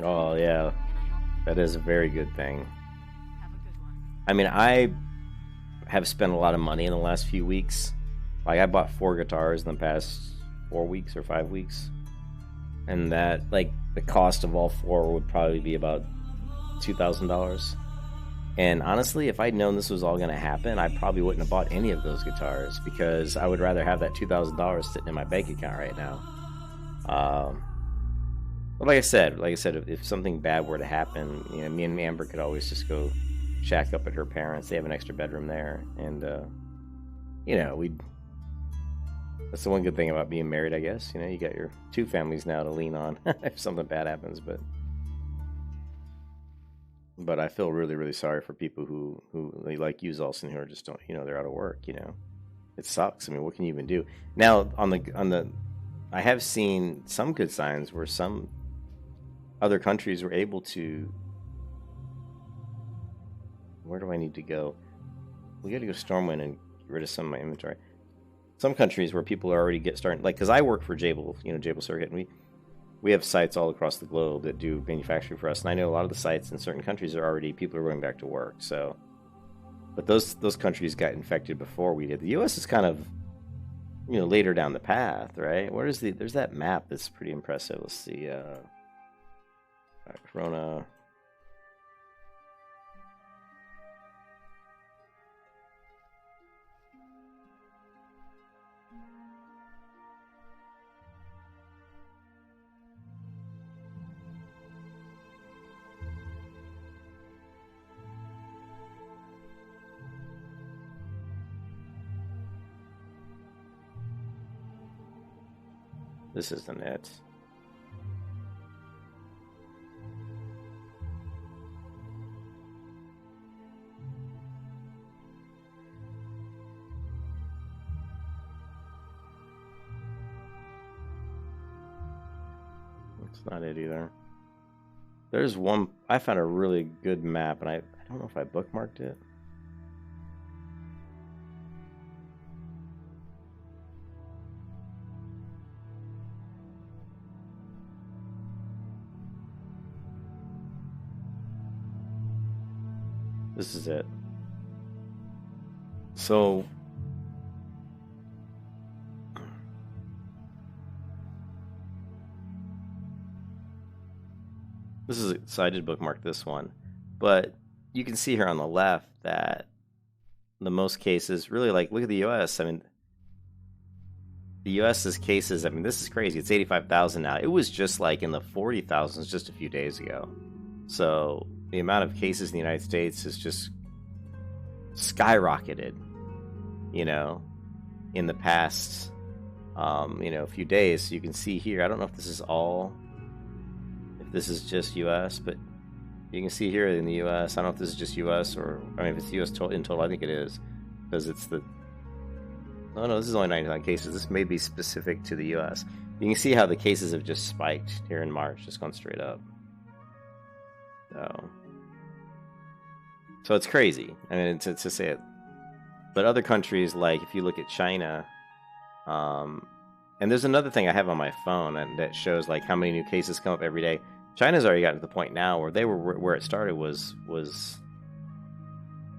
Oh, yeah. That is a very good thing. Have a good one. I mean, I have spent a lot of money in the last few weeks. I bought 4 guitars in the past 4 weeks or 5 weeks. And that, the cost of all 4 would probably be about $2,000. And honestly, if I'd known this was all going to happen, I probably wouldn't have bought any of those guitars, because I would rather have that $2,000 sitting in my bank account right now. But like I said, if something bad were to happen, you know, me and Amber could always just go shack up at her parents. They have an extra bedroom there, and you know, we'd. That's the one good thing about being married, I guess. You know, you got your two families now to lean on if something bad happens. But I feel really, really sorry for people who like you, Zulson, who are just don't, you know, they're out of work. You know, it sucks. I mean, what can you even do? Now I have seen some good signs where some other countries were able to. Where do I need to go? We got to go Stormwind and get rid of some of my inventory. Some countries where people are already starting, like, because I work for Jable, you know, Jable Circuit, and we have sites all across the globe that do manufacturing for us, and I know a lot of the sites in certain countries are already, people are going back to work, so, but those countries got infected before we did. The U.S. is kind of, you know, later down the path, right? There's that map that's pretty impressive. Let's see, Corona. This isn't it. It's not it either. There's one, I found a really good map, and I don't know if I bookmarked it. This is it. So I did bookmark this one, but you can see here on the left that the most cases really, like, look at the US. I mean, the US's cases, I mean, this is crazy. It's 85,000 now. It was just like in the 40,000s just a few days ago. So the amount of cases in the United States has just skyrocketed, you know, in the past, you know, few days. So you can see here, I don't know if this is this is just US, but you can see here in the US, I don't know if this is just US or, I mean, if it's US in total, I think it is, because it's the, oh no, this is only 99 cases. This may be specific to the US. You can see how the cases have just spiked here in March, just gone straight up. So it's crazy. I mean, to say it. But other countries, like if you look at China, and there's another thing I have on my phone and that shows like how many new cases come up every day. China's already gotten to the point now where where it started was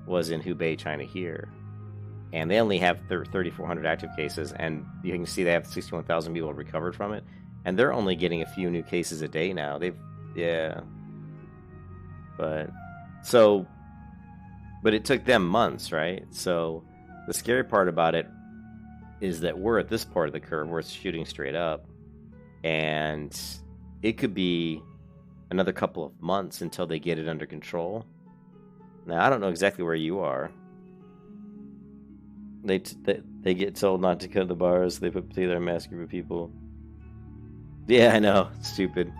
in Hubei, China here, and they only have 3,400 active cases, and you can see they have 61,000 people recovered from it, and they're only getting a few new cases a day now. But it took them months, right? So the scary part about it is that we're at this part of the curve where it's shooting straight up, and it could be another couple of months until they get it under control. Now, I don't know exactly where you are. They get told not to go to the bars. They put together a mass group of people. Yeah, I know. It's stupid.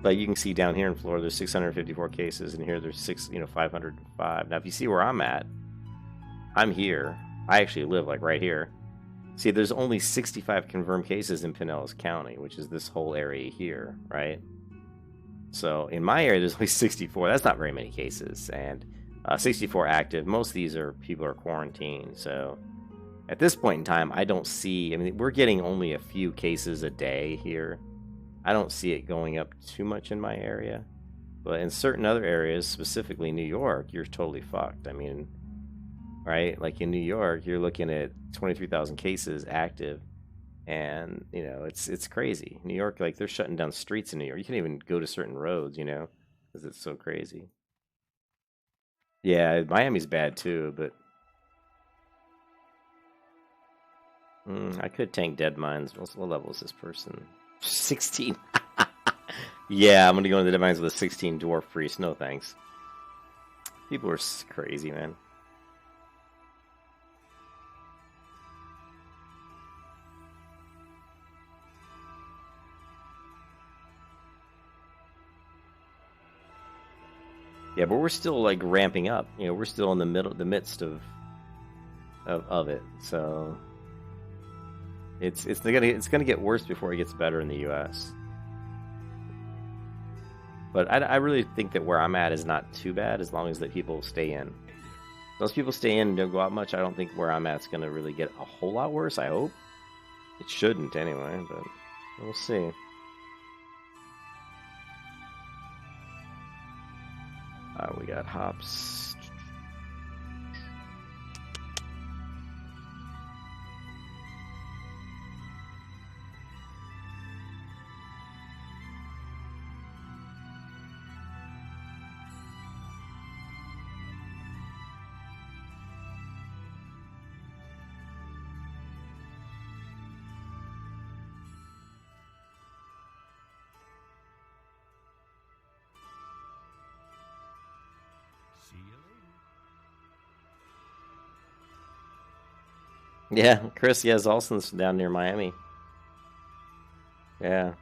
Like you can see down here in Florida, there's 654 cases, and here there's 505. Now, if you see where I'm at, I'm here. I actually live like right here. See, there's only 65 confirmed cases in Pinellas County, which is this whole area here, right? So in my area, there's only 64. That's not very many cases, and 64 active. Most of these are people are quarantined. So at this point in time, I don't see. I mean, we're getting only a few cases a day here. I don't see it going up too much in my area, but in certain other areas, specifically New York, you're totally fucked. I mean, right? Like in New York, you're looking at 23,000 cases active, and you know it's crazy. New York, like they're shutting down streets in New York. You can't even go to certain roads, you know, because it's so crazy. Yeah, Miami's bad too, but I could tank dead mines. What level is this person? 16. Yeah, I'm gonna go into the Deadmines with a 16 Dwarf Priest. No thanks. People are crazy, man. Yeah, but we're still like ramping up. You know, we're still in the midst of it. So it's gonna get worse before it gets better in the U.S. But I really think that where I'm at is not too bad as long as that people stay in. Those people stay in and don't go out much. I don't think where I'm at is gonna really get a whole lot worse. I hope it shouldn't anyway, but we'll see. We got hops. See you later. Yeah, Chris, yes, Olsen's down near Miami. Yeah.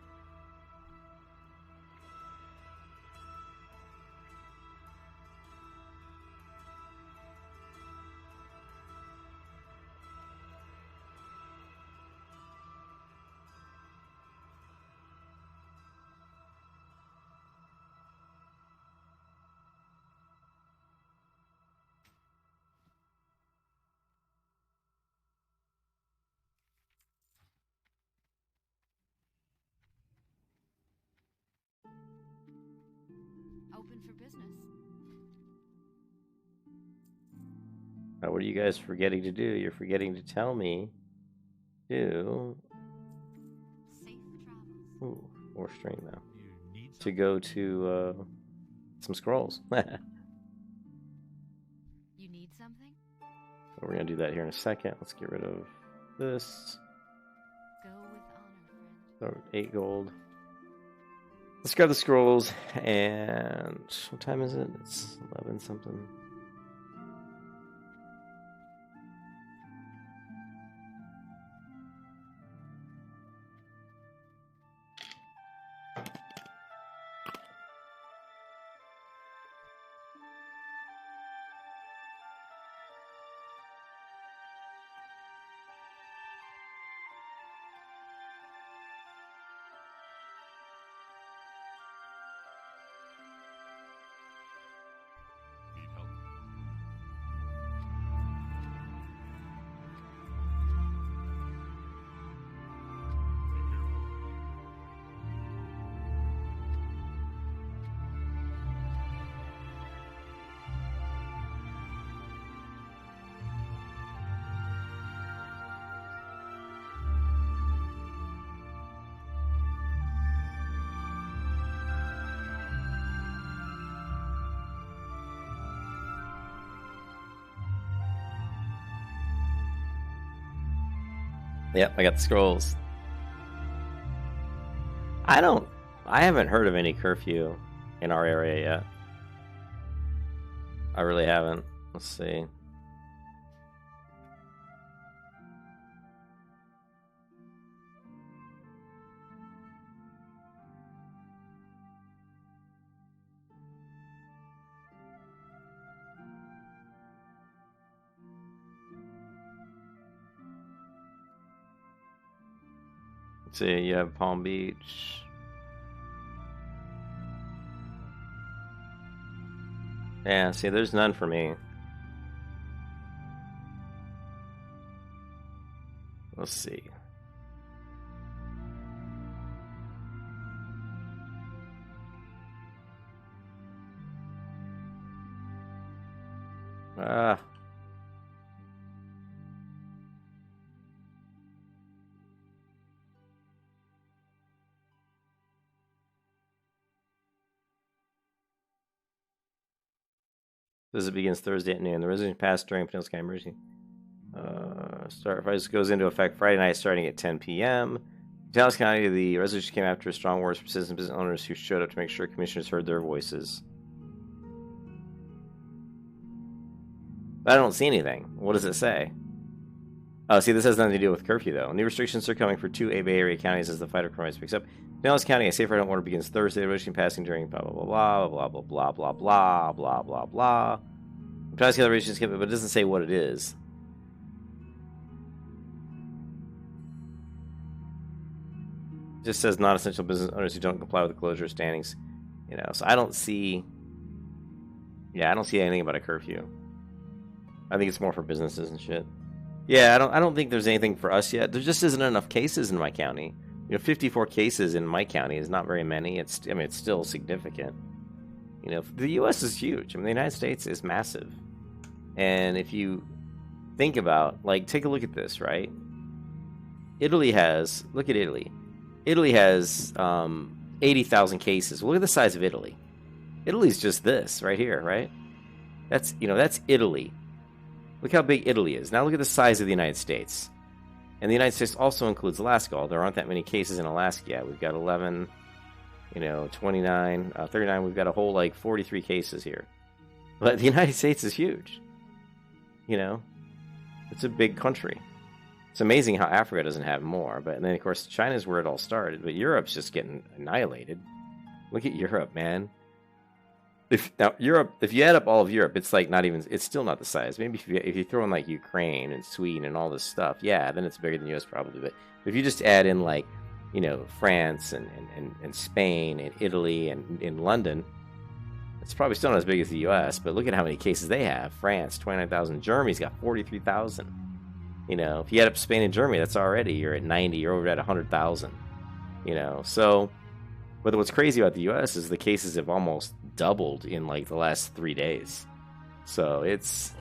Open for business. What are you guys forgetting to do? You're forgetting to tell me to Safe travels. ooh, 4 string now. You need To go to some scrolls. You need something? We're gonna do that here in a second. Let's get rid of this. Go with honor, friend. 8 gold. Let's grab the scrolls. And what time is it? It's 11 something. Need help? Be careful. Yep, I got the scrolls. I haven't heard of any curfew in our area yet. I really haven't. Let's see. Let's see, you have Palm Beach. Yeah, see, there's none for me. Let's see. Ah. Visit begins Thursday at noon. The resolution passed during Peniel Sky Emergency. Start price goes into effect Friday night starting at 10 p.m. Dallas County, the resolution came after a strong wars for citizen business owners who showed up to make sure commissioners heard their voices. But I don't see anything. What does it say? Oh, see, this has nothing to do with curfew, though. New restrictions are coming for 2 Bay Area counties as the fight of crime picks up. Dallas County, a safe order begins Thursday. The resolution passing during blah, blah, blah, blah, blah, blah, blah, blah, blah, blah, blah. But it doesn't say what it is. It just says non-essential business owners who don't comply with the closure standings. You know, so I don't see... Yeah, I don't see anything about a curfew. I think it's more for businesses and shit. Yeah, I don't think there's anything for us yet. There just isn't enough cases in my county. You know, 54 cases in my county is not very many. It's still significant. You know, the U.S. is huge. I mean, the United States is massive. And if you think about, like, take a look at this, right? Italy has, look at Italy. Italy has 80,000 cases. Well, look at the size of Italy. Italy's just this right here, right? That's Italy. Look how big Italy is. Now look at the size of the United States. And the United States also includes Alaska. Although there aren't that many cases in Alaska yet. We've got 11, 29, 39. We've got a whole, 43 cases here. But the United States is huge. You know? It's a big country. It's amazing how Africa doesn't have more. But and then, of course, China's where it all started. But Europe's just getting annihilated. Look at Europe, man. If you add up all of Europe, it's it's still not the size. Maybe if you throw in Ukraine and Sweden and all this stuff, yeah, then it's bigger than the US probably. But if you just add in France and Spain and Italy and in London, it's probably still not as big as the US. But look at how many cases they have. France, 29,000. Germany's got 43,000. You know, if you add up Spain and Germany, you're at 90. You're over at 100,000. You know, so. But what's crazy about the U.S. is the cases have almost doubled in the last 3 days. So it's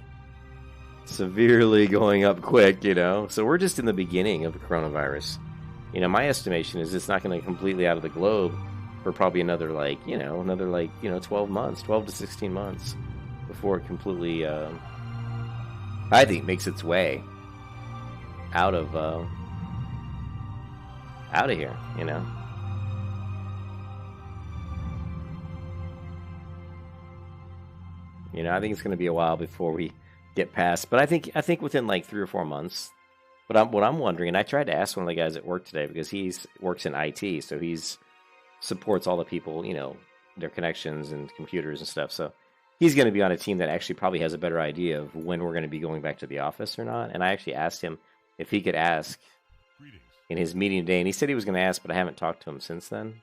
severely going up quick, you know. So we're just in the beginning of the coronavirus. You know, my estimation is it's not going to completely out of the globe for probably another 12 months, 12 to 16 months before it completely, I think, makes its way out of here, you know. You know, I think it's going to be a while before we get past. But I think within 3 or 4 months. But what I'm wondering, and I tried to ask one of the guys at work today because he works in IT, so he's supports all the people, you know, their connections and computers and stuff. So he's going to be on a team that actually probably has a better idea of when we're going to be going back to the office or not. And I actually asked him if he could ask in his meeting today, and he said he was going to ask, but I haven't talked to him since then.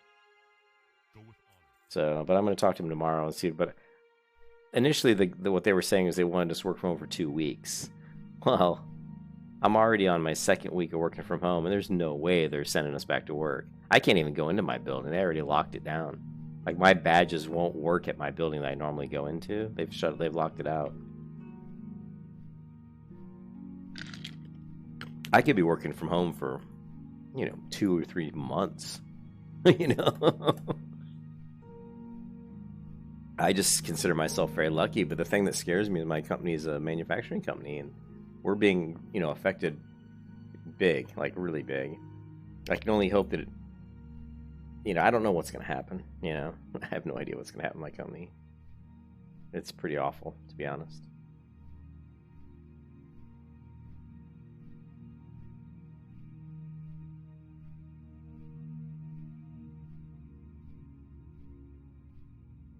So, but I'm going to talk to him tomorrow and see. But initially, what they were saying is they wanted us to work from home for 2 weeks. Well, I'm already on my second week of working from home, and there's no way they're sending us back to work. I can't even go into my building. They already locked it down. My badges won't work at my building that I normally go into. They've locked it out. I could be working from home for, 2 or 3 months. I just consider myself very lucky, but the thing that scares me is my company is a manufacturing company, and we're being, affected big, really big. I can only hope that I don't know what's going to happen, I have no idea what's going to happen in my company. It's pretty awful, to be honest.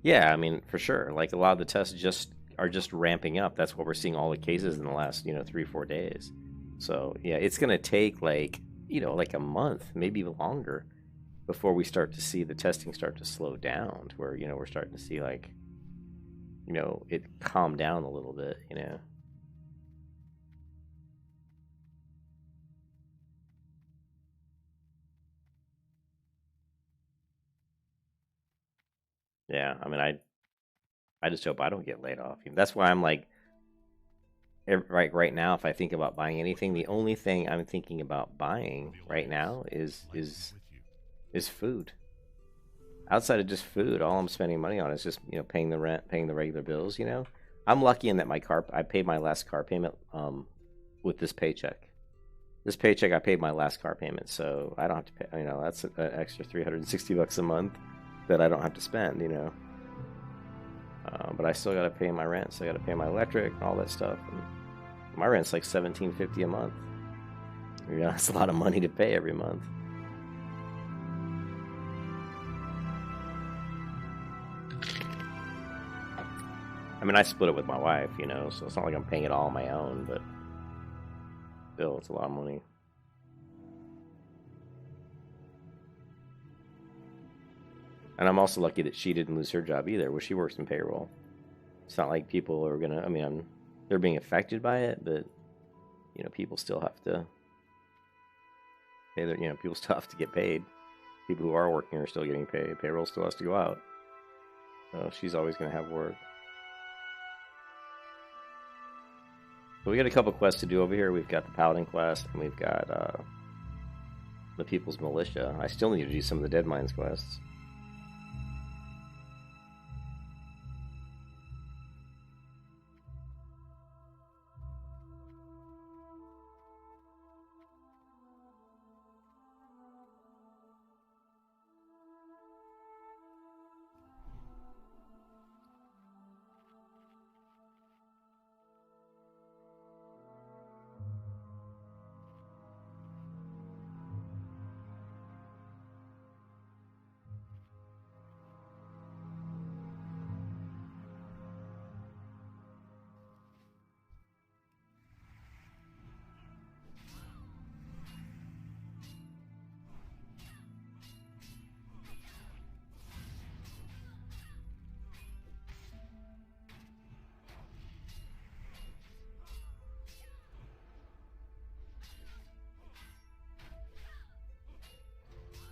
Yeah, I mean, for sure. A lot of the tests are just ramping up. That's what we're seeing all the cases in the last, 3 or 4 days. So, yeah, it's going to take a month, maybe even longer before we start to see the testing start to slow down to where, we're starting to see it calm down a little bit, Yeah, I mean, I just hope I don't get laid off. That's why I'm right now, if I think about buying anything, the only thing I'm thinking about buying right now is food. Outside of just food, all I'm spending money on is just paying the rent, paying the regular bills. I'm lucky in that I paid my last car payment with this paycheck. This paycheck, I paid my last car payment, so I don't have to pay. You know, that's an extra $360 a month that I don't have to spend. You know, but I still got to pay my rent. So I got to pay my electric and all that stuff. And my rent's like $17.50 a month. You know, that's a lot of money to pay every month. I mean, I split it with my wife, you know, so it's not like I'm paying it all on my own, but still, it's a lot of money. And I'm also lucky that she didn't lose her job either, where she works in payroll. It's not like people are gonna, I mean, they're being affected by it, but, you know, people still have to pay their, you know, people still have to get paid. People who are working are still getting paid. Payroll still has to go out. So she's always gonna have work. So we got a couple quests to do over here. We've got the Paladin quest, and we've got the People's Militia. I still need to do some of the Dead Mines quests.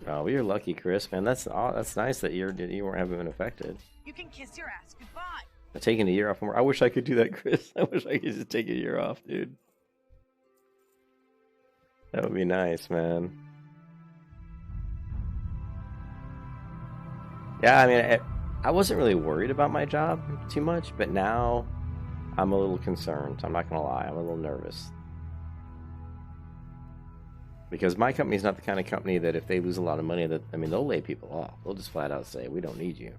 Oh, you're lucky, Chris, man. That's nice that you haven't been affected. You can kiss your ass goodbye. Taking a year off from work. I wish I could do that, Chris. I wish I could just take a year off, dude. That would be nice, man. Yeah, I mean, I wasn't really worried about my job too much, but now I'm a little concerned. I'm not gonna lie. I'm a little nervous. Because my company's not the kind of company that if they lose a lot of money, that, I mean, they'll lay people off. They'll just flat out say, we don't need you.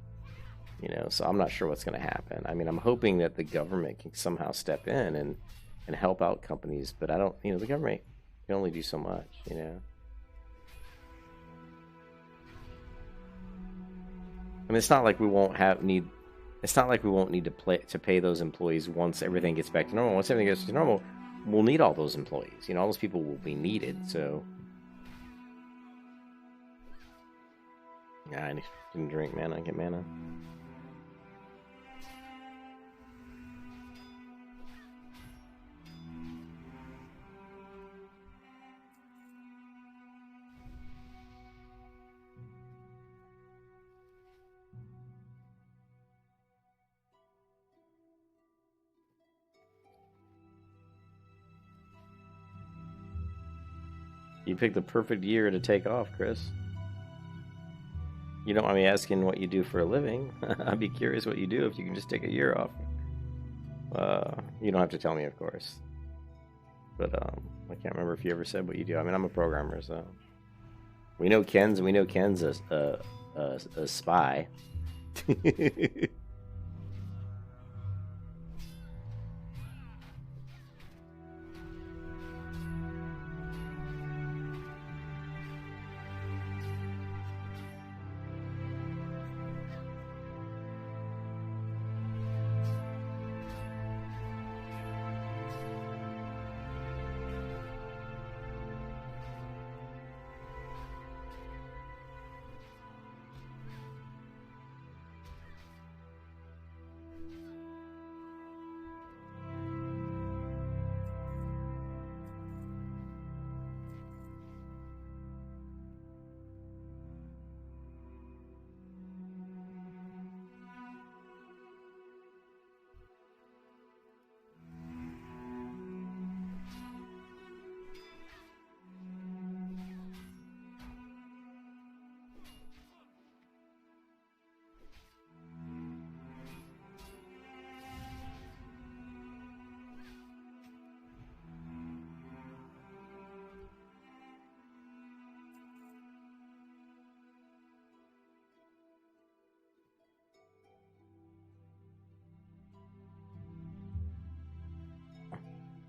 You know, so I'm not sure what's going to happen. I mean, I'm hoping that the government can somehow step in and help out companies, but I don't, you know, the government can only do so much, you know. I mean, it's not like we won't need to pay those employees once everything gets back to normal. Once everything gets to normal, we'll need all those employees. You know, all those people will be needed. So, yeah, I didn't drink mana. Get mana. You picked the perfect year to take off, Chris. You don't want me asking what you do for a living. I'd be curious what you do if you can just take a year off. You don't have to tell me, of course. But I can't remember if you ever said what you do. I mean, I'm a programmer, so we know Ken's a spy.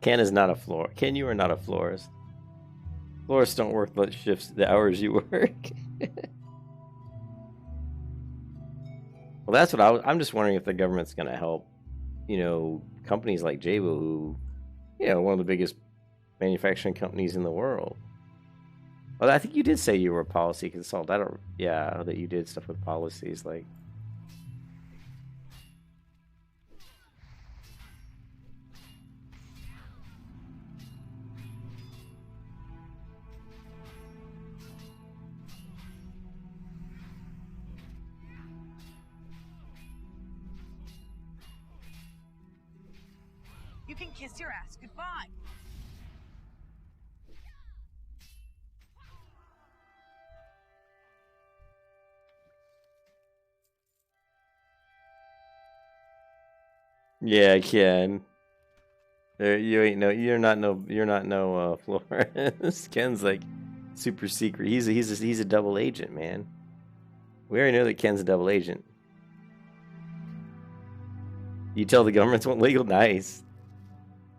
Ken is not a floor. Ken, you are not a florist. Florists don't work the shifts, the hours you work. Well, that's what I'm just wondering if the government's going to help, companies like Jabil, who, one of the biggest manufacturing companies in the world. Well, I think you did say you were a policy consultant. That you did stuff with policies, like. You can kiss your ass goodbye. Yeah, Ken. You're not no florist. Ken's like super secret. He's a double agent, man. We already know that Ken's a double agent. You tell the government's went legal? Nice.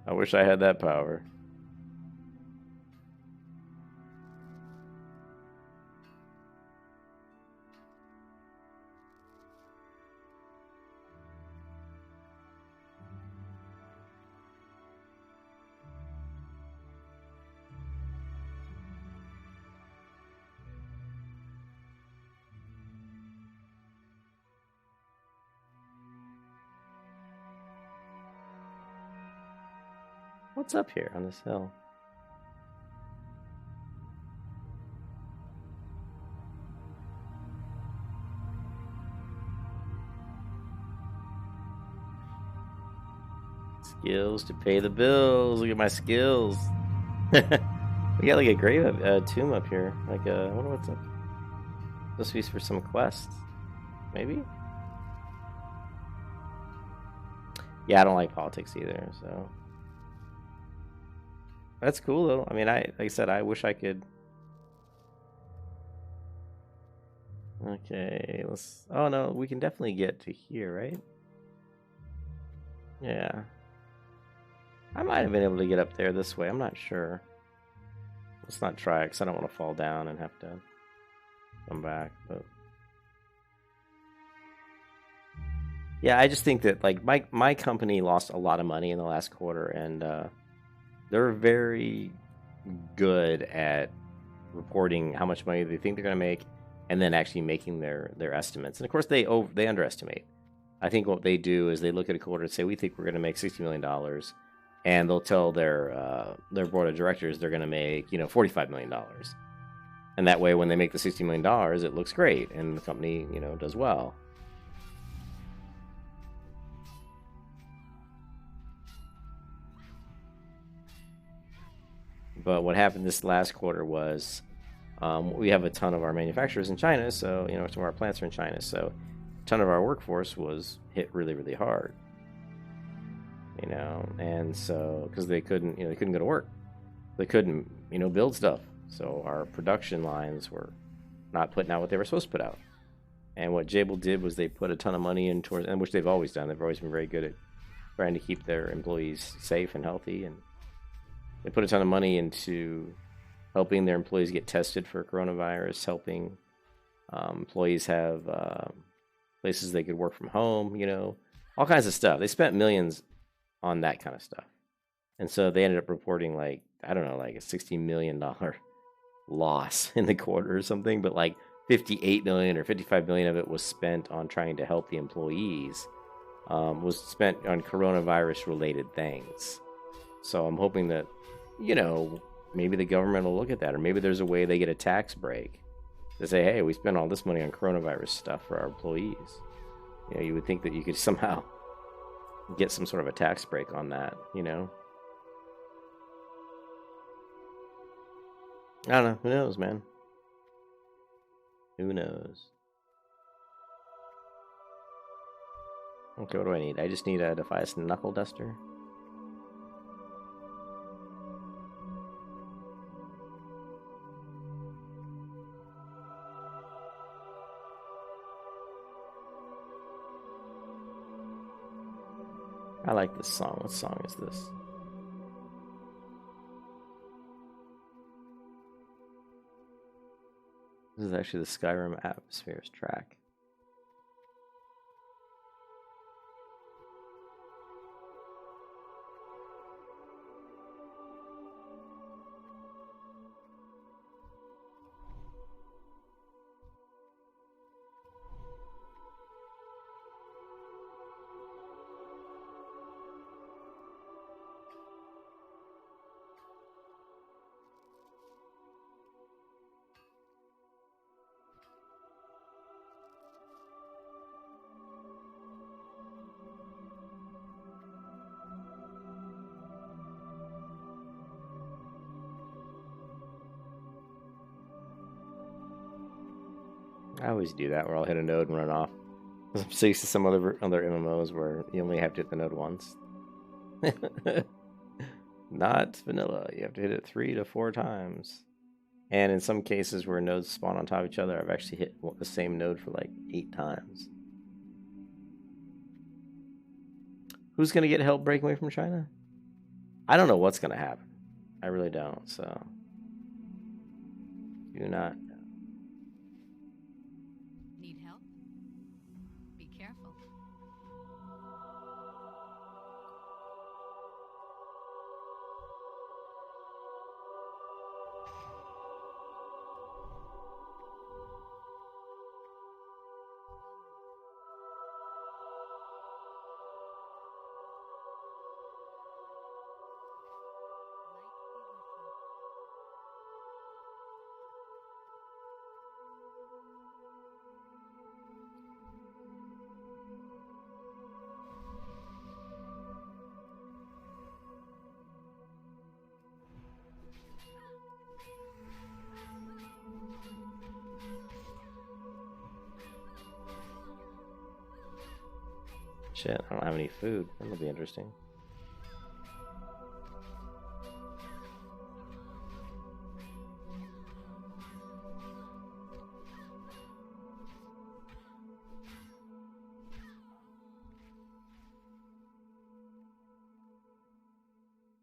I wish I had that power. What's up here on this hill? Skills to pay the bills. Look at my skills. We got like a grave tomb up here. Like I wonder what's up. This is for some quests. Maybe? Yeah, I don't like politics either, so. That's cool though. I mean, like I said, I wish I could. Okay, let's. Oh no, we can definitely get to here, right? Yeah. I might have been able to get up there this way. I'm not sure. Let's not try it because I don't want to fall down and have to come back. But yeah, I just think that like my company lost a lot of money in the last quarter, and they're very good at reporting how much money they think they're going to make, and then actually making their estimates. And of course, they underestimate. I think what they do is they look at a quarter and say, "We think we're going to make $60 million," and they'll tell their board of directors they're going to make $45 million. And that way, when they make the $60 million, it looks great, and the company does well. But what happened this last quarter was we have a ton of our manufacturers in China, so some of our plants are in China, so a ton of our workforce was hit really, really hard. And so because they couldn't go to work, they couldn't build stuff, so our production lines were not putting out what they were supposed to put out. And what Jabil did was they put a ton of money in towards, and which they've always done. They've always been very good at trying to keep their employees safe and healthy, and they put a ton of money into helping their employees get tested for coronavirus, helping employees have places they could work from home, all kinds of stuff. They spent millions on that kind of stuff. And so they ended up reporting like a $60 million loss in the quarter or something, but like 58 million or 55 million of it was spent on trying to help the employees, was spent on coronavirus related things. So I'm hoping that maybe the government will look at that, or maybe there's a way they get a tax break to say, hey, we spent all this money on coronavirus stuff for our employees. You would think that you could somehow get some sort of a tax break on that, I don't know. Who knows, man? Who knows? Okay, what do I need? I just need a Defias Knuckle Duster. I like this song. What song is this? This is actually the Skyrim atmospheres track. I always do that where I'll hit a node and run off. I'm so used to some other MMOs where you only have to hit the node once. Not vanilla. You have to hit it 3 to 4 times. And in some cases where nodes spawn on top of each other, I've actually hit the same node for like 8 times. Who's going to get help breaking away from China? I don't know what's going to happen. I really don't, so... Do not... Need help? Be careful. Shit, I don't have any food. That'll be interesting.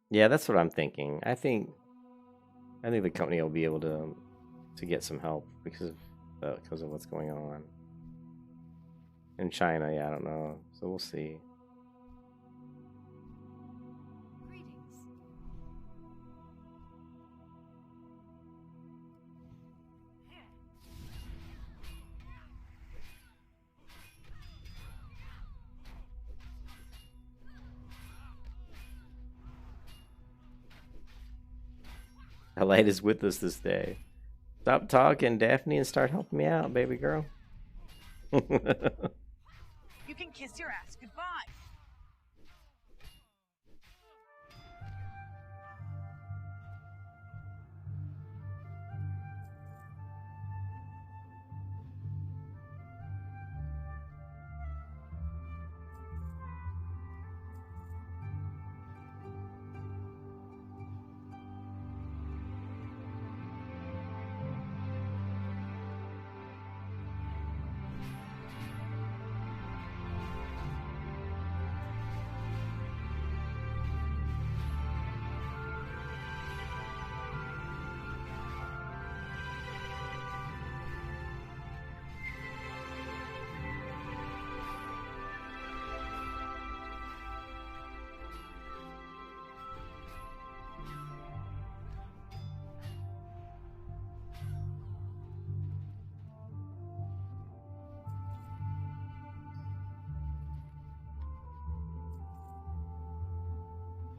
Yeah, that's what I'm thinking. I think the company will be able to get some help because of what's going on in China. Yeah, I don't know. So we'll see. Greetings. The light is with us this day. Stop talking, Daphne, and start helping me out, baby girl. You can kiss your ass goodbye.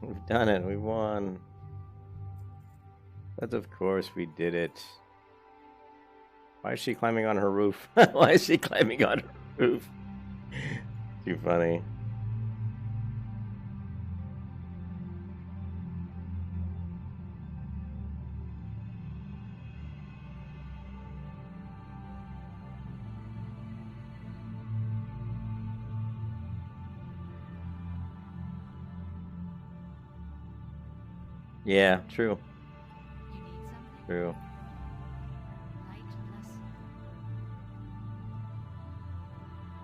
We've done it. We won. But of course we did it. Why is she climbing on her roof? Why is she climbing on her roof? Too funny. Yeah, true. You need something? True. Light bless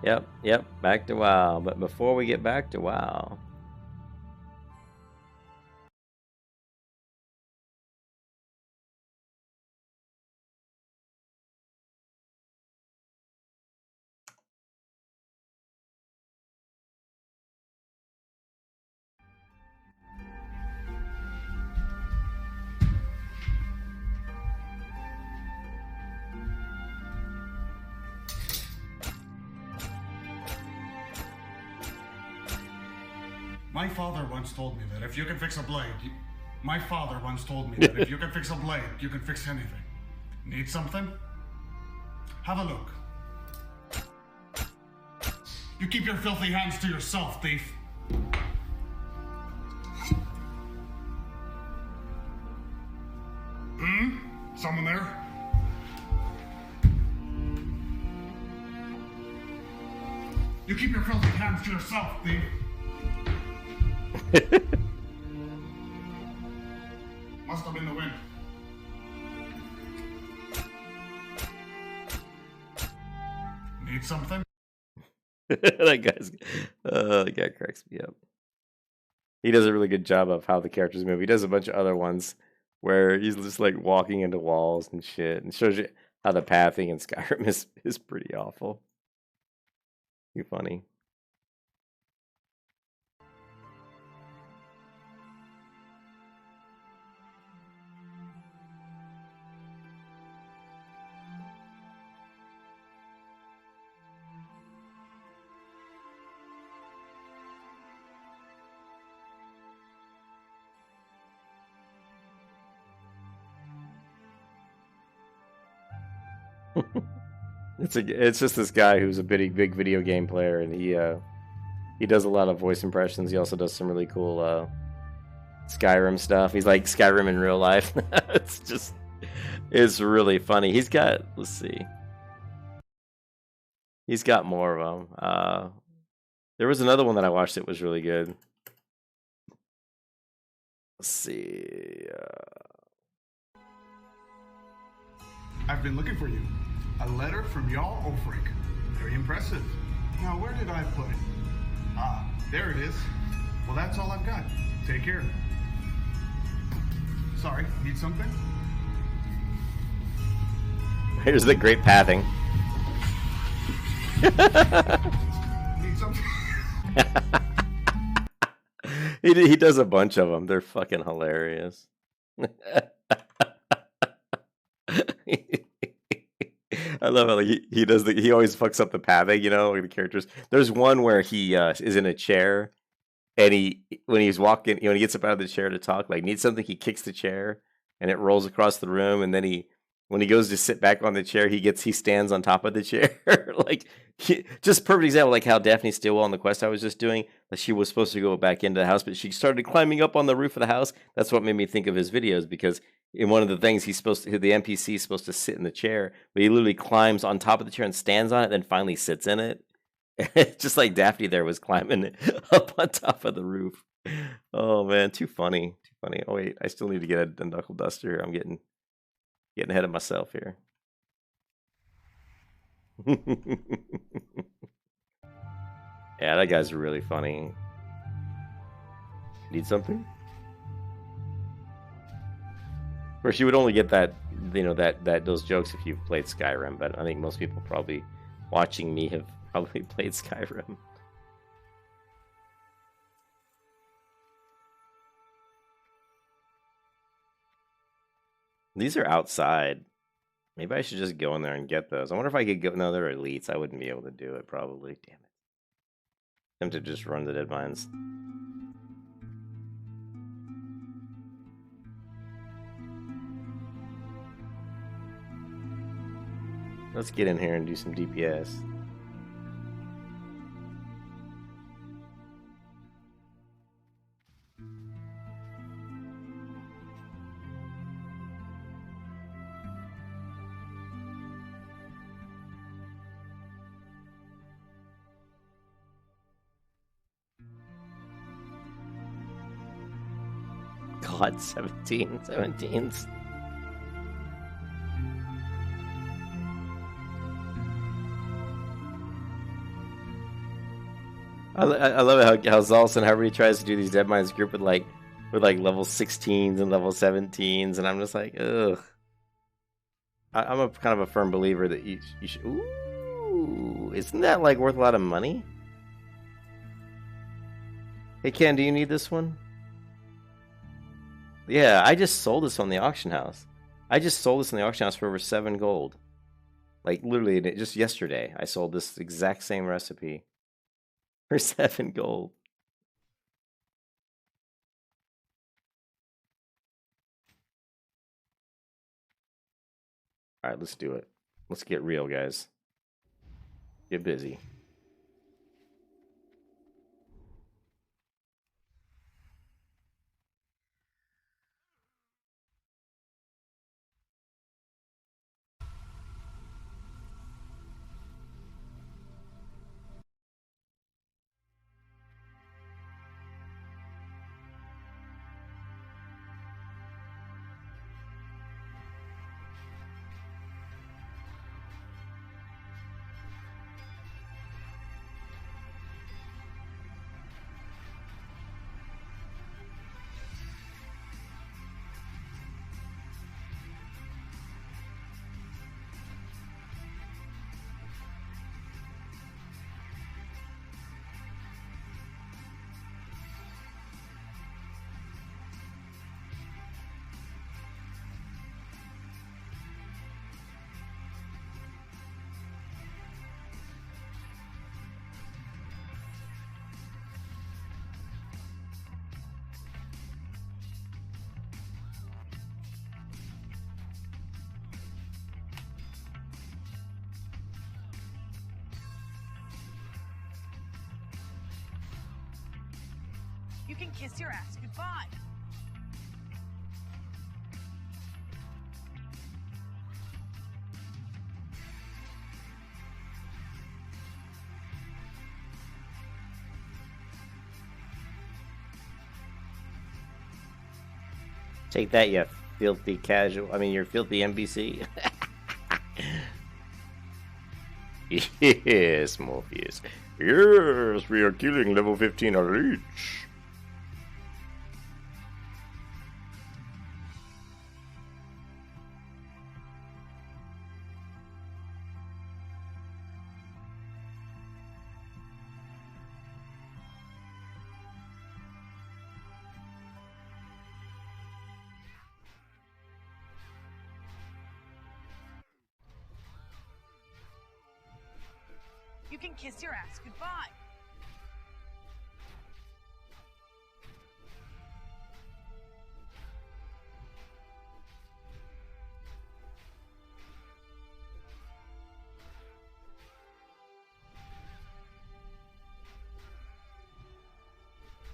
you. Yep, back to WoW. But before we get back to WoW, My father once told me that if you can fix a blade, my father once told me that if you can fix a blade, you can fix anything. Need something? Have a look. You keep your filthy hands to yourself, thief. Someone there? You keep your filthy hands to yourself, thief. Must have been the wind. Need something? That guy cracks me up. He does a really good job of how the characters move. He does a bunch of other ones where he's just like walking into walls and shit, and shows you how the pathing in Skyrim is pretty awful. Too funny. It's just this guy who's a big video game player, and he does a lot of voice impressions. He also does some really cool Skyrim stuff. He's like Skyrim in real life. It's really funny. He's got, let's see, he's got more of them. There was another one that I watched that was really good. Let's see. I've been looking for you. A letter from Jarl Ulfric. Very impressive. Now, where did I put it? Ah, there it is. Well, that's all I've got. Take care. Sorry, need something? Here's the great pathing. Need something? He does a bunch of them. They're fucking hilarious. I love how he does he always fucks up the pathing, you know, like the characters. There's one where he is in a chair, and when he's walking, when he gets up out of the chair to talk, like needs something, he kicks the chair and it rolls across the room, and then when he goes to sit back on the chair, he stands on top of the chair. Like just perfect example, like how Daphne Stillwell on the quest I was just doing, like she was supposed to go back into the house, but she started climbing up on the roof of the house. That's what made me think of his videos, because in one of the things the NPC is supposed to sit in the chair, but he literally climbs on top of the chair and stands on it, then finally sits in it. Just like Daphne there was climbing up on top of the roof. Oh man, too funny. Oh wait, I still need to get a knuckle duster. I'm getting ahead of myself here. Yeah, that guy's really funny. Need something? Of course, you would only get that, you know, those jokes if you've played Skyrim, but I think most people probably watching me have probably played Skyrim. These are outside. Maybe I should just go in there and get those. I wonder if I could go. No, they're elites. I wouldn't be able to do it, probably. Damn it. I'm to just run the dead mines. Let's get in here and do some DPS. God, 17s. I love it how Zalson, however he tries to do these Dead Mines group with like level 16s and level 17s, and I'm just like, ugh. I'm a kind of a firm believer that you should. Ooh, isn't that like worth a lot of money? Hey Ken, do you need this one? Yeah, I just sold this on the auction house. I just sold this in the auction house for over 7 gold. Like literally just yesterday, I sold this exact same recipe for 7 gold. All right, let's do it. Let's get real, guys. Get busy. You can kiss your ass goodbye. Take that, you filthy casual. I mean, you're filthy NPC. Yes, Morpheus. Yes, we are killing level 15 elites. You can kiss your ass goodbye.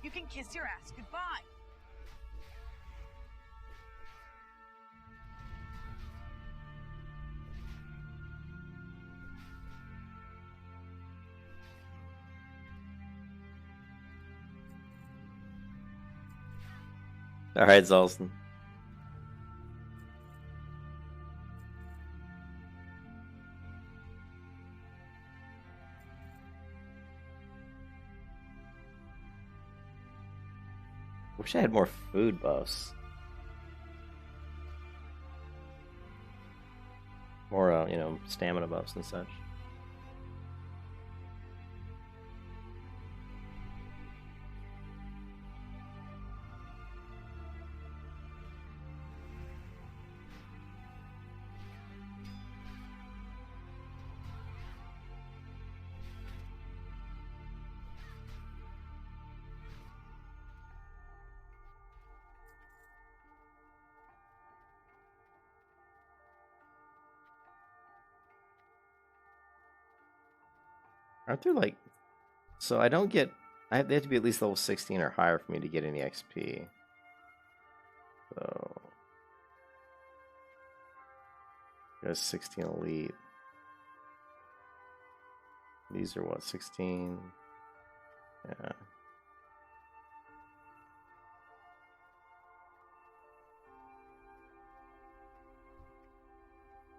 You can kiss your ass goodbye. All right, Zolson. Wish I had more food buffs. More, stamina buffs and such. Aren't there like... So I don't get... they have to be at least level 16 or higher for me to get any XP. So... There's 16 elite. These are what, 16? Yeah.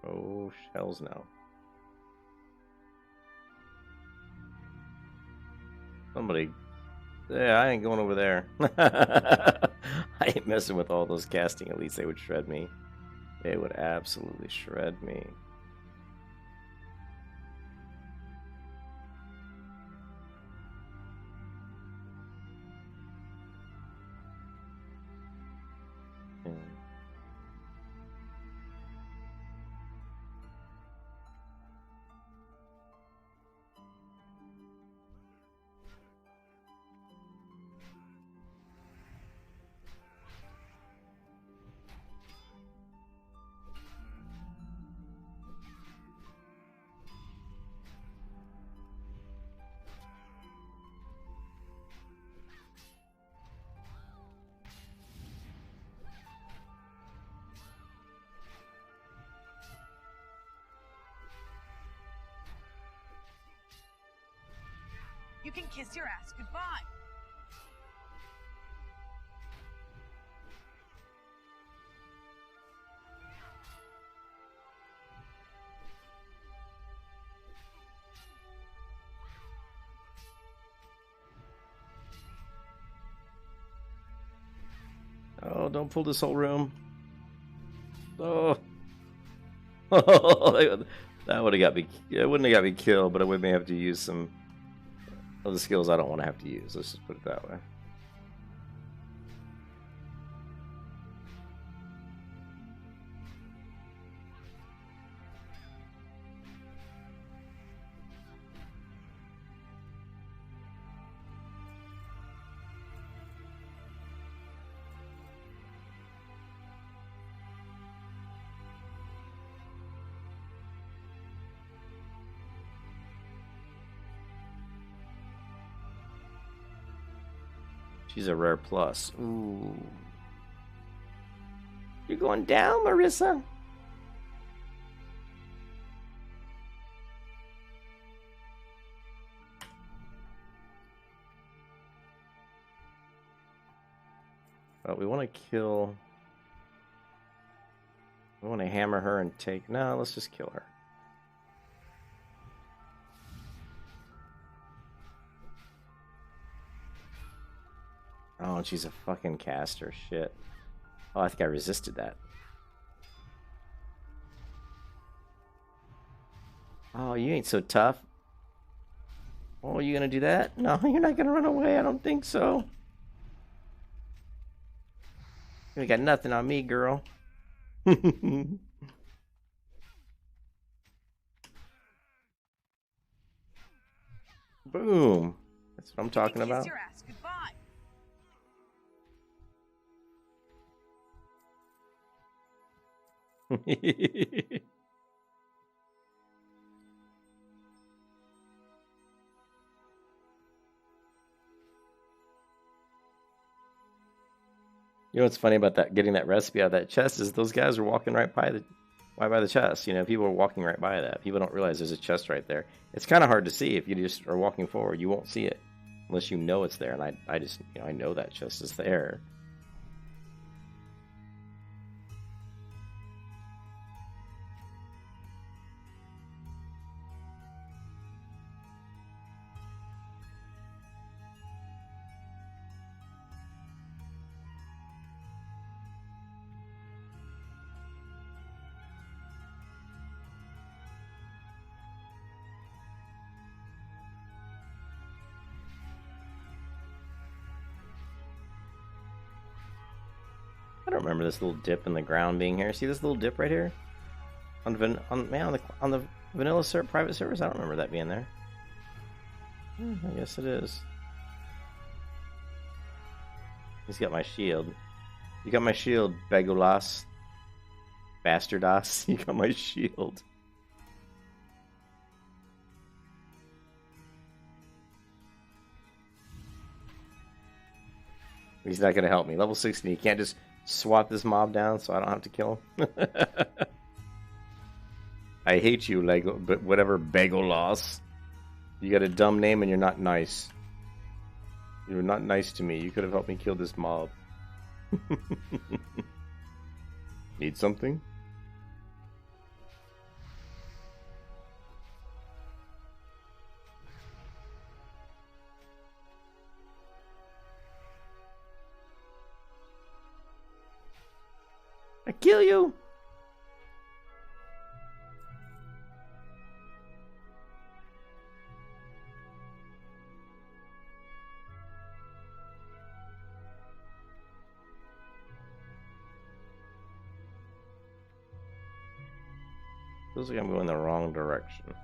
Oh, hells no. Somebody... Yeah, I ain't going over there. I ain't messing with all those casting elites. They would shred me. They would absolutely shred me. Yeah. You can kiss your ass goodbye. Oh, don't pull this whole room. Oh. That would have got me. It wouldn't have got me killed, but I would may have to use some of the skills I don't want to have to use. Let's just put it that way. She's a rare plus. Ooh. You're going down, Marissa? Well, we want to kill... We want to hammer her and take... No, let's just kill her. Oh, and she's a fucking caster. Shit. Oh, I think I resisted that. Oh, you ain't so tough. Oh, you gonna do that? No, you're not gonna run away. I don't think so. You got nothing on me, girl. Boom. That's what I'm talking about. Kiss your ass goodbye. You know what's funny about that? Getting that recipe out of that chest is those guys are walking right by the chest. You know, people are walking right by that. People don't realize there's a chest right there. It's kind of hard to see if you just are walking forward. You won't see it unless you know it's there. And I just, you know, I know that chest is there. I don't remember this little dip in the ground being here. See this little dip right here? On the vanilla private servers? I don't remember that being there. I guess it is. He's got my shield. You got my shield, Begolas. Bastardas. You got my shield. He's not going to help me. Level 16. You can't just swat this mob down so I don't have to kill him. I hate you, Lego, but whatever, Begolas. You got a dumb name and you're not nice. You're not nice to me. You could have helped me kill this mob. Need something? I kill you. Feels like I'm going the wrong direction.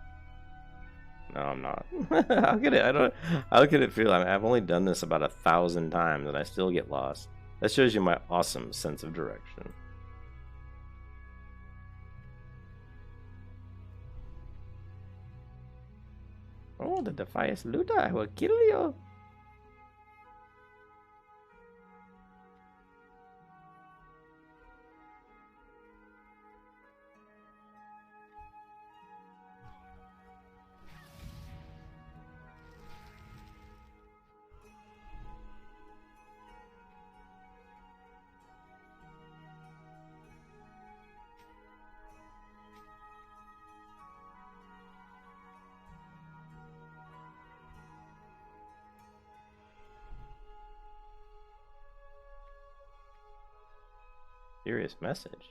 No, I'm not. How could it? How could it feel? I've only done this about 1,000 times, and I still get lost. That shows you my awesome sense of direction. Oh, the Defias Luta! I will kill you. Mysterious message.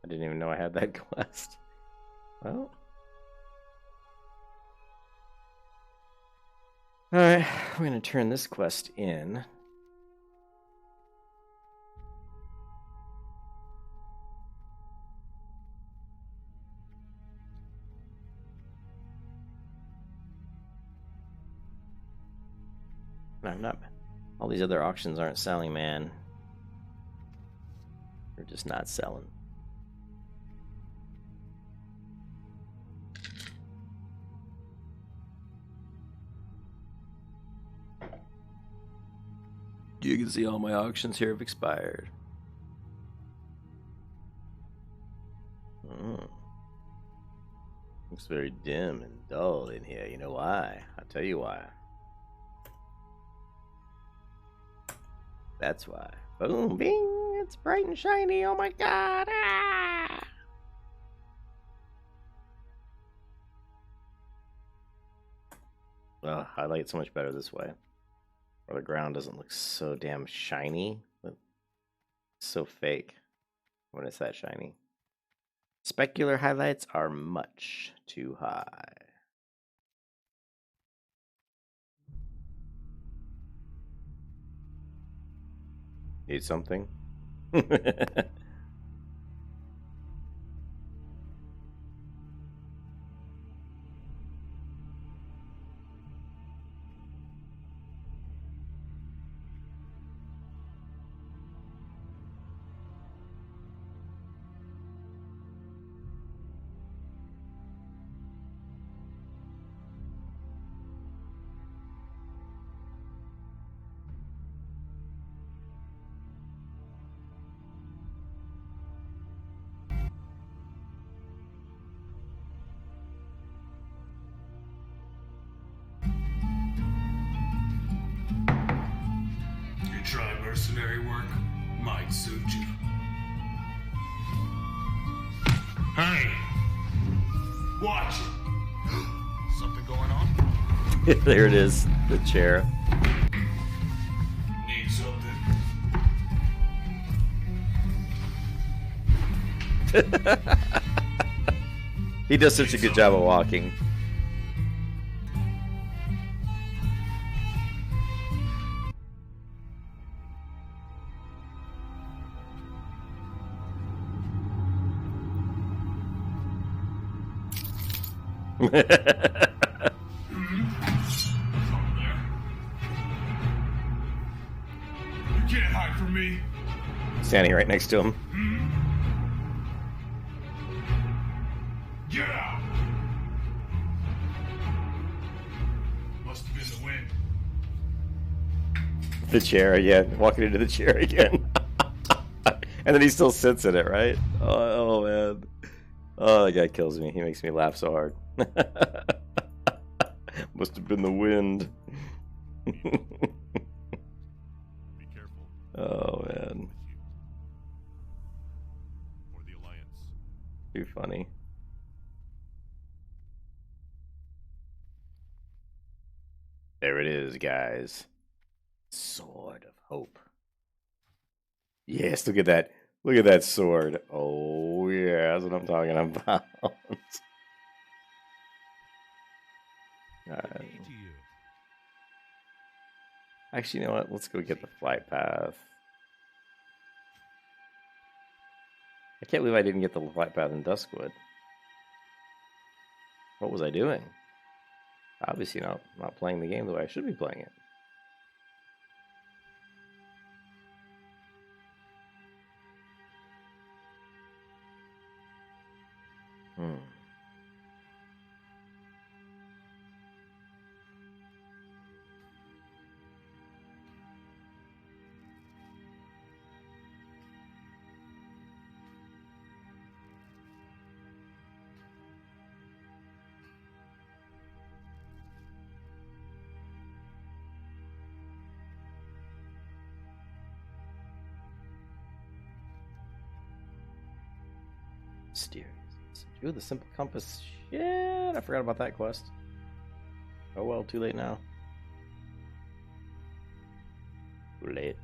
I didn't even know I had that quest. Well. Alright, we're going to turn this quest in. I'm not. All these other auctions aren't selling, man. They're just not selling. You can see all my auctions here have expired. Looks very dim and dull in here. You know why? I'll tell you why. That's why. Boom, bing, it's bright and shiny. Oh my god. Ah! Oh, I like it so much better this way. Where the ground doesn't look so damn shiny. But so fake when it's that shiny. Specular highlights are much too high. Need something? You try mercenary work, might suit you. Hey! Watch it! Something going on? There it is, the chair. Need something? He does such a good job of walking. Something there. You can't hide from me. Standing right next to him. Get out! Must have been the wind. The chair again. Walking into the chair again. And then he still sits in it, right? Oh man. Oh, that guy kills me. He makes me laugh so hard. Must have been the wind. Be careful. Oh man. For the Alliance. Too funny. There it is, guys. Sword of Hope. Yes, look at that. Look at that sword. Oh, yeah, that's what I'm talking about. Good day to you. Actually, you know what? Let's go get the flight path. I can't believe I didn't get the flight path in Duskwood. What was I doing? Obviously not playing the game the way I should be playing it. Mysterious. Ooh, the simple compass. Shit, I forgot about that quest. Oh well, too late now. Too late.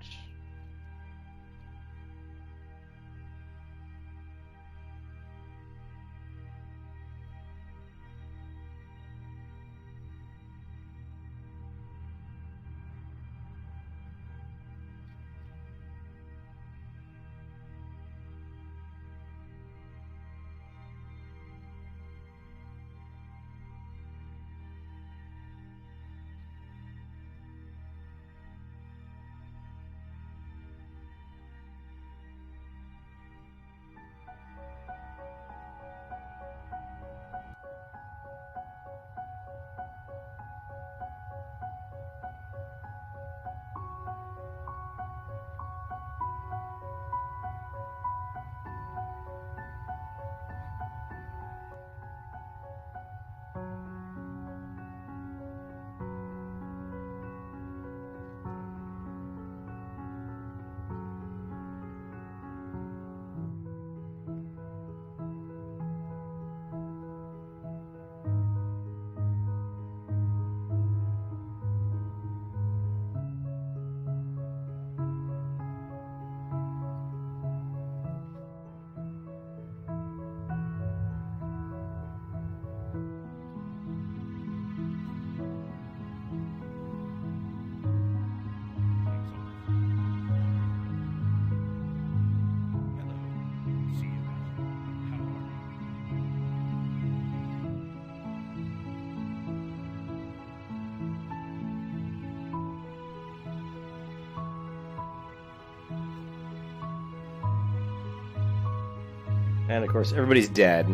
And of course, everybody's dead.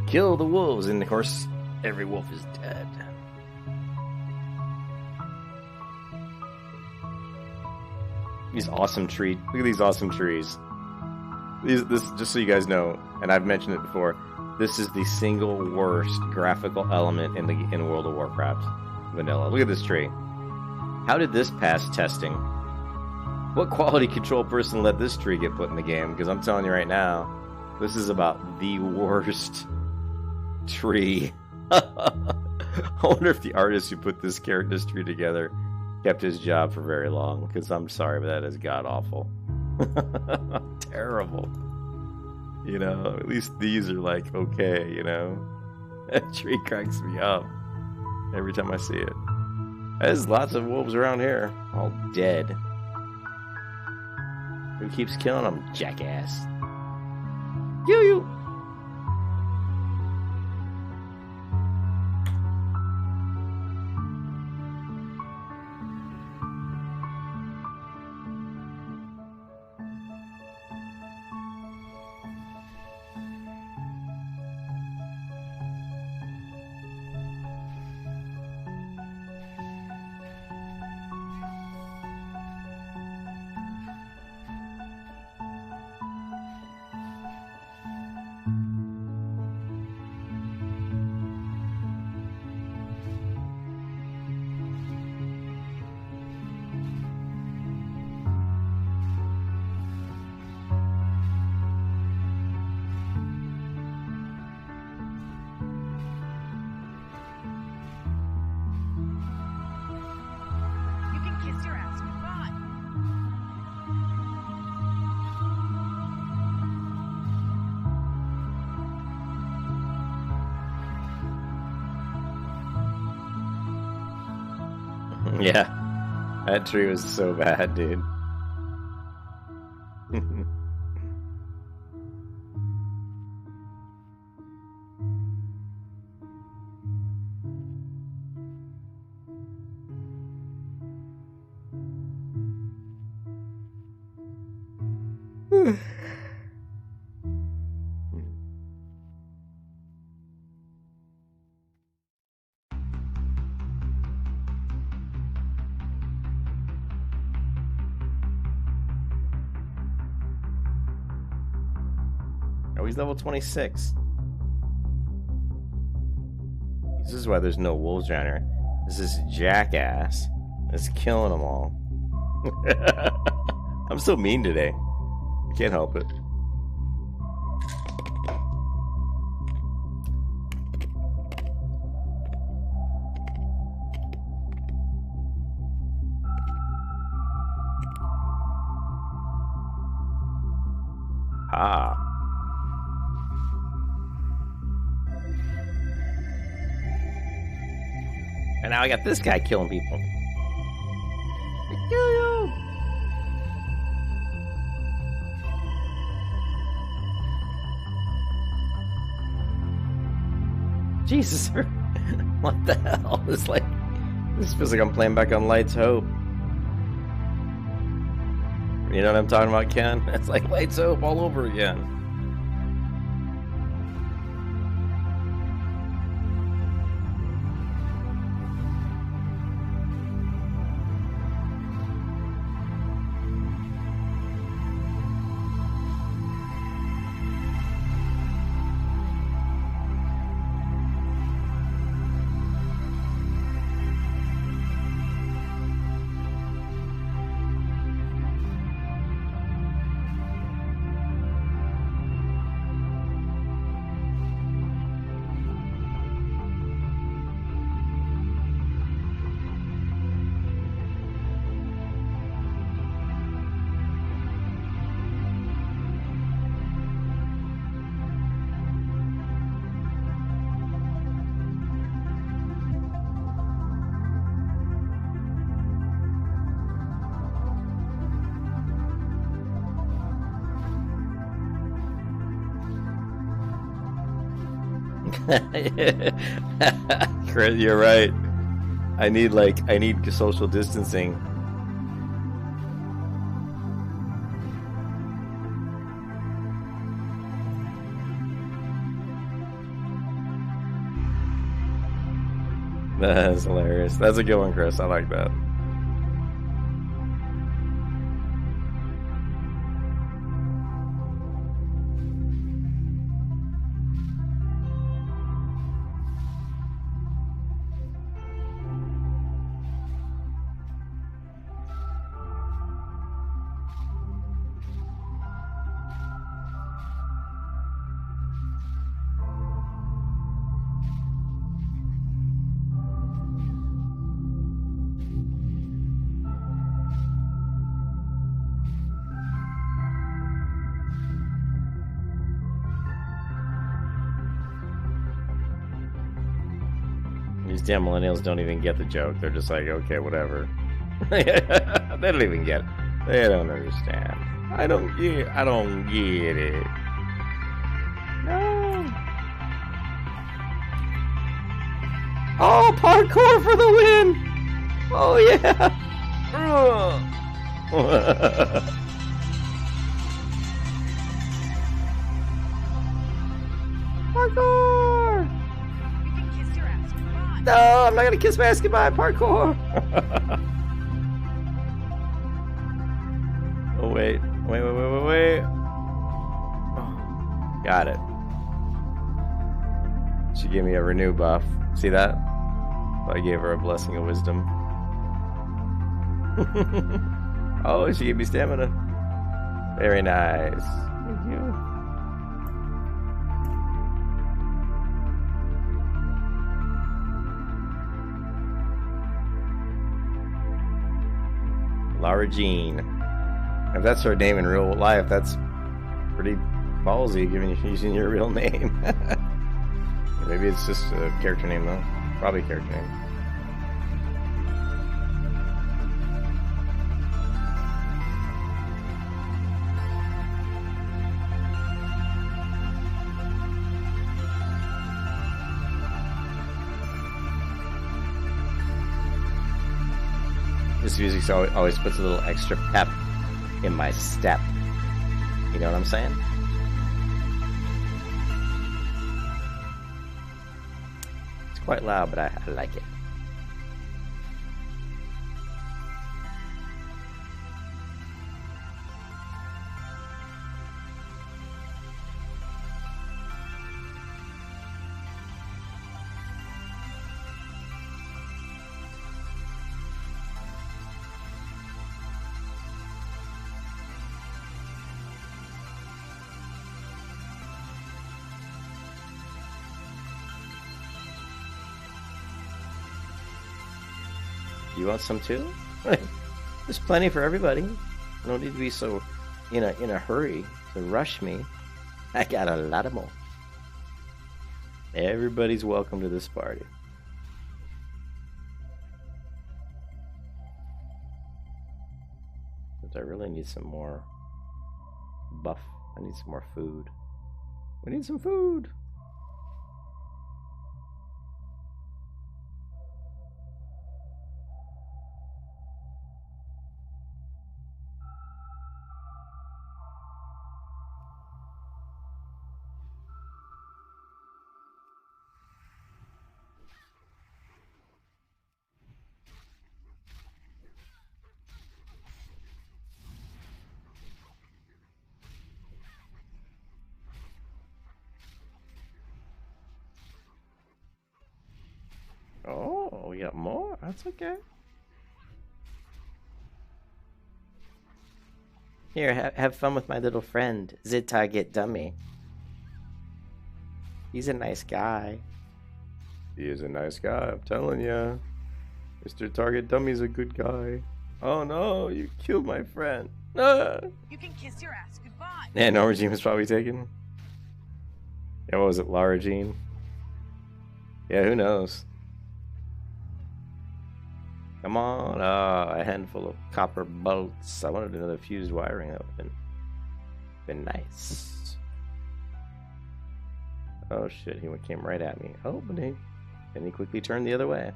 Kill the wolves, and of course, every wolf is dead. These awesome trees. Look at these awesome trees. This, just so you guys know, and I've mentioned it before, this is the single worst graphical element in World of Warcraft vanilla. Look at this tree. How did this pass testing? What quality control person let this tree get put in the game? Because I'm telling you right now, this is about the worst tree. I wonder if the artist who put this tree together kept his job for very long, because I'm sorry, but that is god-awful. Terrible. You know, at least these are like, okay, you know. That tree cracks me up every time I see it. There's lots of wolves around here, all dead. Who keeps killing them, jackass? You. You can kiss your ass goodbye. Yeah, that tree was so bad, dude. Oh, he's level 26. This is why there's no wolves around here. This is jackass that's killing them all. I'm so mean today. I can't help it. Ah. And now I got this guy killing people. I kill you! Jesus, what the hell? This feels like I'm playing back on Light's Hope. You know what I'm talking about, Ken? It's like Light's Hope all over again. Chris, you're right. I need social distancing. That's hilarious. That's a good one, Chris. I like that. These damn millennials don't even get the joke. They're just like, okay, whatever. They don't even get it. They don't understand. I don't get it. No. Oh, parkour for the win! Oh yeah! Parkour! You can kiss your ass goodbye. No, I'm not gonna kiss my ass goodbye. Parkour. Oh wait. Oh, got it. She gave me a renew buff. See that? I gave her a blessing of wisdom. Oh, she gave me stamina. Very nice. Thank you. Lara Jean. If that's her name in real life, that's pretty ballsy, using your real name. Maybe it's just a character name though. Probably a character name. This music always puts a little extra pep in my step. You know what I'm saying? It's quite loud, but I like it. You want some too? There's plenty for everybody. No need to be so in a hurry to rush me. I got a lot of more. Everybody's welcome to this party. But I really need some more buff. I need some more food. We need some food. Oh, we got more? That's okay. Here, have fun with my little friend, the Target Dummy. He's a nice guy. He is a nice guy, I'm telling ya. Mr. Target Dummy's a good guy. Oh no, you killed my friend. Ah. You can kiss your ass goodbye. Yeah, Norma Jean was probably taken. Yeah, what was it, Lara Jean? Yeah, who knows? Come on, a handful of copper bolts. I wanted another fused wiring. That would have been nice. Oh shit, he came right at me. Oh, but then he quickly turned the other way.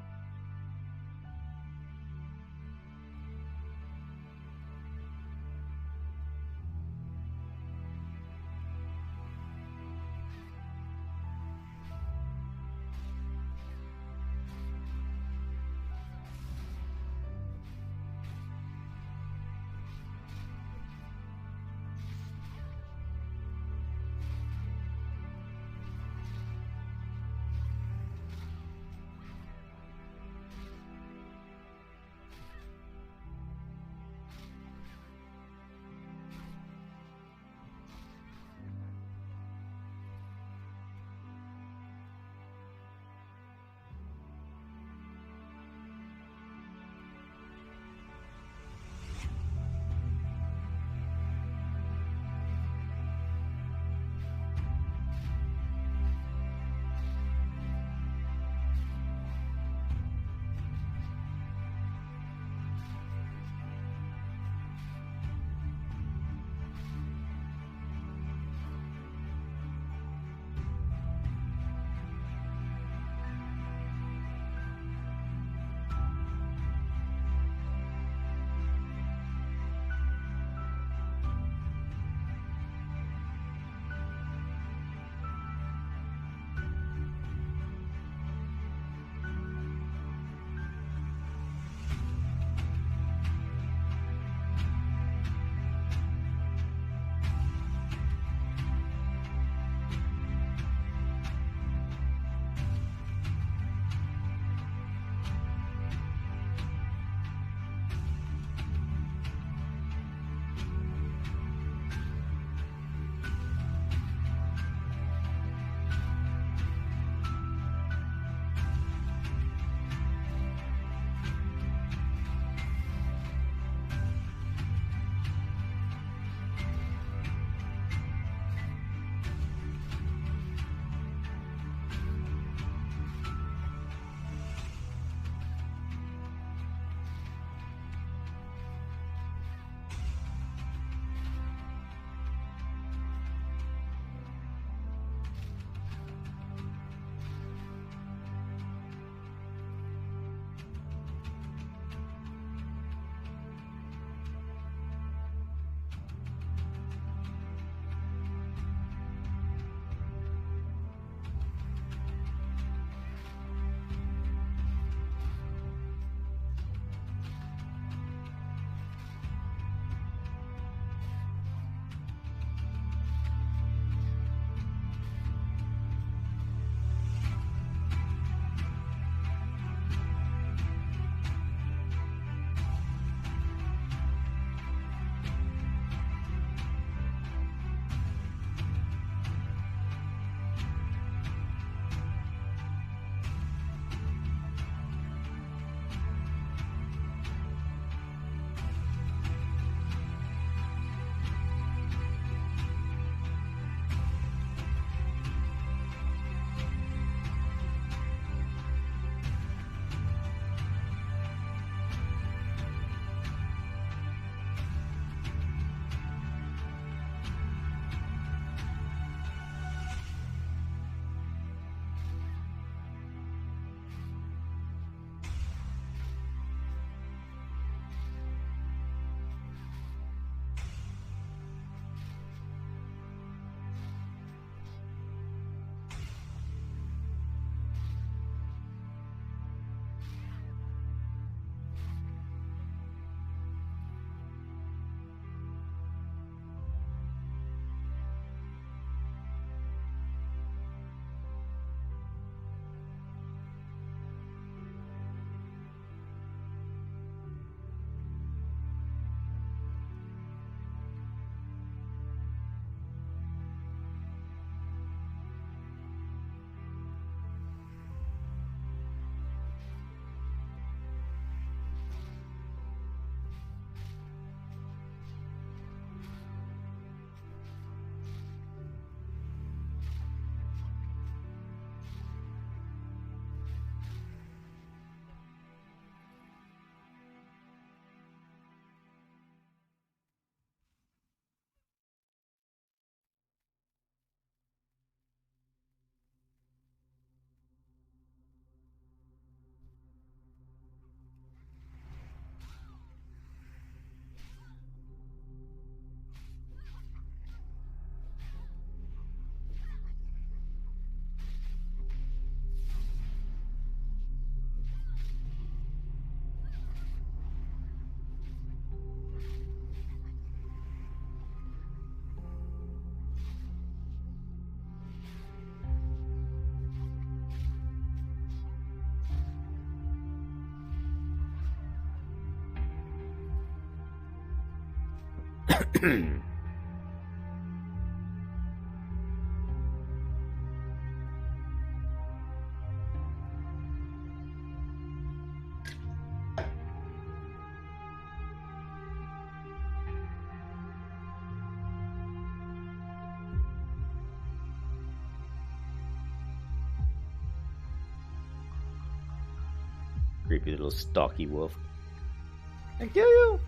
Creepy little stalky wolf. I kill you.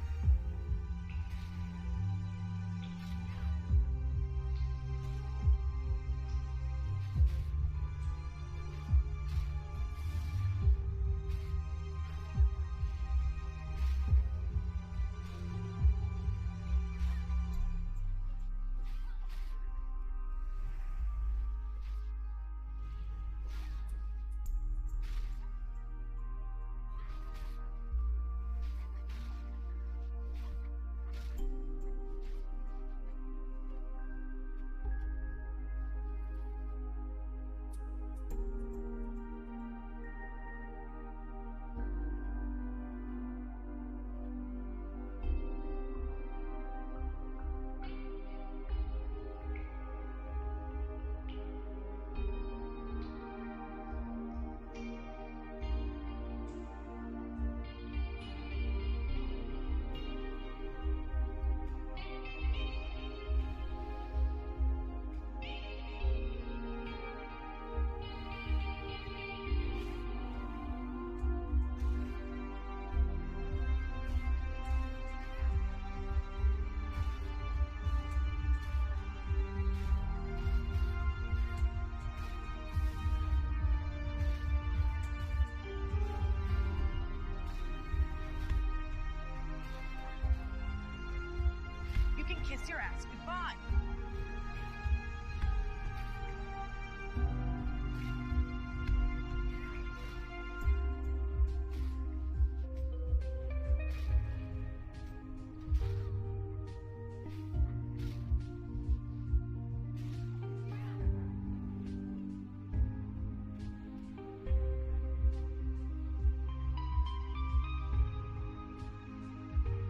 You can kiss your ass goodbye.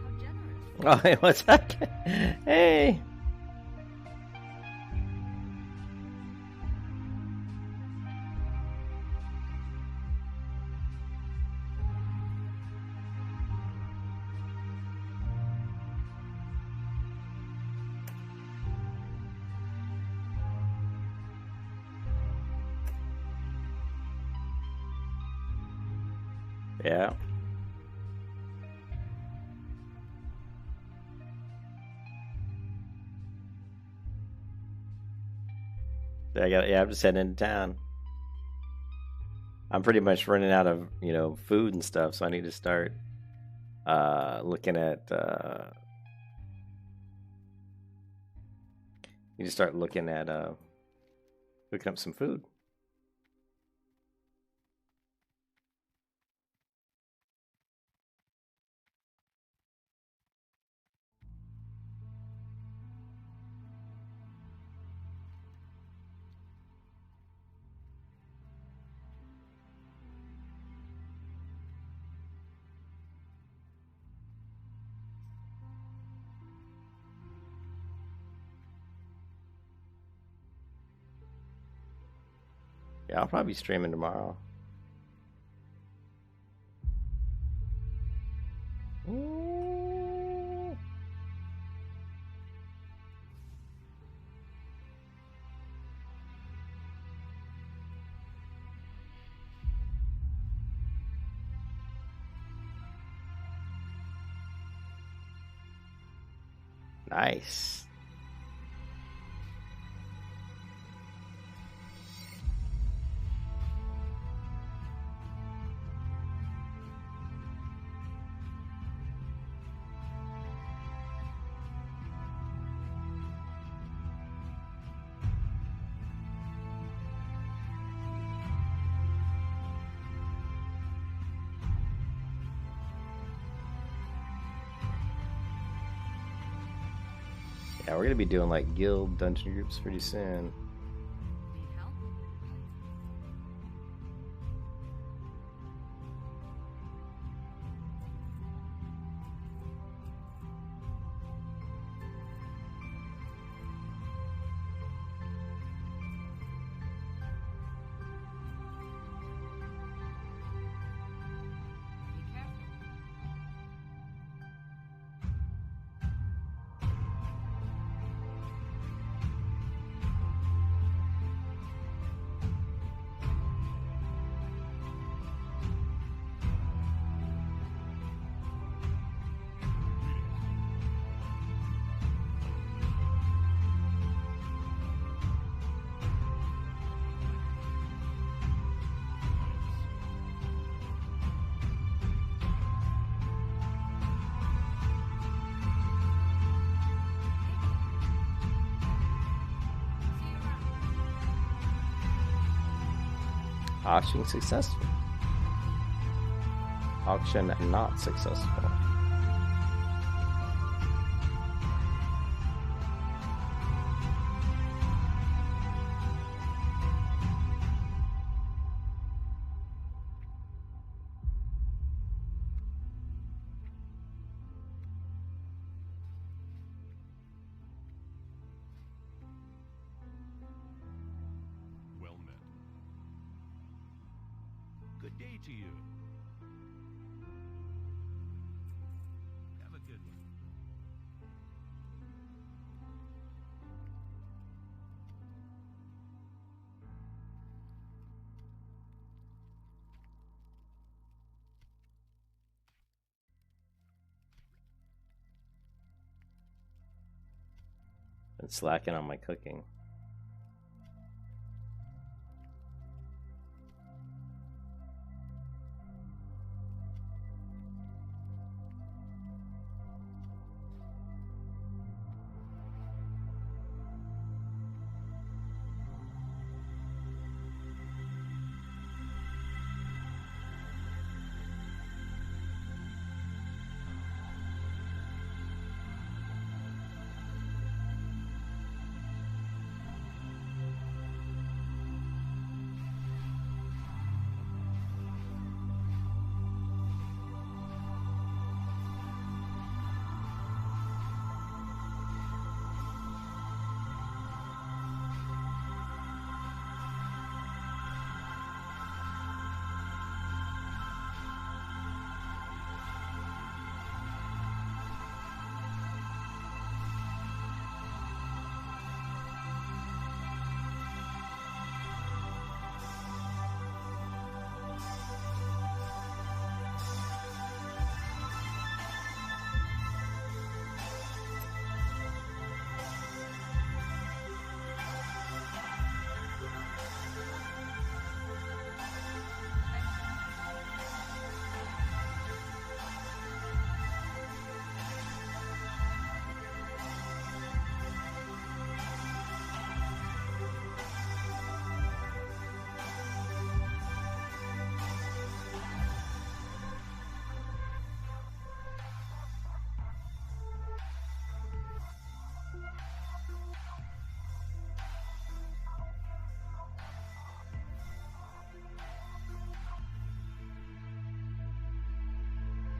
How generous. Oh, hey, what's that? Hey. Yeah. I'm just heading into town. I'm pretty much running out of, food and stuff, so I need to start looking at hooking up some food. Yeah, I'll probably be streaming tomorrow. Ooh. Nice. Yeah, we're gonna be doing like guild dungeon groups pretty soon. Need help? Auction successful. Auction not successful. Well met. Good day to you. Have a good one. Been slacking on my cooking.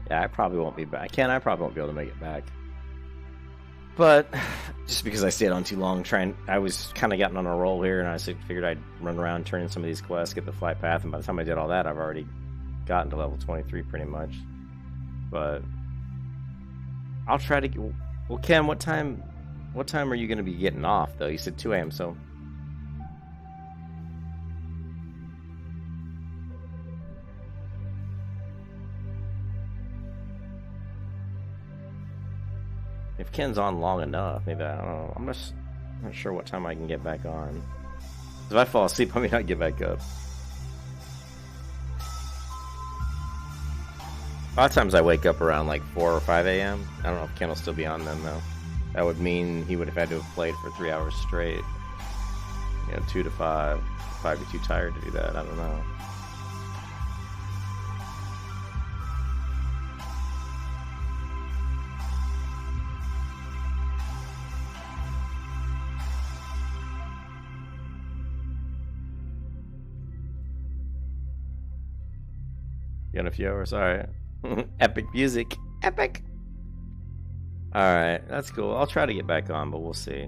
Yeah, I probably won't be back. I probably won't be able to make it back. But just because I stayed on too long I was kind of getting on a roll here, and I figured I'd run around, turn in some of these quests, get the flight path, and by the time I did all that, I've already gotten to level 23 pretty much. But I'll try to get... Well, Ken, what time are you going to be getting off, though? You said 2 a.m., so... If Ken's on long enough, maybe, I don't know. I'm just not sure what time I can get back on. If I fall asleep, I may not get back up. A lot of times I wake up around like 4 or 5 a.m. I don't know if Ken will still be on then, though. That would mean he would have had to have played for 3 hours straight. You know, 2 to 5. He'd probably be too tired to do that. I don't know. In a few hours, alright. Epic music. Epic! Alright, that's cool. I'll try to get back on, but we'll see.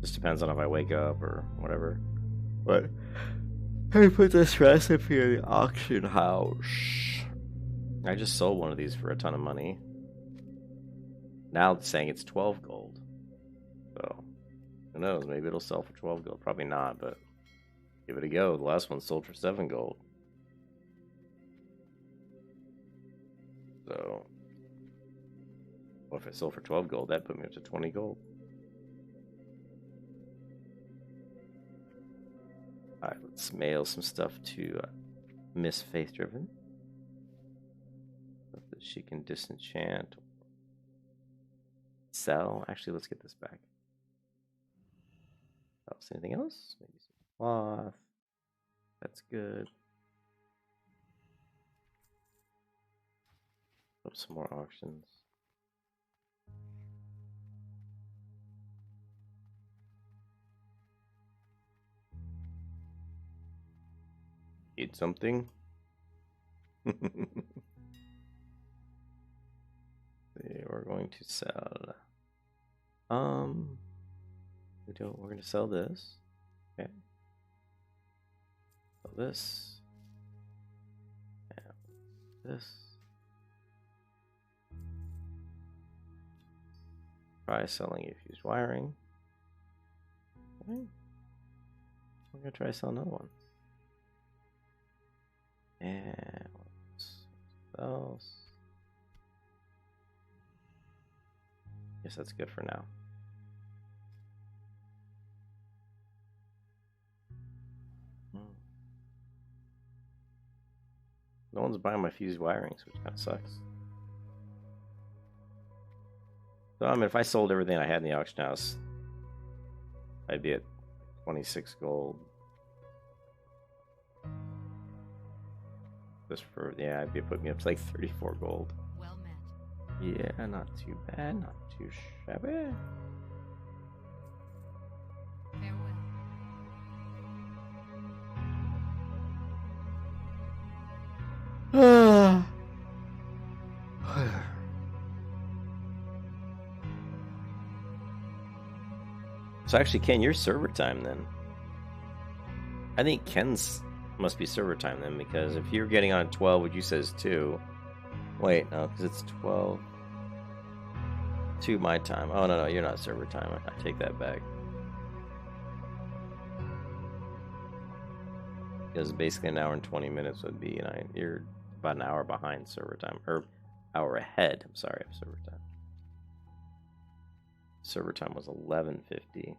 Just depends on if I wake up or whatever. But let me put this recipe in the auction house. I just sold one of these for a ton of money. Now it's saying it's 12 gold. So, who knows? Maybe it'll sell for 12 gold. Probably not, but give it a go. The last one sold for 7 gold. So, well, if it sold for 12 gold, that put me up to 20 gold. Alright, let's mail some stuff to Miss Faith Driven. So that she can disenchant. Sell. Actually, let's get this back. Else, anything else? Maybe some cloth. That's good. Oh, some more auctions. Need something? We're going to sell. We're going to sell this. Okay. Sell this. And this. Try selling if used wiring. Okay. We're going to try sell another one. And what else? Guess that's good for now. No one's buying my fused wirings, which kind of sucks. So, I mean, if I sold everything I had in the auction house, I'd be at 26 gold. Just for, yeah, I'd be putting me up to like 34 gold. Well met. Yeah, not too bad, not too shabby. Farewell. So actually, Ken, you're server time then. I think Ken's must be server time then, because if you're getting on 12, which you says 2. Wait, no, because it's 12. 2 my time. Oh, no, you're not server time. I take that back. Because basically an hour and 20 minutes would be, you're about an hour behind server time. Or hour ahead, I'm sorry, of server time. Server time was 11:50.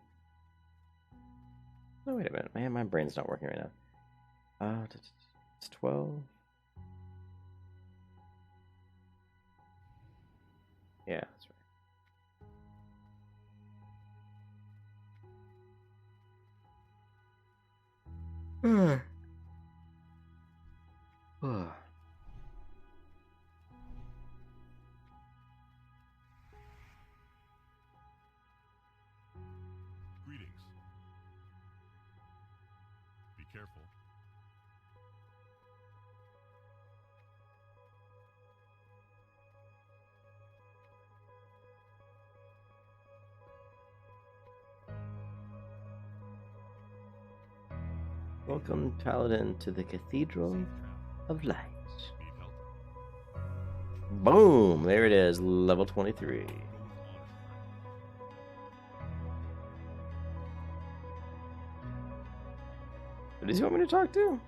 Oh, wait a minute. Man, my brain's not working right now. It's 12. Yeah, that's right. Greetings. Be careful. Welcome, Paladin, to the Cathedral of Light. Need help? Boom! There it is, level 23. Go with honor. Who does he want me to talk to?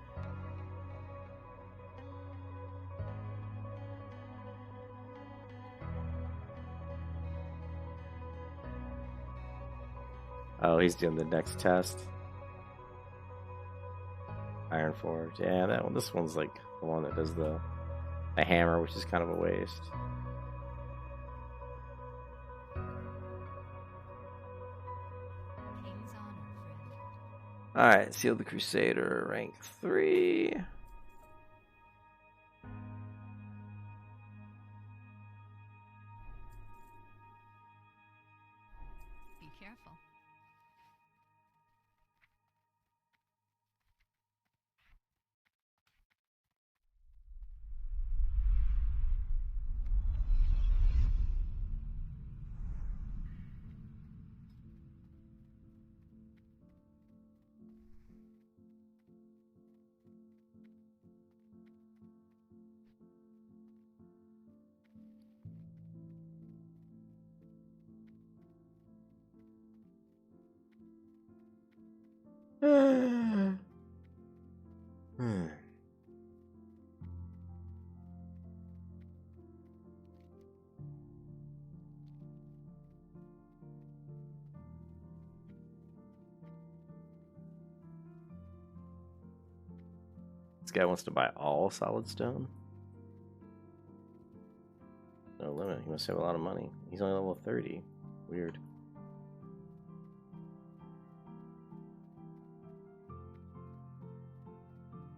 Oh, he's doing the next test. Iron Forge. Yeah, that one. This one's like the one that does the hammer, which is kind of a waste. King's honor, friend. Alright, Seal the Crusader, rank 3. Be careful. This guy wants to buy all solid stone. No limit. He must have a lot of money. He's only level 30. Weird.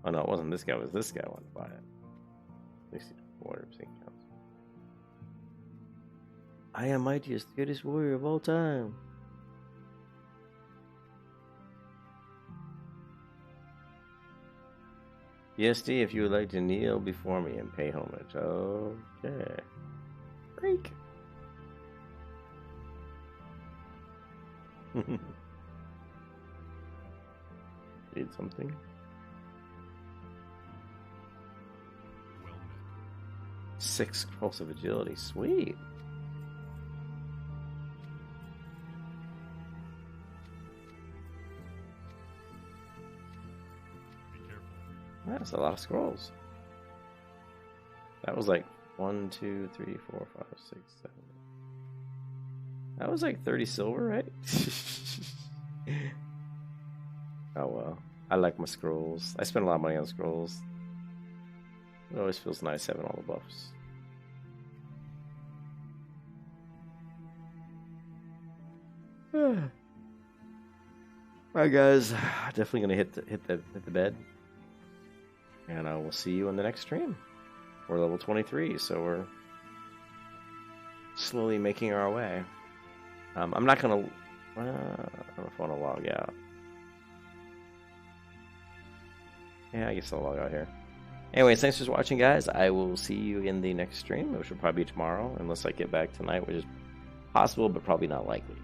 Oh no, it wasn't this guy. It was this guy who wanted to buy it. 60 warrior sync counts. I am mightiest, greatest warrior of all time. BSD, if you would like to kneel before me and pay homage. Okay. Freak. Need something? Well met. 6 explosive agility. Sweet. Be careful. That's a lot of scrolls. That was like 1, 2, 3, 4, 5, 6, 7. That was like 30 silver, right? Oh well. I like my scrolls. I spend a lot of money on scrolls. It always feels nice having all the buffs. Alright guys, definitely gonna hit the bed. And I will see you in the next stream. We're level 23, so we're slowly making our way. I'm not gonna I don't know if I want to log out. Yeah, I guess I'll log out here. Anyways, thanks for watching, guys. I will see you in the next stream, which will probably be tomorrow, unless I get back tonight, which is possible, but probably not likely.